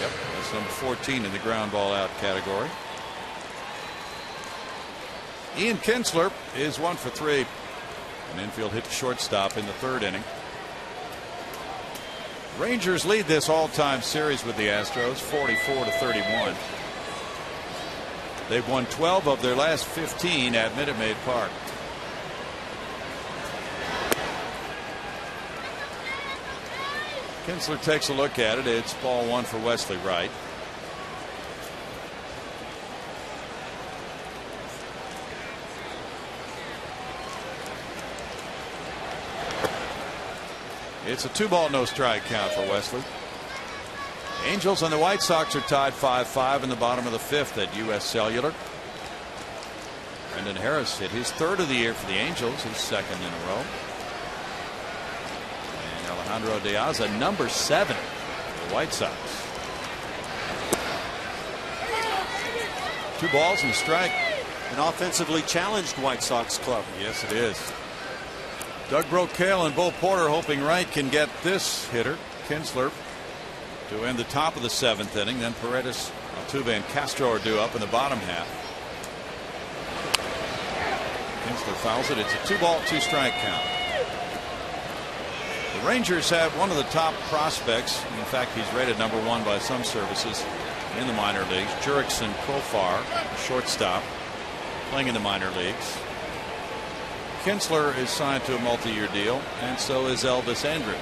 Yep, that's number 14 in the ground ball out category. Ian Kinsler is 1 for 3. An infield hit to shortstop in the 3rd inning. Rangers lead this all-time series with the Astros 44-31. They've won 12 of their last 15 at Minute Maid Park. Kinsler takes a look at it. It's ball 1 for Wesley Wright. It's a 2-ball no strike count for Wesley. Angels and the White Sox are tied 5-5 in the bottom of the 5th at U.S. Cellular. Brendan Harris hit his 3rd of the year for the Angels, his 2nd in a row. And Alejandro De Aza, number 7 for the White Sox. 2 balls and a strike.
an offensively challenged White Sox club.
Yes, it is. Doug Brocail and Bo Porter hoping Wright can get this hitter, Kinsler, to end the top of the 7th inning. Then Paredes, Altuve, and Castro are due up in the bottom half. Kinsler fouls it. It's a 2-ball, 2-strike count. The Rangers have one of the top prospects. In fact, he's rated #1 by some services in the minor leagues. Jurickson Profar, shortstop, playing in the minor leagues. Kinsler is signed to a multi-year deal, and so is Elvis Andrus.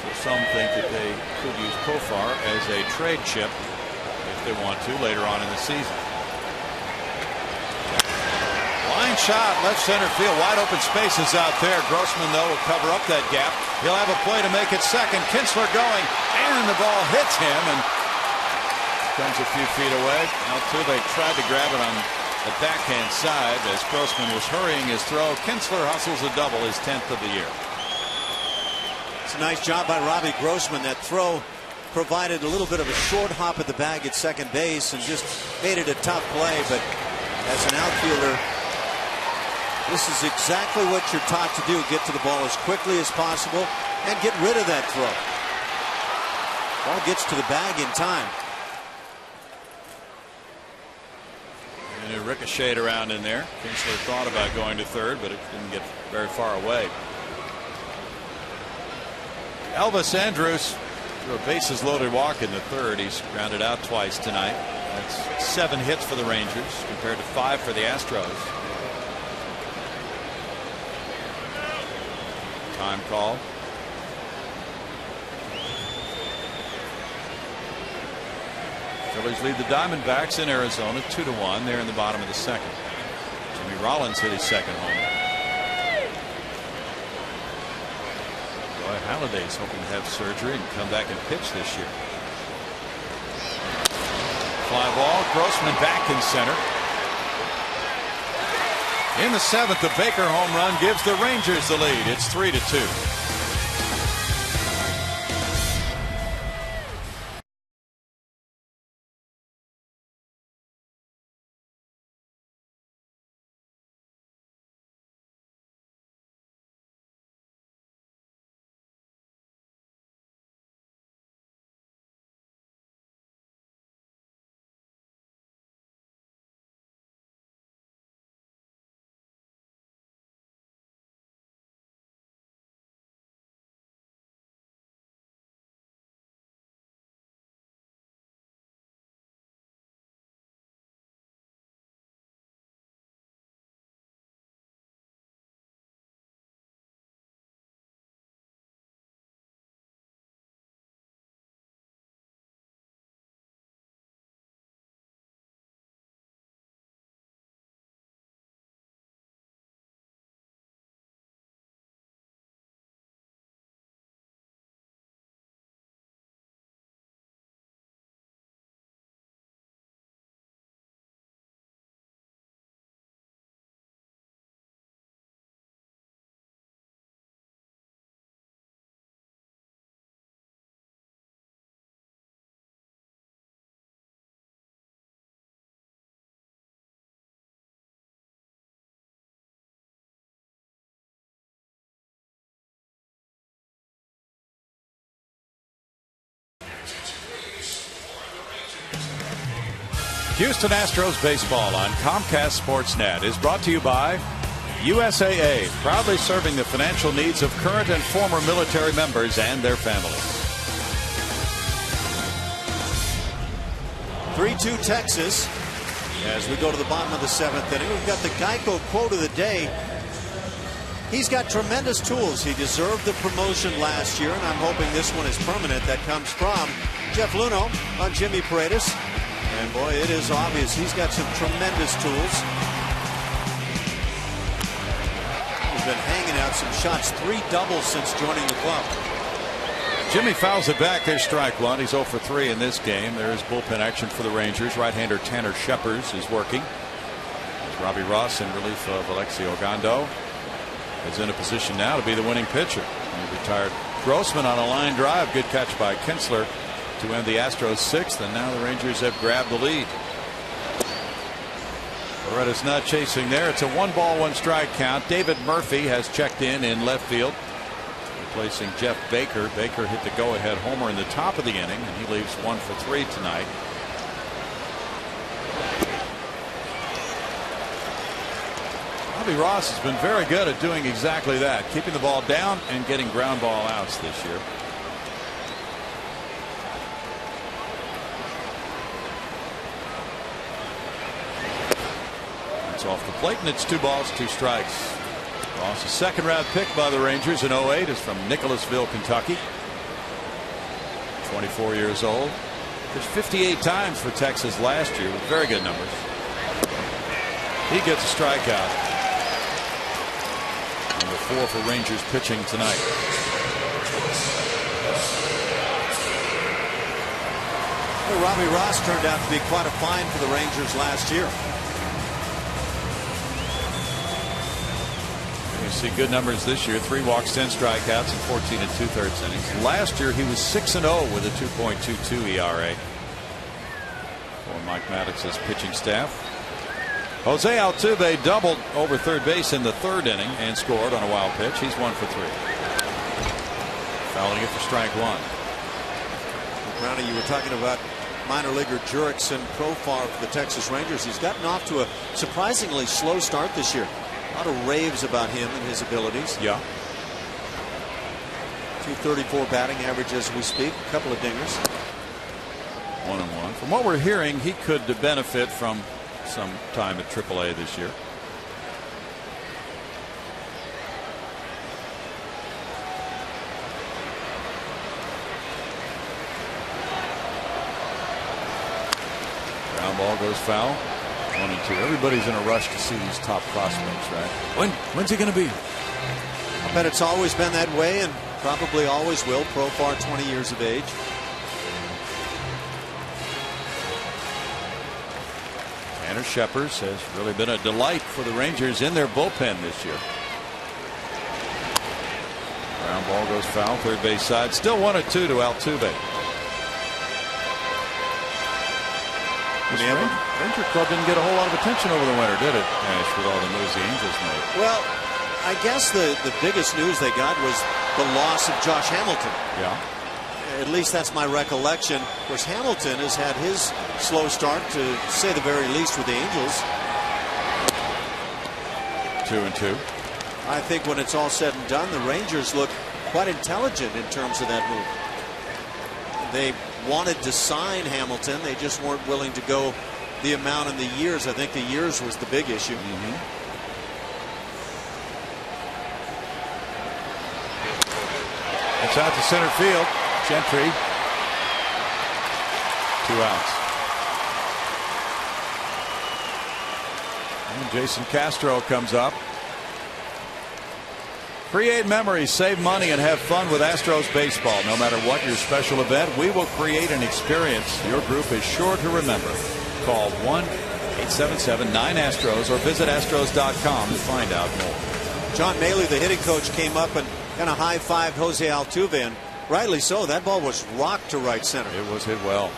So some think that they could use Profar as a trade chip if they want to later on in the season. Line shot, left center field, wide open spaces out there. Grossman, though, will cover up that gap. He'll have a play to make it second. Kinsler going, and the ball hits him and comes a few feet away. Altuve tried to grab it on the backhand side as Grossman was hurrying his throw. Kinsler hustles a double, his 10th of the year.
It's a nice job by Robbie Grossman. That throw provided a little bit of a short hop at the bag at second base and just made it a tough play. But as an outfielder, this is exactly what you're taught to do. Get to the ball as quickly as possible and get rid of that throw. Ball gets to the bag in time.
And it ricocheted around in there. Kinsler thought about going to third, but it didn't get very far away. Elvis Andrus threw a bases loaded walk in the 3rd. He's grounded out twice tonight. That's 7 hits for the Rangers compared to 5 for the Astros. Time call. Phillies lead the Diamondbacks in Arizona 2-1. They're in the bottom of the 2nd. Jimmy Rollins hit his 2nd homer. Roy Halladay's hoping to have surgery and come back and pitch this year. Fly ball. Grossman back in center. In the 7th, the Baker home run gives the Rangers the lead. It's 3-2. Houston Astros baseball on Comcast Sportsnet is brought to you by USAA, proudly serving the financial needs of current and former military members and their families.
3-2 Texas as we go to the bottom of the 7th inning. We've got the Geico quote of the day. He's got tremendous tools. He deserved the promotion last year, and I'm hoping this one is permanent. That comes from Jeff Luhnow on Jimmy Paredes. And boy, it is obvious he's got some tremendous tools. He's been hanging out some shots, 3 doubles since joining the club.
Jimmy fouls it back. There's strike one. He's 0 for 3 in this game. There's bullpen action for the Rangers. Right-hander Tanner Scheppers is working. As Robbie Ross in relief of Alexi Ogando is in a position now to be the winning pitcher. He retired Grossman on a line drive. Good catch by Kinsler to end the Astros 6th, and now the Rangers have grabbed the lead. Loretta's not chasing there. It's a 1-ball, 1-strike count. David Murphy has checked in left field, replacing Jeff Baker. Baker hit the go-ahead homer in the top of the inning, and he leaves 1 for 3 tonight. Robbie Ross has been very good at doing exactly that, keeping the ball down and getting ground ball outs this year. It's off the plate, and it's 2 balls, 2 strikes. Ross, a second-round pick by the Rangers in '08, is from Nicholasville, Kentucky. 24 years old. Pitched 58 times for Texas last year with very good numbers. He gets a strikeout. Number 4 for Rangers pitching tonight.
Well, Robbie Ross turned out to be quite a find for the Rangers last year.
You see good numbers this year. 3 walks, 10 strikeouts, and 14 2/3 innings. Last year he was 6-0 with a 2.22 ERA. For Mike Maddox's pitching staff. Jose Altuve doubled over third base in the 3rd inning and scored on a wild pitch. He's 1 for 3. Fouling it for strike 1.
Brownie, you were talking about minor leaguer Jurickson Profar for the Texas Rangers. He's gotten off to a surprisingly slow start this year. A lot of raves about him and his abilities.
Yeah.
234 batting average as we speak. A couple of dingers.
1-1. From what we're hearing, he could benefit from some time at AAA this year. Ground ball goes foul. 1-2. Everybody's in a rush to see these top prospects, right? When's he going to be?
I bet it's always been that way and probably always will. Profar, 20 years of age.
Tanner Scheppers has really been a delight for the Rangers in their bullpen this year. Ground ball goes foul, third base side. Still 1-2 to Altuve. This Ranger club didn't get a whole lot of attention over the winter, did it, Ash, with all the moves the Angels made?
Well, I guess the biggest news they got was the loss of Josh Hamilton.
Yeah.
At least that's my recollection. Of course, Hamilton has had his slow start, to say the very least, with the Angels.
2-2.
I think when it's all said and done, the Rangers look quite intelligent in terms of that move. They wanted to sign Hamilton. They just weren't willing to go the amount in the years. I think the years was the big issue.
It's out to center field. Gentry. 2 outs. And Jason Castro comes up. Create memories, save money, and have fun with Astros baseball. No matter what your special event, we will create an experience your group is sure to remember. Call 1-877-9-ASTROS or visit Astros.com to find out more.
John Maley, the hitting coach, came up and kind of high-fived Jose Altuve, and rightly so. That ball was rocked to right center.
It was hit well.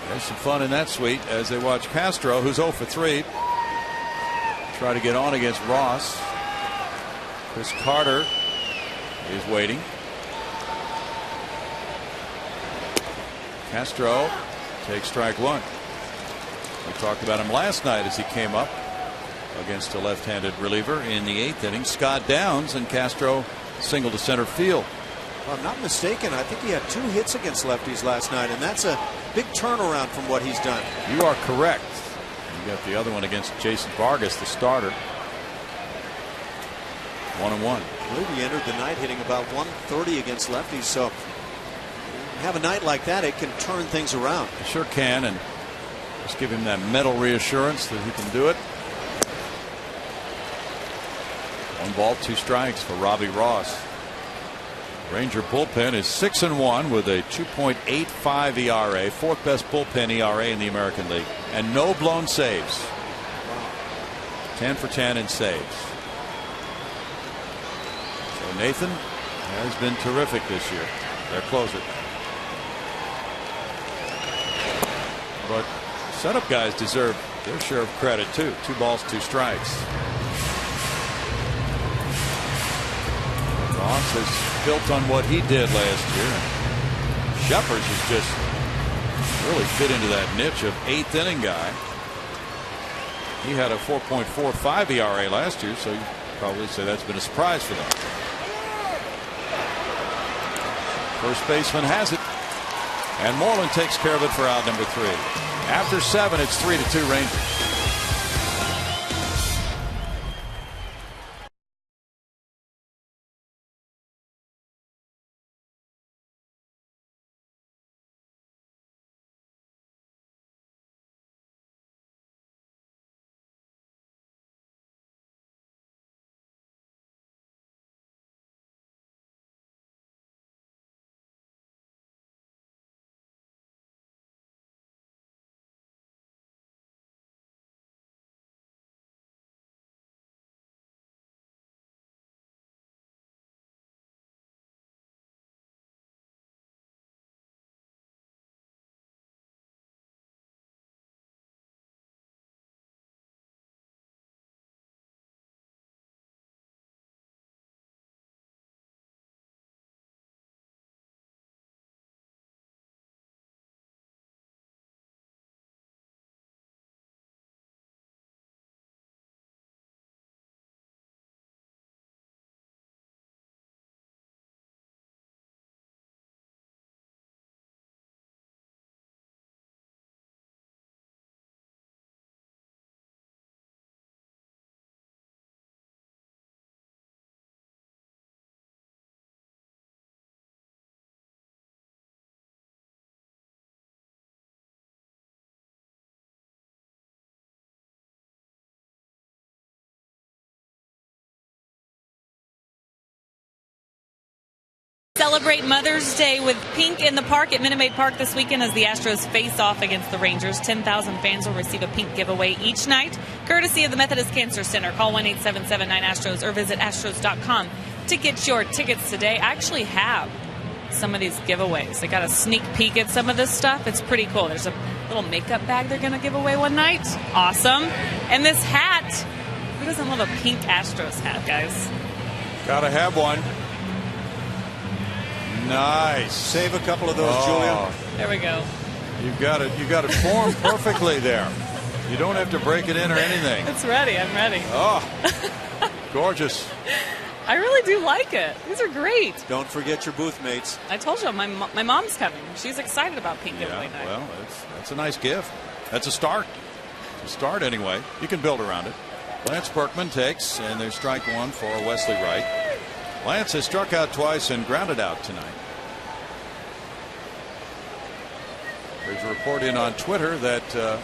There's some fun in that suite as they watch Castro, who's 0 for 3, try to get on against Ross. Chris Carter is waiting. Castro takes strike 1. We talked about him last night as he came up against a left-handed reliever in the 8th inning. Scott Downs, and Castro single to center field.
If I'm not mistaken, I think he had 2 hits against lefties last night, and that's a big turnaround from what he's done.
You are correct. You got the other one against Jason Vargas, the starter. 1-1.
I believe he entered the night hitting about 130 against lefties, so have a night like that, it can turn things around.
It sure can, and just give him that mental reassurance that he can do it. 1 ball, 2 strikes for Robbie Ross. Ranger bullpen is 6-1 with a 2.85 ERA, 4th best bullpen ERA in the American League, and no blown saves. 10 for 10 in saves. So Nathan has been terrific this year, their closer. But setup guys deserve their share of credit too. 2 balls, 2 strikes. Ross has built on what he did last year. Shepard has just really fit into that niche of 8th inning guy. He had a 4.45 ERA last year, so you probably say that's been a surprise for them. First baseman has it, and Moreland takes care of it for out number 3. After 7, it's 3-2 Rangers.
Celebrate Mother's Day with pink in the park at Minute Maid Park this weekend as the Astros face off against the Rangers. 10,000 fans will receive a pink giveaway each night, courtesy of the Methodist Cancer Center. Call 1-877-9-ASTROS or visit astros.com to get your tickets today. I actually have some of these giveaways. I got a sneak peek at some of this stuff. It's pretty cool. There's a little makeup bag they're going to give away one night. Awesome. And this hat. Who doesn't love a pink Astros hat, guys?
Gotta have one. Nice.
Save a couple of those, Julia.
There we go.
You've got it formed perfectly there. You don't have to break it in or anything.
It's ready. I'm ready.
Oh, gorgeous.
I really do like it. These are great.
Don't forget your booth mates.
I told you, my mom's coming. She's excited about pink giveaway night.
Well, that's a nice gift. That's a start. It's a start anyway. You can build around it. Lance Berkman takes, and there's strike 1 for Wesley Wright. Lance has struck out twice and grounded out tonight. There's a report in on Twitter that the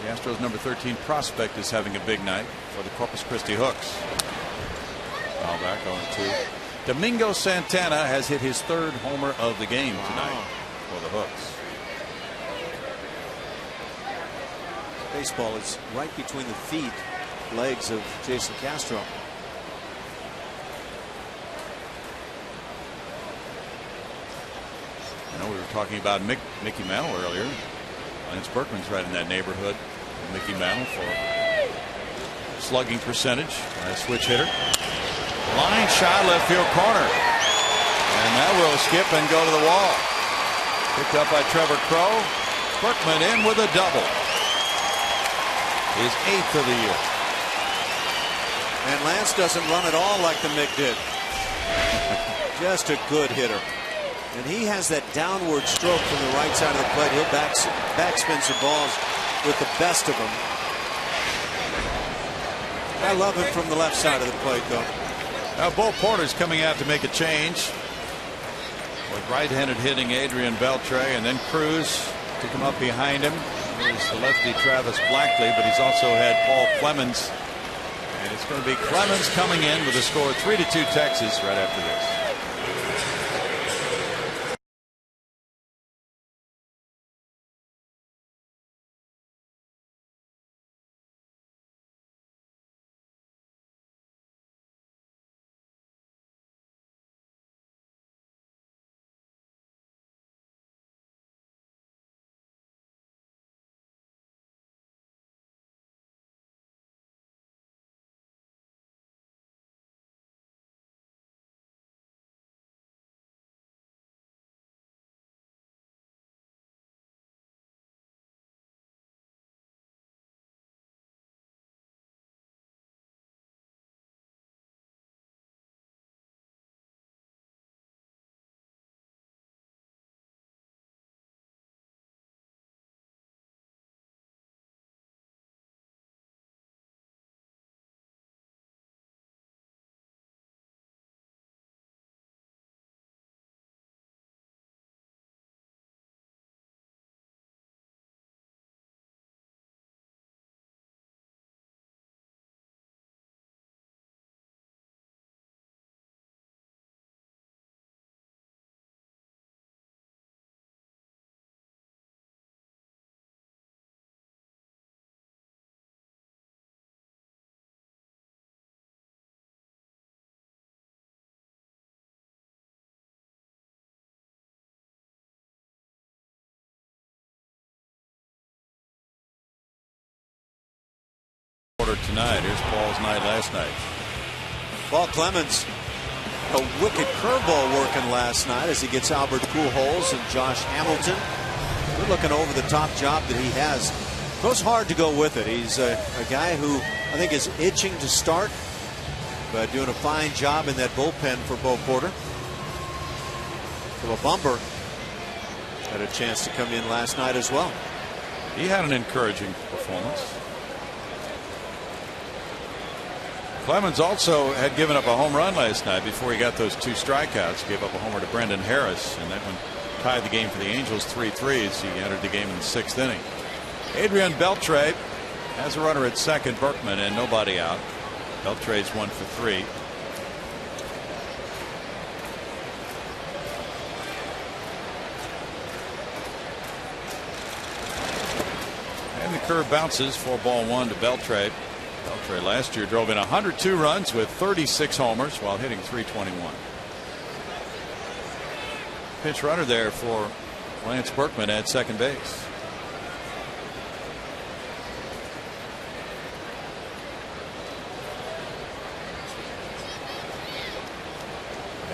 Astros number 13 prospect is having a big night for the Corpus Christi Hooks. Foul back on 2. Domingo Santana has hit his 3rd homer of the game tonight for the Hooks.
Baseball is right between the legs of Jason Castro.
We were talking about Mickey Mantle earlier. Lance Berkman's right in that neighborhood. Mickey Mantle for slugging percentage. Switch hitter. Line shot left field corner. And that will skip and go to the wall. Picked up by Trevor Crow. Berkman in with a double. His 8th of the year.
And Lance doesn't run at all like the Mick did. Just a good hitter. And he has that downward stroke from the right side of the plate. He'll backspin some balls with the best of them. I love him from the left side of the plate, though.
Now, Bo Porter's coming out to make a change with right-handed hitting Adrian Beltre, and then Cruz to come up behind him. Here's the lefty Travis Blackley, but he's also had Paul Clemens. And it's going to be Clemens coming in with a score 3-2 Texas right after this. tonight. Here's Paul's night last night.
Paul Clemens, a wicked curveball working last night as he gets Albert Pujols and Josh Hamilton. Good looking over the top job that he has. Goes hard to go with it. He's a guy who I think is itching to start, but doing a fine job in that bullpen for Bo Porter. So Bumber had a chance to come in last night as well.
He had an encouraging performance. Clemens also had given up a home run last night before he got those 2 strikeouts. Gave up a homer to Brendan Harris, and that one tied the game for the Angels 3-3 as he entered the game in the 6th inning. Adrian Beltre has a runner at second, Berkman, and nobody out. Beltre's 1 for 3. And the curve bounces, 4-1 to Beltre. Beltre last year drove in 102 runs with 36 homers while hitting .321. Pinch runner there for Lance Berkman at second base.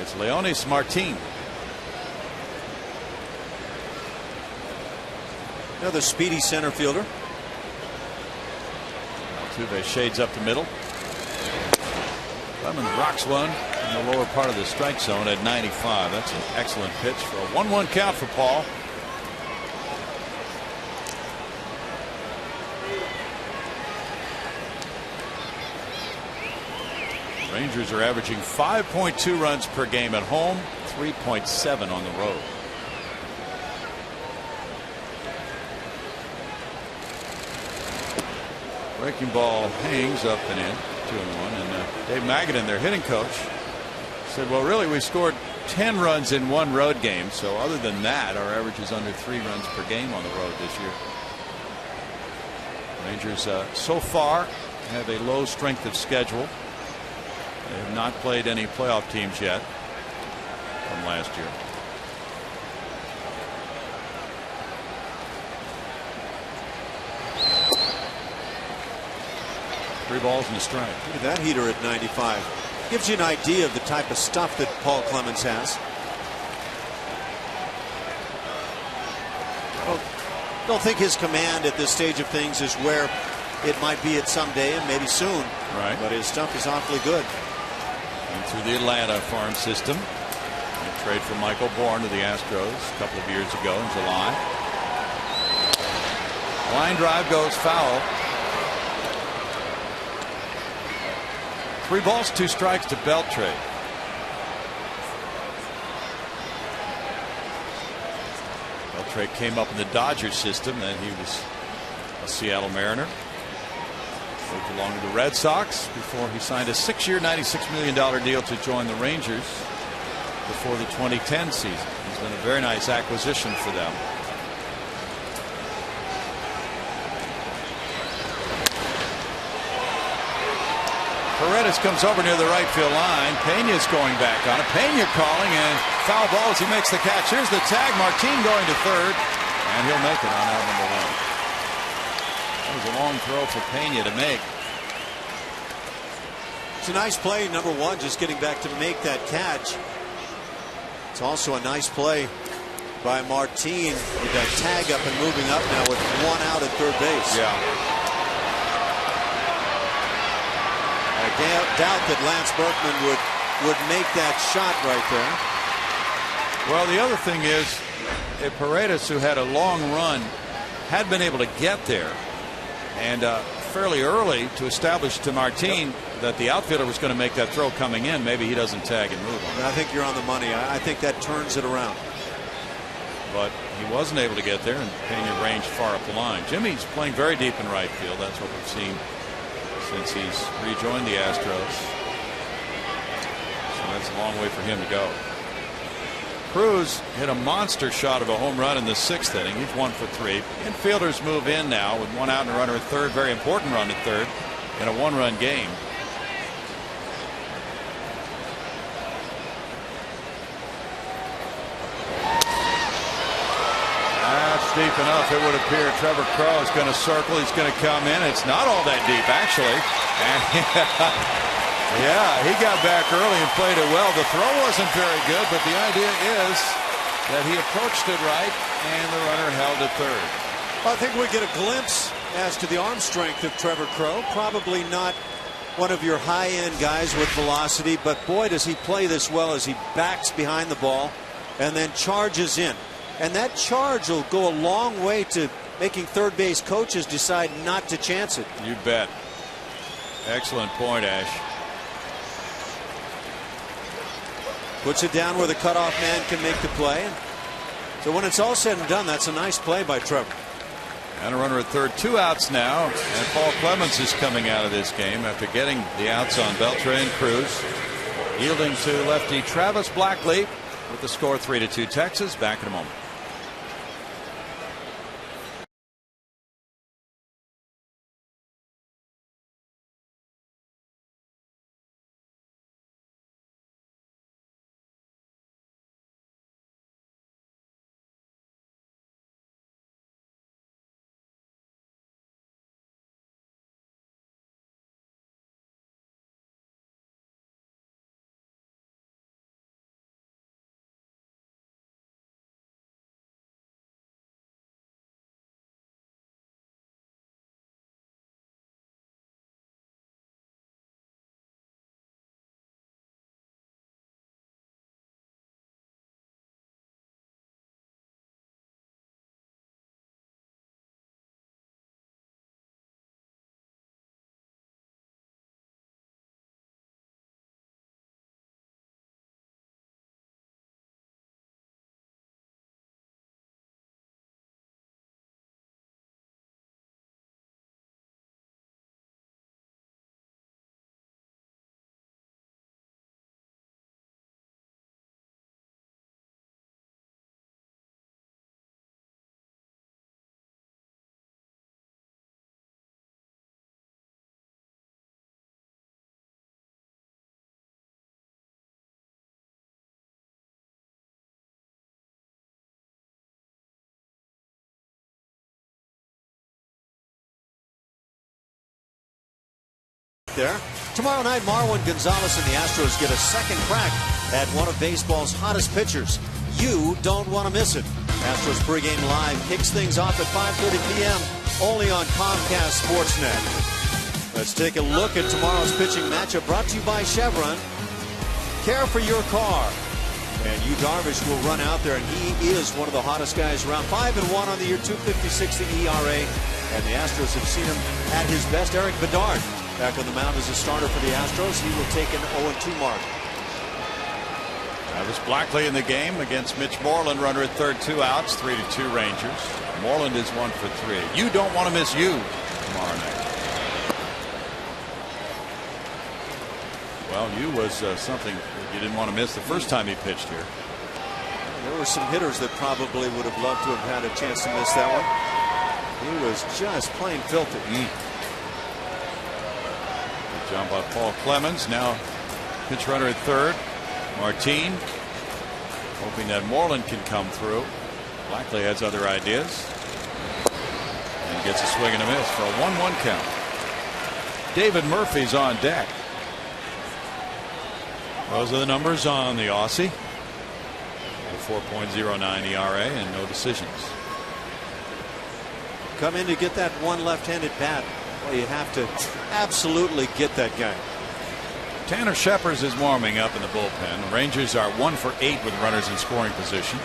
It's Leonis Martin.
Another speedy center fielder.
Altuve shades up the middle. Clemens rocks one in the lower part of the strike zone at 95. That's an excellent pitch for a 1-1 count for Paul. Rangers are averaging 5.2 runs per game at home, 3.7 on the road. Breaking ball hangs up and in, 2-1. And Dave Magadan, their hitting coach, said, well, really, we scored 10 runs in 1 road game. So other than that, our average is under 3 runs per game on the road this year. Rangers so far have a low strength of schedule. They have not played any playoff teams yet from last year. Three balls and a strike.
Look at that heater at 95. Gives you an idea of the type of stuff that Paul Clemens has. Well, don't think his command at this stage of things is where it might be at someday and maybe soon.
Right.
But his stuff is awfully good.
And through the Atlanta farm system. A trade for Michael Bourne to the Astros a couple of years ago in July. Line drive goes foul. 3 balls, 2 strikes to Beltre. Beltre came up in the Dodgers system, then he was a Seattle Mariner. Moved along to the Red Sox before he signed a 6-year, $96 million deal to join the Rangers before the 2010 season. He's been a very nice acquisition for them. Paredes comes over near the right field line. Pena's going back on it. Pena calling, and foul ball as he makes the catch. Here's the tag. Martin going to third, and he'll make it on out number 1. That was a long throw for Pena to make.
It's a nice play, number 1, just getting back to make that catch. It's also a nice play by Martin with that tag up and moving up now with 1 out at third base.
Yeah.
I doubt that Lance Berkman would make that shot right there.
Well, the other thing is, Paredes, who had a long run, had been able to get there and fairly early to establish to Martin that the outfielder was going to make that throw coming in. Maybe he doesn't tag and move on.
I think you're on the money. I think that turns it around.
But he wasn't able to get there, and Pena ranged far up the line. Jimmy's playing very deep in right field. That's what we've seen since he's rejoined the Astros. So that's a long way for him to go. Cruz hit a monster shot of a home run in the 6th inning. He's 1 for 3. Infielders move in now with 1 out and a runner at third. Very important run at third in a 1-run game. deep enough, it would appear Trevor Crowe is going to circle. He's going to come in. It's not all that deep, actually. And yeah, he got back early and played it well. The throw wasn't very good, but the idea is that he approached it right, and the runner held it third.
Well, I think we get a glimpse as to the arm strength of Trevor Crowe. Probably not one of your high-end guys with velocity, but boy, does he play this well as he backs behind the ball and then charges in. And that charge will go a long way to making third base coaches decide not to chance it.
You bet. Excellent point, Ash.
Puts it down where the cutoff man can make the play. So when it's all said and done, that's a nice play by Trevor.
And a runner at third, 2 outs now, and Paul Clemens is coming out of this game after getting the outs on Beltre and Cruz, yielding to lefty Travis Blackley with the score 3-2 Texas. Back in a moment.
There. Tomorrow night, Marwin Gonzalez and the Astros get a second crack at one of baseball's hottest pitchers. You don't want to miss it. Astros pregame live kicks things off at 5:30 p.m. only on Comcast Sportsnet. Let's take a look at tomorrow's pitching matchup brought to you by Chevron. Care for your car. And Yu Darvish will run out there, and he is one of the hottest guys around. 5-1 on the year, 2.56 the ERA. And the Astros have seen him at his best. Eric Bedard back on the mound as a starter for the Astros. He will take an 0-2 mark.
Travis Blackley in the game against Mitch Moreland, runner at third, 2 outs, 3-2 Rangers. Moreland is 1 for 3. You don't want to miss you tomorrow night. Well, you was something that you didn't want to miss the first time he pitched here.
There were some hitters that probably would have loved to have had a chance to miss that one. He was just plain filthy.
Good job by Paul Clemens. Now pitch runner at third, Martin, hoping that Moreland can come through. Blackley has other ideas and gets a swing and a miss for a 1-1 count. David Murphy's on deck. Those are the numbers on the Aussie. A 4.09 ERA and no decisions.
Come in to get that one left-handed bat. Well, you have to absolutely get that guy.
Tanner Scheppers is warming up in the bullpen. The Rangers are 1 for 8 with runners in scoring position.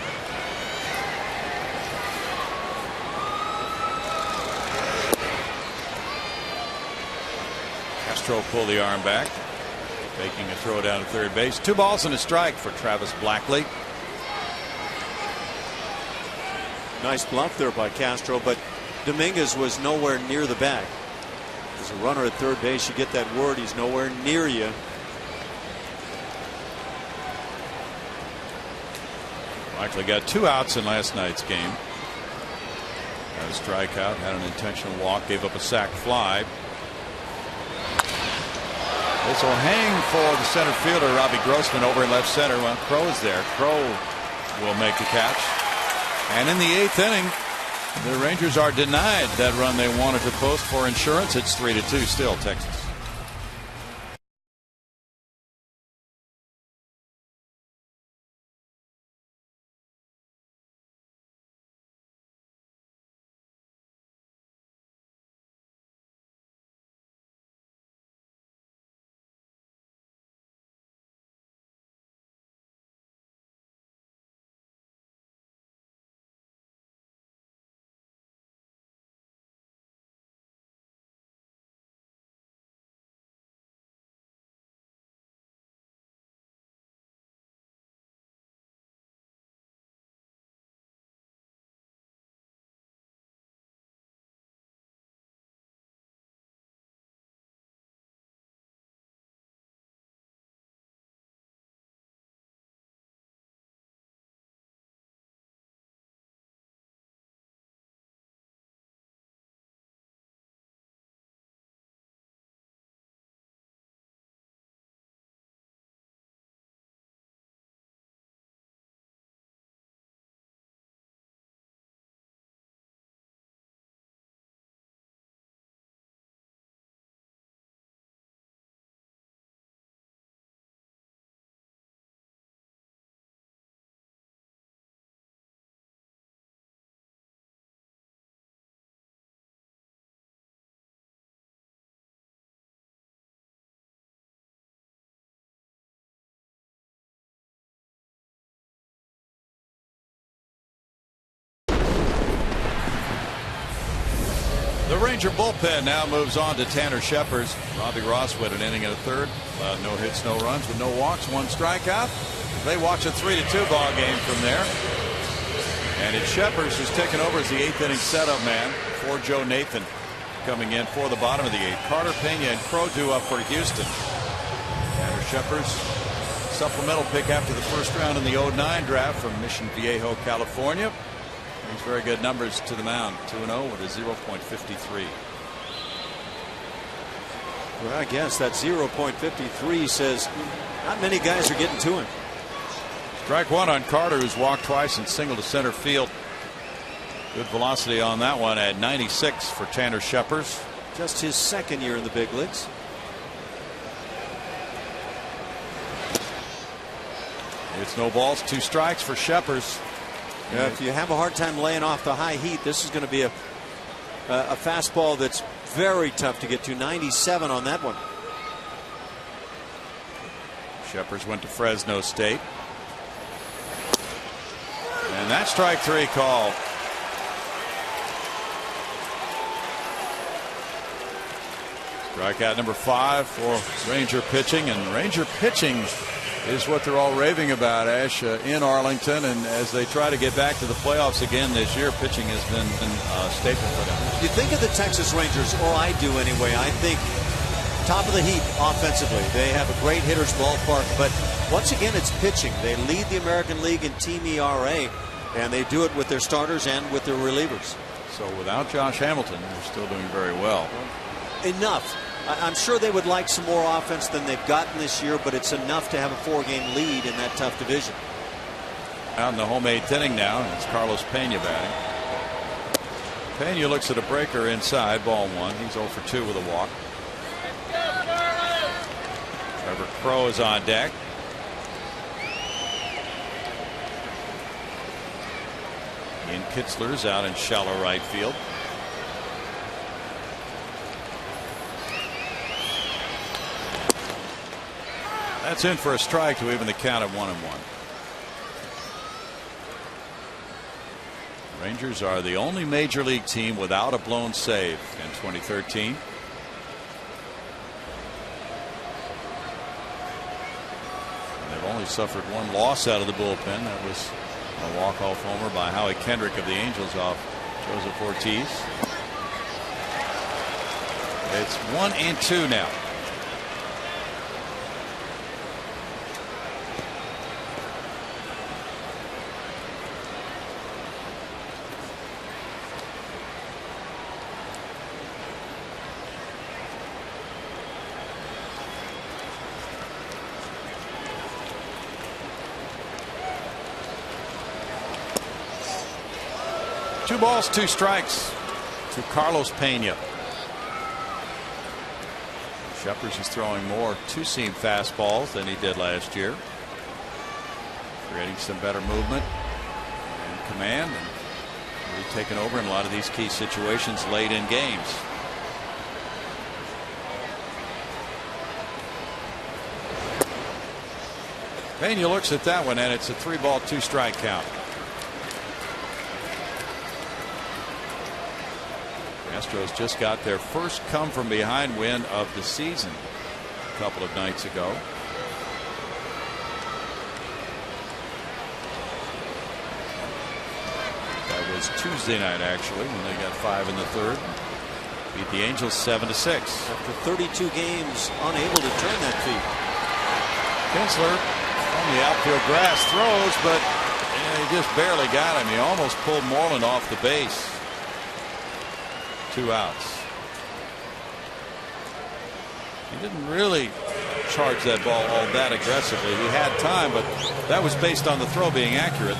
Castro pulled the arm back, taking a throw down to third base. 2 balls and a strike for Travis Blackley.
Nice bluff there by Castro, but Dominguez was nowhere near the bag. As a runner at third base, you get that word, he's nowhere near you.
Blackley got 2 outs in last night's game. Had a strikeout, had an intentional walk, gave up a sac fly. This will hang for the center fielder, Robbie Grossman, over in left center. Well, Crowe is there. Crowe will make the catch. And in the 8th inning, The Rangers are denied that run they wanted to post for insurance. It's 3-2 still, Texas. The Ranger bullpen now moves on to Tanner Scheppers. Robbie Ross with an inning and a third. No hits, no runs with no walks, one strikeout. They watch a 3-2 ball game from there. And it's Scheppers who's taken over as the 8th inning setup man for Joe Nathan. Coming in for the bottom of the 8th. Carter Pena and Crow due up for Houston. Tanner Scheppers, supplemental pick after the first round in the 09 draft from Mission Viejo, California. Brings very good numbers to the mound. 2-0 with a 0.53.
Well, I guess that 0.53 says not many guys are getting to him.
Strike one on Carter, who's walked twice and singled to center field. Good velocity on that one at 96 for Tanner Scheppers.
Just his second year in the big leagues.
It's no balls, 2 strikes for Scheppers.
Yeah, if you have a hard time laying off the high heat, this is going to be a fastball that's very tough to get to. 97 on that one.
Scheppers went to Fresno State. And that strike 3 call. Strikeout number 5 for Ranger pitching, and Ranger pitching is what they're all raving about, Ash, in Arlington. And as they try to get back to the playoffs again this year, pitching has been a staple for them.
You think of the Texas Rangers, or I do anyway, I think top of the heap offensively. They have a great hitter's ballpark, but once again it's pitching. They lead the American League in team ERA, and they do it with their starters and with their relievers.
So without Josh Hamilton, they're still doing very well.
Enough. I'm sure they would like some more offense than they've gotten this year, but it's enough to have a 4-game lead in that tough division.
Out in the home 8th inning now, and it's Carlos Pena batting. Pena looks at a breaker inside, ball 1. He's 0 for 2 with a walk. Trevor Crow is on deck. Ian Kitzler's out in shallow right field. That's in for a strike to even the count at 1-1. Rangers are the only major league team without a blown save in 2013. And they've only suffered 1 loss out of the bullpen. That was a walk-off homer by Howie Kendrick of the Angels off Joseph Ortiz. It's 1-2 now. 2 balls, 2 strikes to Carlos Pena. Shepard is throwing more two-seam fastballs than he did last year, creating some better movement and command, and really taking over in a lot of these key situations late in games. Pena looks at that one, and it's a 3-ball, 2-strike count. The Astros just got their first come-from-behind win of the season a couple of nights ago. That was Tuesday night, actually, when they got 5 in the third. Beat the Angels 7-6.
After 32 games, unable to turn that feat.
Kinsler on the outfield grass throws, but he just barely got him. He almost pulled Moreland off the base. 2 outs. He didn't really charge that ball all that aggressively. He had time, but that was based on the throw being accurate.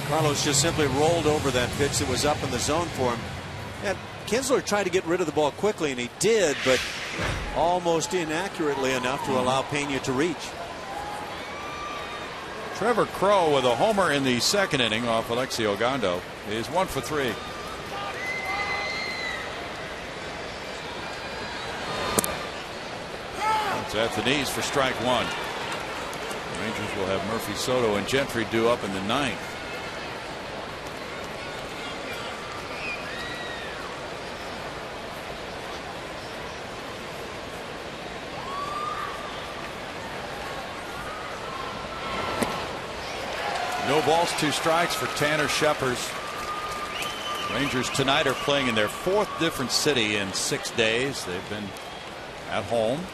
Carlos just simply rolled over that pitch that was up in the zone for him. And Kinsler tried to get rid of the ball quickly, and he did, but almost inaccurately enough to allow Pena to reach.
Trevor Crowe with a homer in the second inning off Alexi Ogando is 1 for 3. It's at the knees for strike 1. The Rangers will have Murphy, Soto, and Gentry due up in the 9th. No balls, 2 strikes for Tanner Shepard. Rangers tonight are playing in their 4th different city in 6 days. They've been at home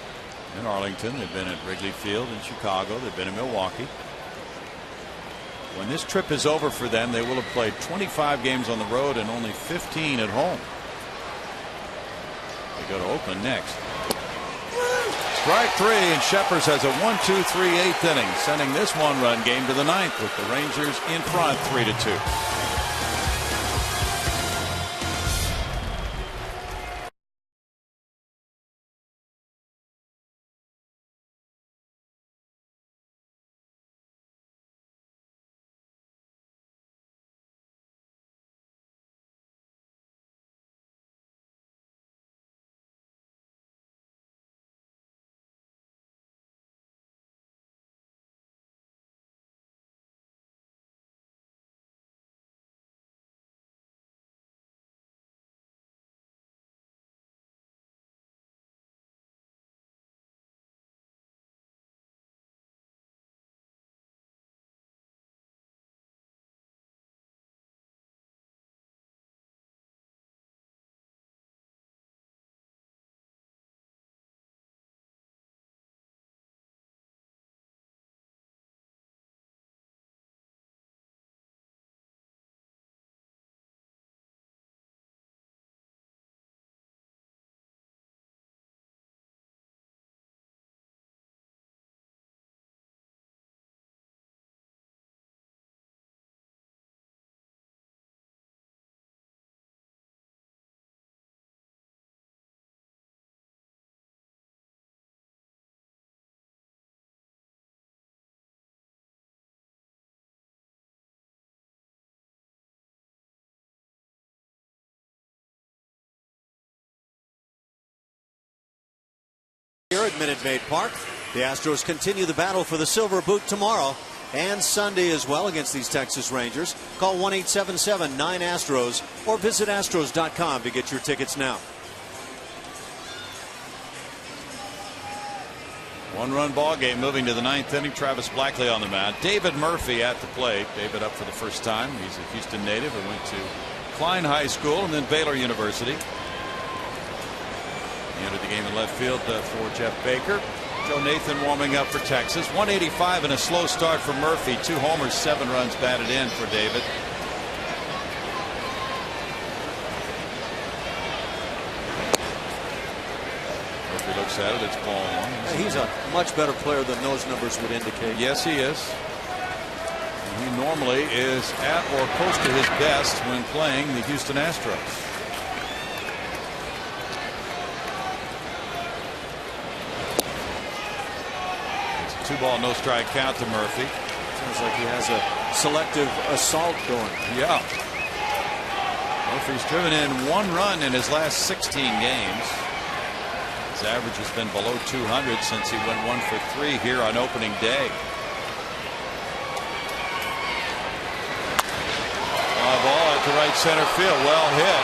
in Arlington. They've been at Wrigley Field in Chicago. They've been in Milwaukee. When this trip is over for them, they will have played 25 games on the road and only 15 at home. They go to Oakland next. Strike 3, and Shepard has a 1-2-3 8th inning, sending this 1-run game to the 9th with the Rangers in front 3-2.
Here at Minute Maid Park, the Astros continue the battle for the Silver Boot tomorrow and Sunday as well against these Texas Rangers. Call 1-877-9-ASTROS or visit Astros.com to get your tickets now.
1-run ball game moving to the 9th inning. Travis Blackley on the mound. David Murphy at the plate. David up for the first time. He's a Houston native and went to Klein High School and then Baylor University. He entered the game in left field for Jeff Baker. Joe Nathan warming up for Texas. 185 and a slow start for Murphy. 2 homers, 7 runs batted in for David. Murphy looks at it. It's ball 1.
He's a much better player than those numbers would indicate.
Yes, he is. He normally is at or close to his best when playing the Houston Astros. It's a 2-ball, no strike count to Murphy.
Sounds like he has a selective assault going.
Yeah. Murphy's driven in 1 run in his last 16 games. His average has been below 200 since he went 1 for 3 here on opening day. Fly ball at the right center field. Well hit.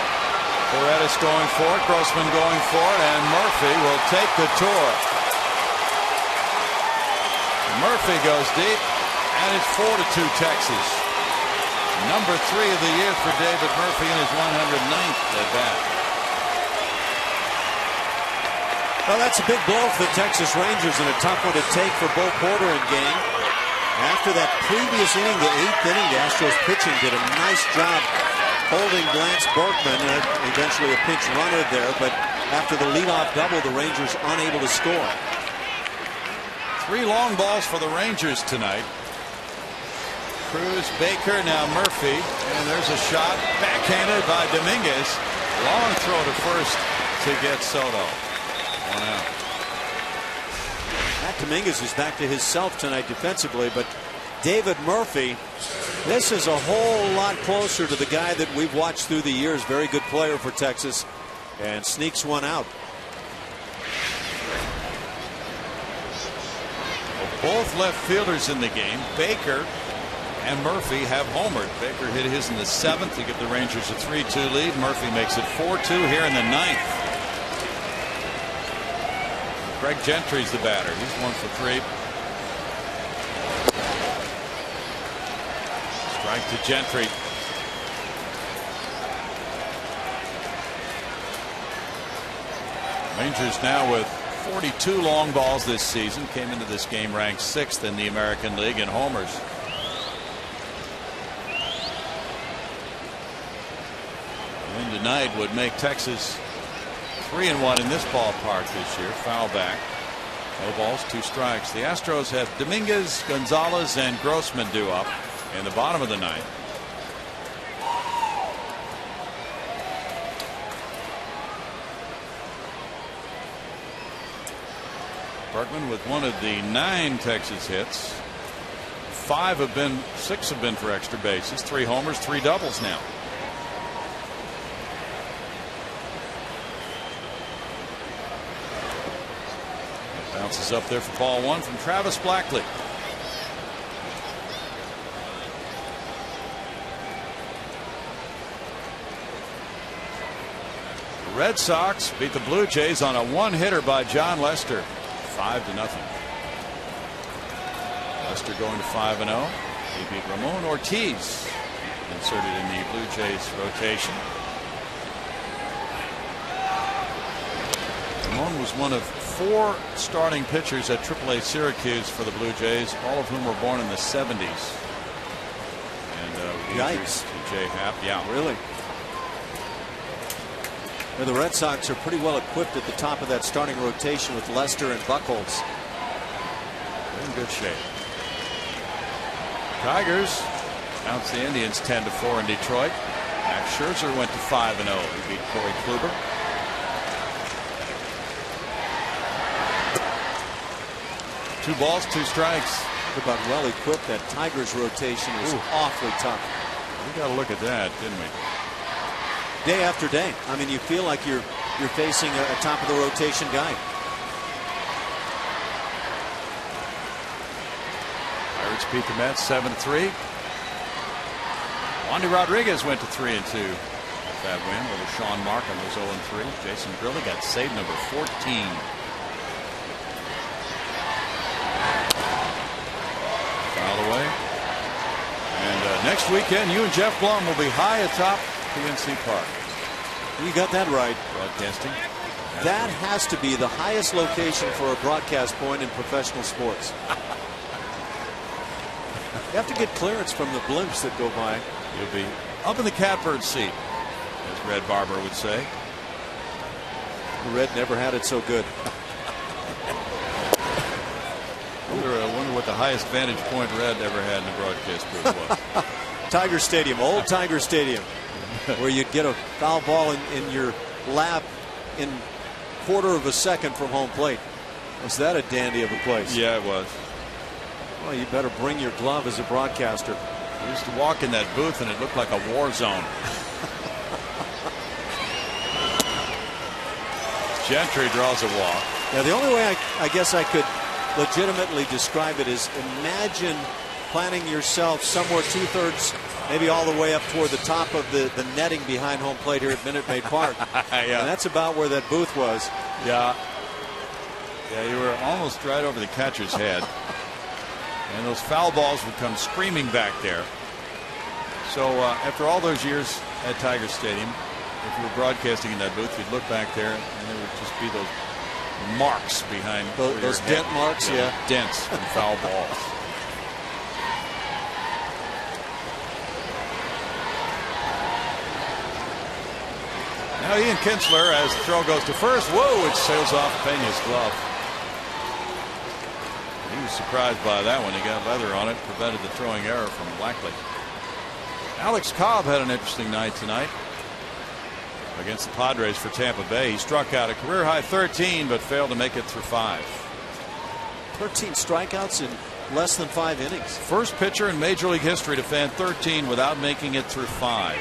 Paredes going for it. Grossman going for it. And Murphy will take the tour. Murphy goes deep. And it's 4-2 Texas. Number 3 of the year for David Murphy in his 109th at bat.
Well, that's a big blow for the Texas Rangers and a tough one to take for Bo Porter and gang. After that previous inning, the 8th inning, the Astros pitching did a nice job holding Lance Berkman. Eventually a pinch runner there, but after the leadoff double, the Rangers unable to score.
3 long balls for the Rangers tonight. Cruz, Baker, now Murphy, and there's a shot backhanded by Dominguez. Long throw to first to get Soto. 1 out.
Matt Dominguez is back to his self tonight defensively, but David Murphy, this is a whole lot closer to the guy that we've watched through the years. Very good player for Texas, and sneaks 1 out.
Both left fielders in the game, Baker and Murphy, have homered. Baker hit his in the 7th to give the Rangers a 3-2 lead. Murphy makes it 4-2 here in the 9th. Greg Gentry's the batter. He's 1 for 3. Strike to Gentry. Rangers now with 42 long balls this season. Came into this game ranked 6th in the American League in homers. Win tonight would make Texas 3-1 in this ballpark this year. Foul back. No balls, 2 strikes. The Astros have Dominguez, Gonzalez, and Grossman due up in the bottom of the 9th. Berkman with one of the 9 Texas hits. 6 have been for extra bases. 3 homers, 3 doubles now. Bounces up there for ball 1 from Travis Blackley. The Red Sox beat the Blue Jays on a 1-hitter by John Lester. 5-0. Lester going to 5-0. He beat Ramon Ortiz, inserted in the Blue Jays rotation. Ramon was one of 4 starting pitchers at AAA Syracuse for the Blue Jays, all of whom were born in the 70s. And
yikes.
J. Happ, yeah,
really. Well, the Red Sox are pretty well equipped at the top of that starting rotation with Lester and Buchholz.
In good shape. Tigers bounced the Indians 10-4 in Detroit. Max Scherzer went to 5-0. He beat Corey Kluber. Two balls, 2 strikes.
Talk about well equipped. That Tigers rotation is awfully tough.
We got to look at that, didn't we?
Day after day. I mean, you feel like you're facing a top of the rotation guy.
Pirates beat the Mets 7-3. Wandy Rodriguez went to 3-2 with that win over Sean Markham was 0-3. Jason Grilli got save number 14. Fouled away. And next weekend, you and Jeff Blum will be high atop PNC Park.
You got that right.
Broadcasting.
That has to be the highest location for a broadcast point in professional sports. You have to get clearance from the blimps that go by.
You'll be up in the catbird seat, as Red Barber would say.
Red never had it so good.
I wonder what the highest vantage point Red ever had in the broadcast booth was.
Tiger Stadium, old Tiger Stadium, where you'd get a foul ball in your lap in quarter of a second from home plate. Was that a dandy of a place?
Yeah, it was.
Well, you better bring your glove as a broadcaster.
I used to walk in that booth and it looked like a war zone. Gentry draws a walk.
Yeah, the only way I guess I could legitimately describe it is imagine planting yourself somewhere 2/3, maybe all the way up toward the top of the netting behind home plate here at Minute Maid Park.
Yeah.
And that's about where that booth was.
Yeah. Yeah, you were almost right over the catcher's head. And those foul balls would come screaming back there. So after all those years at Tiger Stadium, if you were broadcasting in that booth, you'd look back there and there would just be those marks behind
those dent marks, yeah.
Dents from foul balls. Now Ian Kinsler, as the throw goes to first. Whoa, it sails off Pena's glove. He was surprised by that one. He got leather on it, prevented the throwing error from Blackley. Alex Cobb had an interesting night tonight against the Padres for Tampa Bay. He struck out a career high 13, but failed to make it through 5.
13 strikeouts in less than 5 innings.
First pitcher in Major League history to fan 13 without making it through 5.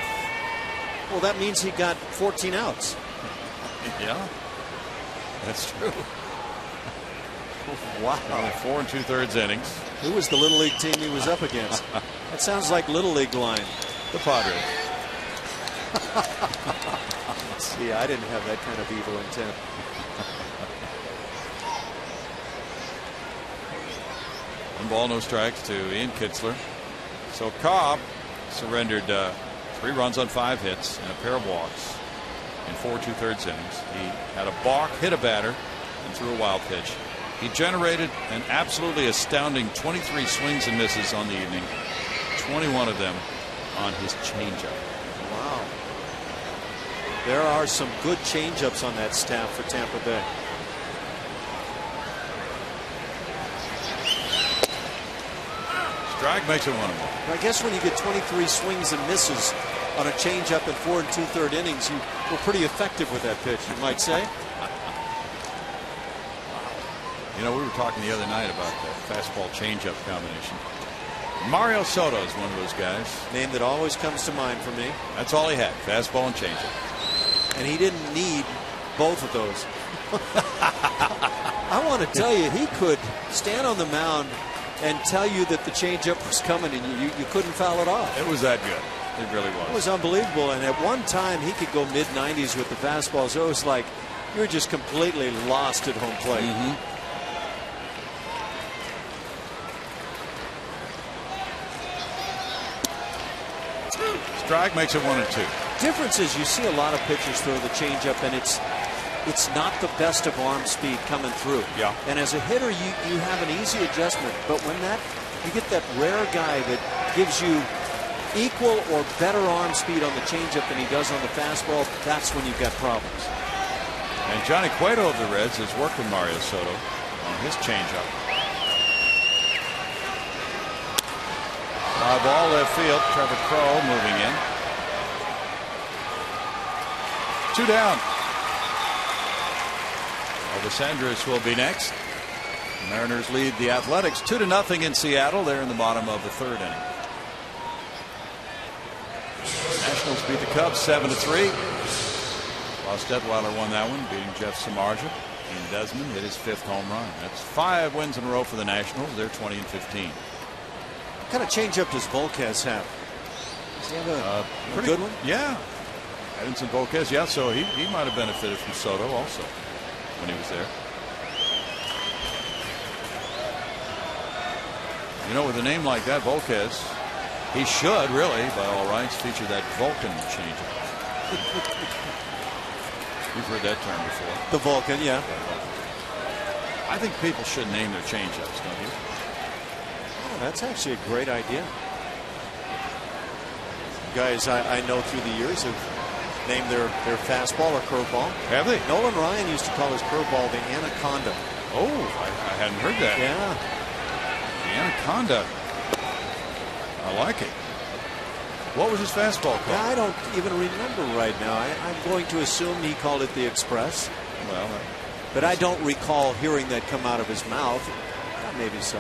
Well, that means he got 14 outs.
Yeah, that's true.
Wow.
Only 4 2/3 innings.
Who was the Little League team he was up against? That sounds like Little League line.
The Padres.
See, I didn't have that kind of evil intent.
One ball, no strikes to Ian Kinsler. So Cobb surrendered 3 runs on 5 hits and a pair of walks in 4 2/3 innings. He had a balk, hit a batter, and threw a wild pitch. He generated an absolutely astounding 23 swings and misses on the evening, 21 of them on his changeup.
Wow. There are some good changeups on that staff for Tampa Bay.
Strike makes it 1-1.
I guess when you get 23 swings and misses on a changeup in 4 2/3 innings, you were pretty effective with that pitch, you might say.
You know, we were talking the other night about the fastball changeup combination. Mario Soto is one of those guys.
Name that always comes to mind for me.
That's all he had, fastball and changeup.
And he didn't need both of those. I want to tell you, he could stand on the mound and tell you that the changeup was coming and you couldn't foul it off.
It was that good. It really was.
It was unbelievable. And at one time, he could go mid-90s with the fastball. So it was like you were just completely lost at home plate.
Mm-hmm. Strike makes it 1-2.
Difference is you see a lot of pitchers throw the changeup, and it's not the best of arm speed coming through.
Yeah.
And as a hitter, you have an easy adjustment. But when you get that rare guy that gives you equal or better arm speed on the changeup than he does on the fastball, that's when you've got problems.
And Johnny Cueto of the Reds has worked with Mario Soto on his changeup. Fly ball left field. Trevor Crowe moving in. 2 down. Elvis Andrus will be next. The Mariners lead the Athletics 2-0 in Seattle. They're in the bottom of the 3rd inning. Nationals beat the Cubs 7-3. Ross Detweiler won that one, beating Jeff Samardzija. Ian Desmond hit his 5th home run. That's 5 wins in a row for the Nationals. They're 20-15.
What kind of changeup does Volquez have? Does he have a
pretty
good one?
Yeah. Edinson Volquez, yeah, so he might have benefited from Soto also when he was there. You know, with a name like that, Volquez, he should really, by all rights, feature that Vulcan changeup. You've heard that term before.
The Vulcan, yeah.
I think people should name their changeups, don't you?
Oh, that's actually a great idea. Guys I know through the years have named their fastball or curveball.
Have they?
Nolan Ryan used to call his curveball the Anaconda.
Oh, I hadn't heard that.
Yeah.
Anaconda. I like it. What was his fastball called?
I don't even remember right now. I'm going to assume he called it the Express.
Well,
but I don't recall hearing that come out of his mouth. Maybe so.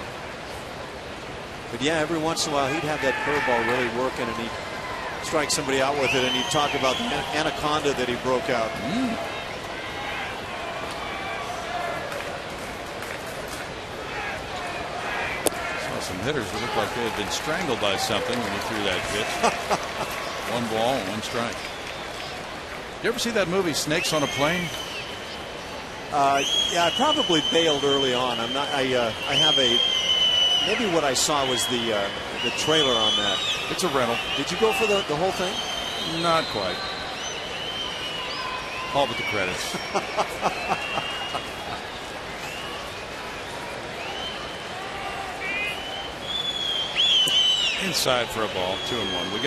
But yeah, every once in a while he'd have that curveball really working, and he'd strike somebody out with it, and he'd talk about the anaconda that he broke out.
Saw some hitters that looked like they had been strangled by something when he threw that pitch. 1 ball, 1 strike. You ever see that movie Snakes on a Plane?
Yeah, I probably bailed early on. I'm not. I have a. Maybe what I saw was the trailer on that.
It's a rental.
Did you go for the whole thing?
Not quite. All but the credits. Inside for a ball, 2-1. We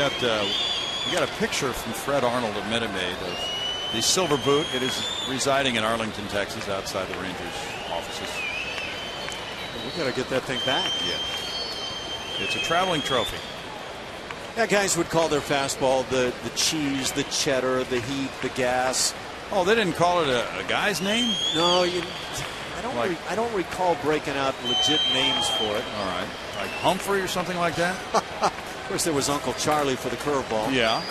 got a picture from Fred Arnold of Minute Maid of the Silver Boot. It is residing in Arlington, Texas, outside the Rangers offices.
We got to get that thing back.
Yeah. It's a traveling trophy.
Yeah, guys would call their fastball the cheese, the cheddar, the heat, the gas.
Oh, they didn't call it a guy's name?
No, I don't recall breaking out legit names for it.
All right. Like Humphrey or something like that?
Of course, there was Uncle Charlie for the curveball.
Yeah.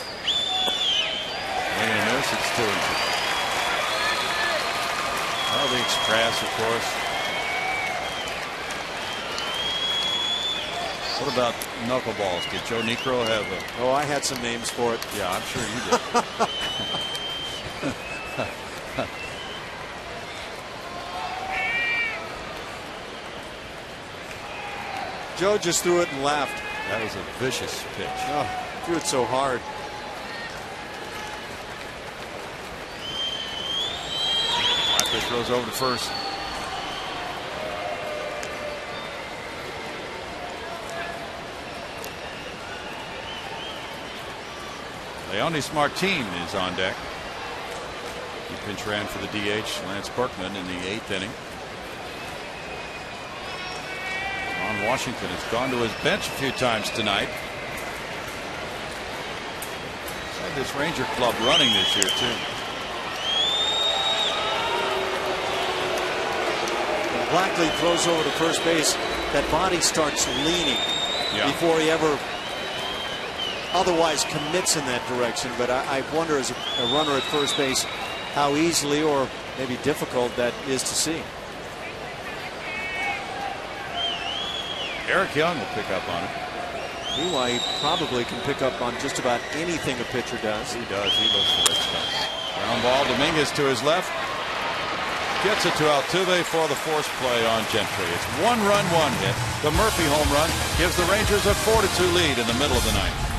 And this, it's 2-2. Oh, the Express, of course. What about knuckleballs? Did Joe Necro have a...
Oh, I had some names for it.
Yeah, I'm sure you did.
Joe just threw it and laughed.
That was a vicious pitch.
Oh, threw it so hard.
Pitch throws over to first. Leonis Martin is on deck. He pinch ran for the DH, Lance Berkman, in the 8th inning. Ron Washington has gone to his bench a few times tonight. He's had this Ranger club running this year, too.
Blackley throws over to first base. That body starts leaning before he ever otherwise commits in that direction. But I wonder, as a runner at first base, how easily or maybe difficult that is to see.
Eric Young will pick up on it.
Meanwhile, he probably can pick up on just about anything a pitcher does.
He does. He looks for that stuff. Ground ball. Dominguez to his left. Gets it to Altuve for the force play on Gentry. It's 1 run, 1 hit. The Murphy home run gives the Rangers a 4-2 lead in the middle of the ninth.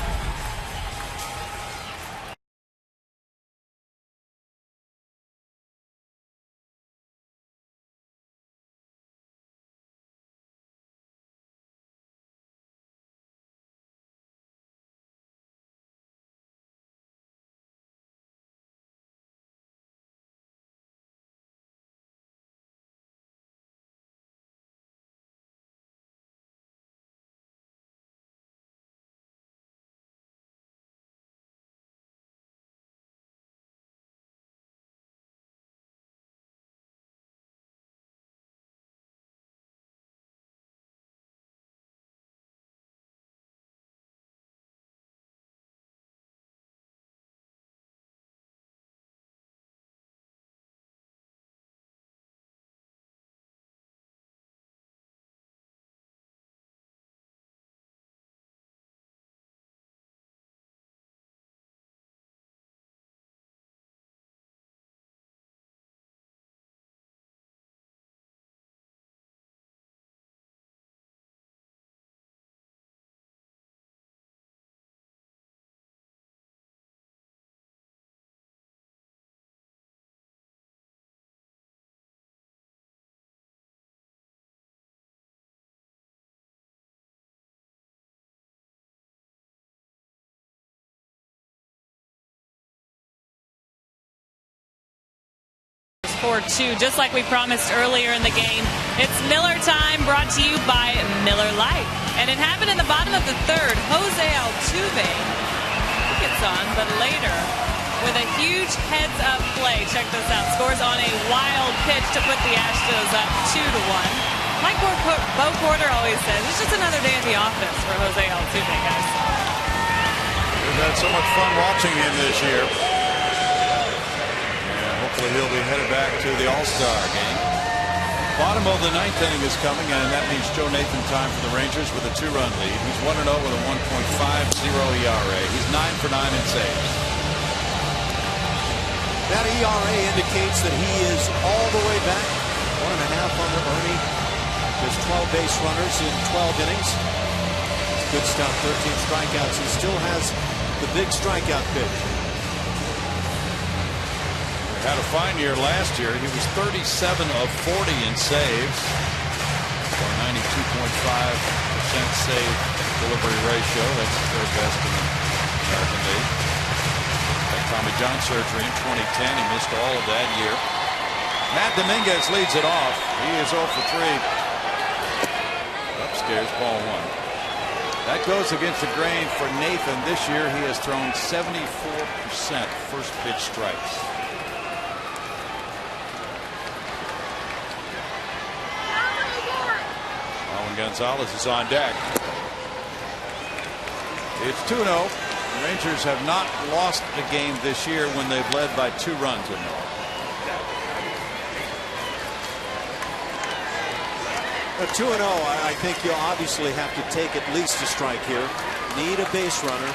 Just like we promised earlier in the game. It's Miller time, brought to you by Miller Lite. And it happened in the bottom of the third. Jose Altuve gets on, but later with a huge heads-up play. Check this out. Scores on a wild pitch to put the Astros up 2-1. Like Bo Porter always says, it's just another day at the office for Jose Altuve, guys.
We've had so much fun watching him this year. And hopefully he'll be headed back to the All-Star game. Bottom of the ninth inning is coming, and that means Joe Nathan time for the Rangers with a 2-run lead. He's 1-0 with a 1.50 ERA. He's 9 for 9 in saves.
That ERA indicates that he is all the way back. 1.5 under Ernie. Just 12 base runners in 12 innings. It's good stuff. 13 strikeouts. He still has the big strikeout pitch.
Had a fine year last year. He was 37 of 40 in saves. For a 92.5% save delivery ratio. That's the third best in the American League. Had Tommy John surgery in 2010. He missed all of that year. Matt Dominguez leads it off. He is 0 for 3. Upstairs, ball 1. That goes against the grain for Nathan. This year he has thrown 74% first pitch strikes. Gonzalez is on deck. It's 2-0. The Rangers have not lost a game this year when they've led by 2 runs or more.
At 2-0, I think you'll obviously have to take at least a strike here. Need a base runner.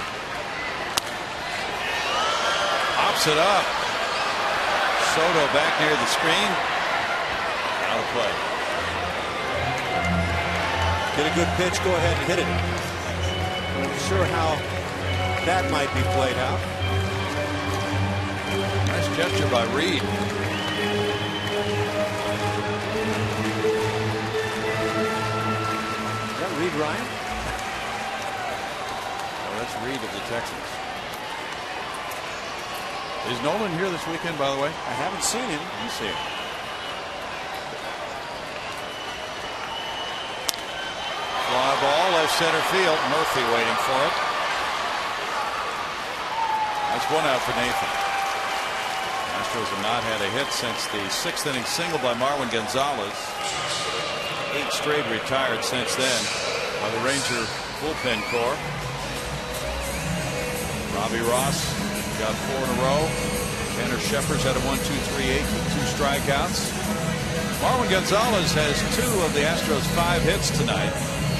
Pops it up. Soto back near the screen. Out of play.
Get a good pitch, go ahead and hit it. I'm not sure how that might be played out.
Nice gesture by Reed.
Is that Reed Ryan?
Oh, that's Reed of the Texans. Is Nolan here this weekend, by the way?
I haven't seen him.
Let me see him. Fly ball, left center field. Murphy waiting for it. That's 1 out for Nathan. Astros have not had a hit since the 6th inning single by Marwin Gonzalez. 8 straight retired since then by the Ranger bullpen core. Robbie Ross got 4 in a row. Tanner Shepard's had a 1-2-3-8 with 2 strikeouts. Marwin Gonzalez has 2 of the Astros' 5 hits tonight.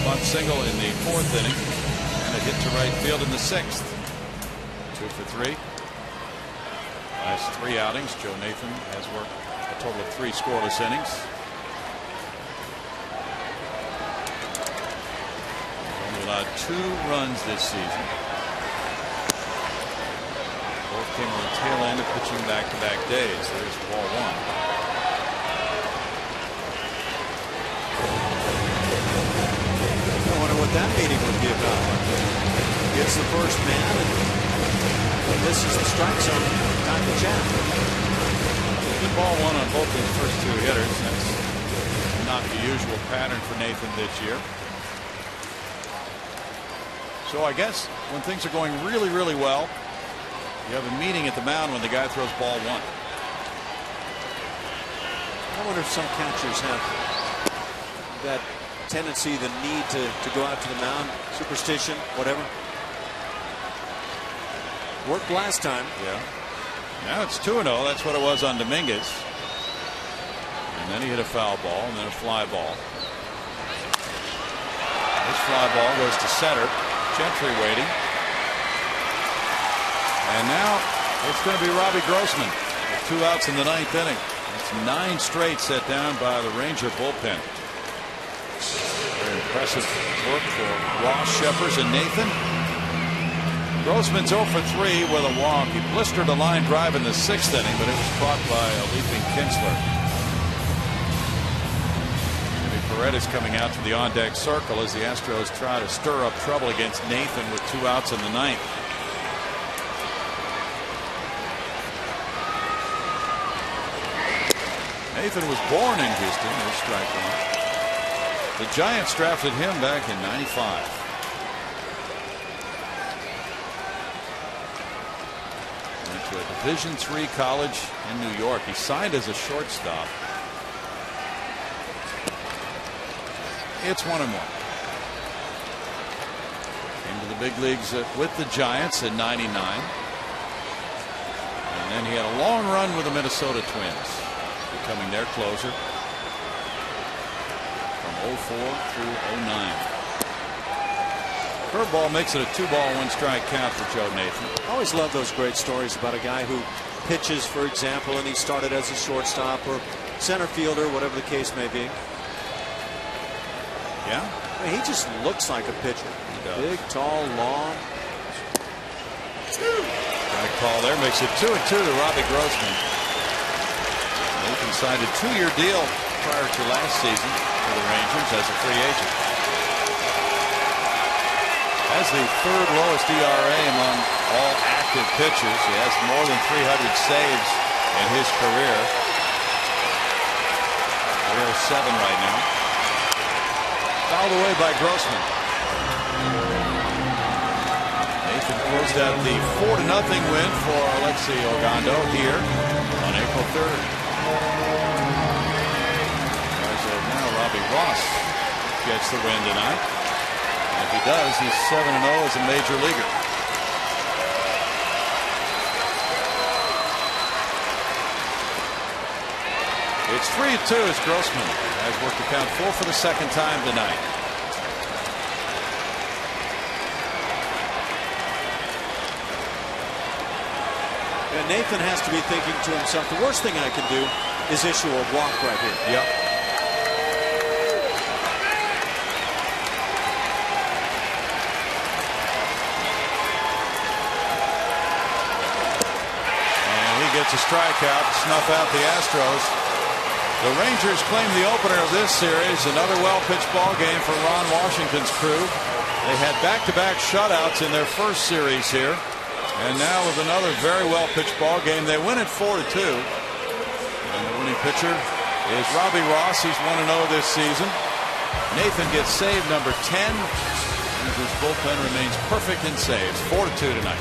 Bunt single in the 4th inning and a hit to right field in the 6th. 2 for 3. Last 3 outings, Joe Nathan has worked a total of 3 scoreless innings. He's only allowed 2 runs this season. Both came on the tail end of pitching back-to-back days. There's ball 1.
What that meeting would be about. Gets the first man, and this is the strike zone. Time to chat.
Good ball 1 on both his first 2 hitters. That's not the usual pattern for Nathan this year. So I guess when things are going really, really well, you have a meeting at the mound when the guy throws ball 1.
I wonder if some catchers have that tendency, the need to go out to the mound, superstition, whatever. Worked last time.
Yeah. Now it's 2-0. That's what it was on Dominguez. And then he hit a foul ball and then a fly ball. This fly ball goes to center. Gentry waiting. And now it's going to be Robbie Grossman with 2 outs in the 9th inning. That's 9 straight set down by the Ranger bullpen. Very impressive work for Ross, Shepard, and Nathan. Grossman's 0 for 3 with a walk. He blistered a line drive in the 6th inning, but it was caught by a leaping Kinsler. Jimmy Paredes coming out to the on-deck circle as the Astros try to stir up trouble against Nathan with 2 outs in the 9th. Nathan was born in Houston. There's strike 1. The Giants drafted him back in '95. Went to a Division III college in New York. He signed as a shortstop. It's 1-1. Came to the big leagues with the Giants in '99. And then he had a long run with the Minnesota Twins, becoming their closer from '04 through '09. Curveball makes it a 2-ball, 1-strike count for Joe Nathan.
I always love those great stories about a guy who pitches, for example, and he started as a shortstop or center fielder, whatever the case may be.
Yeah,
I mean, he just looks like a pitcher. Big, tall, long.
Strike call there makes it 2-2 to Robbie Grossman. Nathan signed a 2-year deal prior to last season for the Rangers as a free agent. Has the third lowest ERA among all active pitchers. He has more than 300 saves in his career. 307 right now. Fouled away by Grossman. Nathan closed out the 4-0 win for Alexi Ogando here on April 3rd. As of now, Robbie Ross gets the win tonight. And if he does, he's 7-0 as a major leaguer. It's 3-2 as Grossman has worked the count 4 for the second time tonight.
And Nathan has to be thinking to himself, the worst thing I can do is issue a walk right here.
Yep. And he gets a strikeout to snuff out the Astros. The Rangers claim the opener of this series. Another well-pitched ball game for Ron Washington's crew. They had back-to-back shutouts in their first series here. And now with another very well-pitched ball game, they win it 4-2. And the winning pitcher is Robbie Ross. He's 1-0 this season. Nathan gets save number 10. His bullpen remains perfect in saves. 4-2 tonight.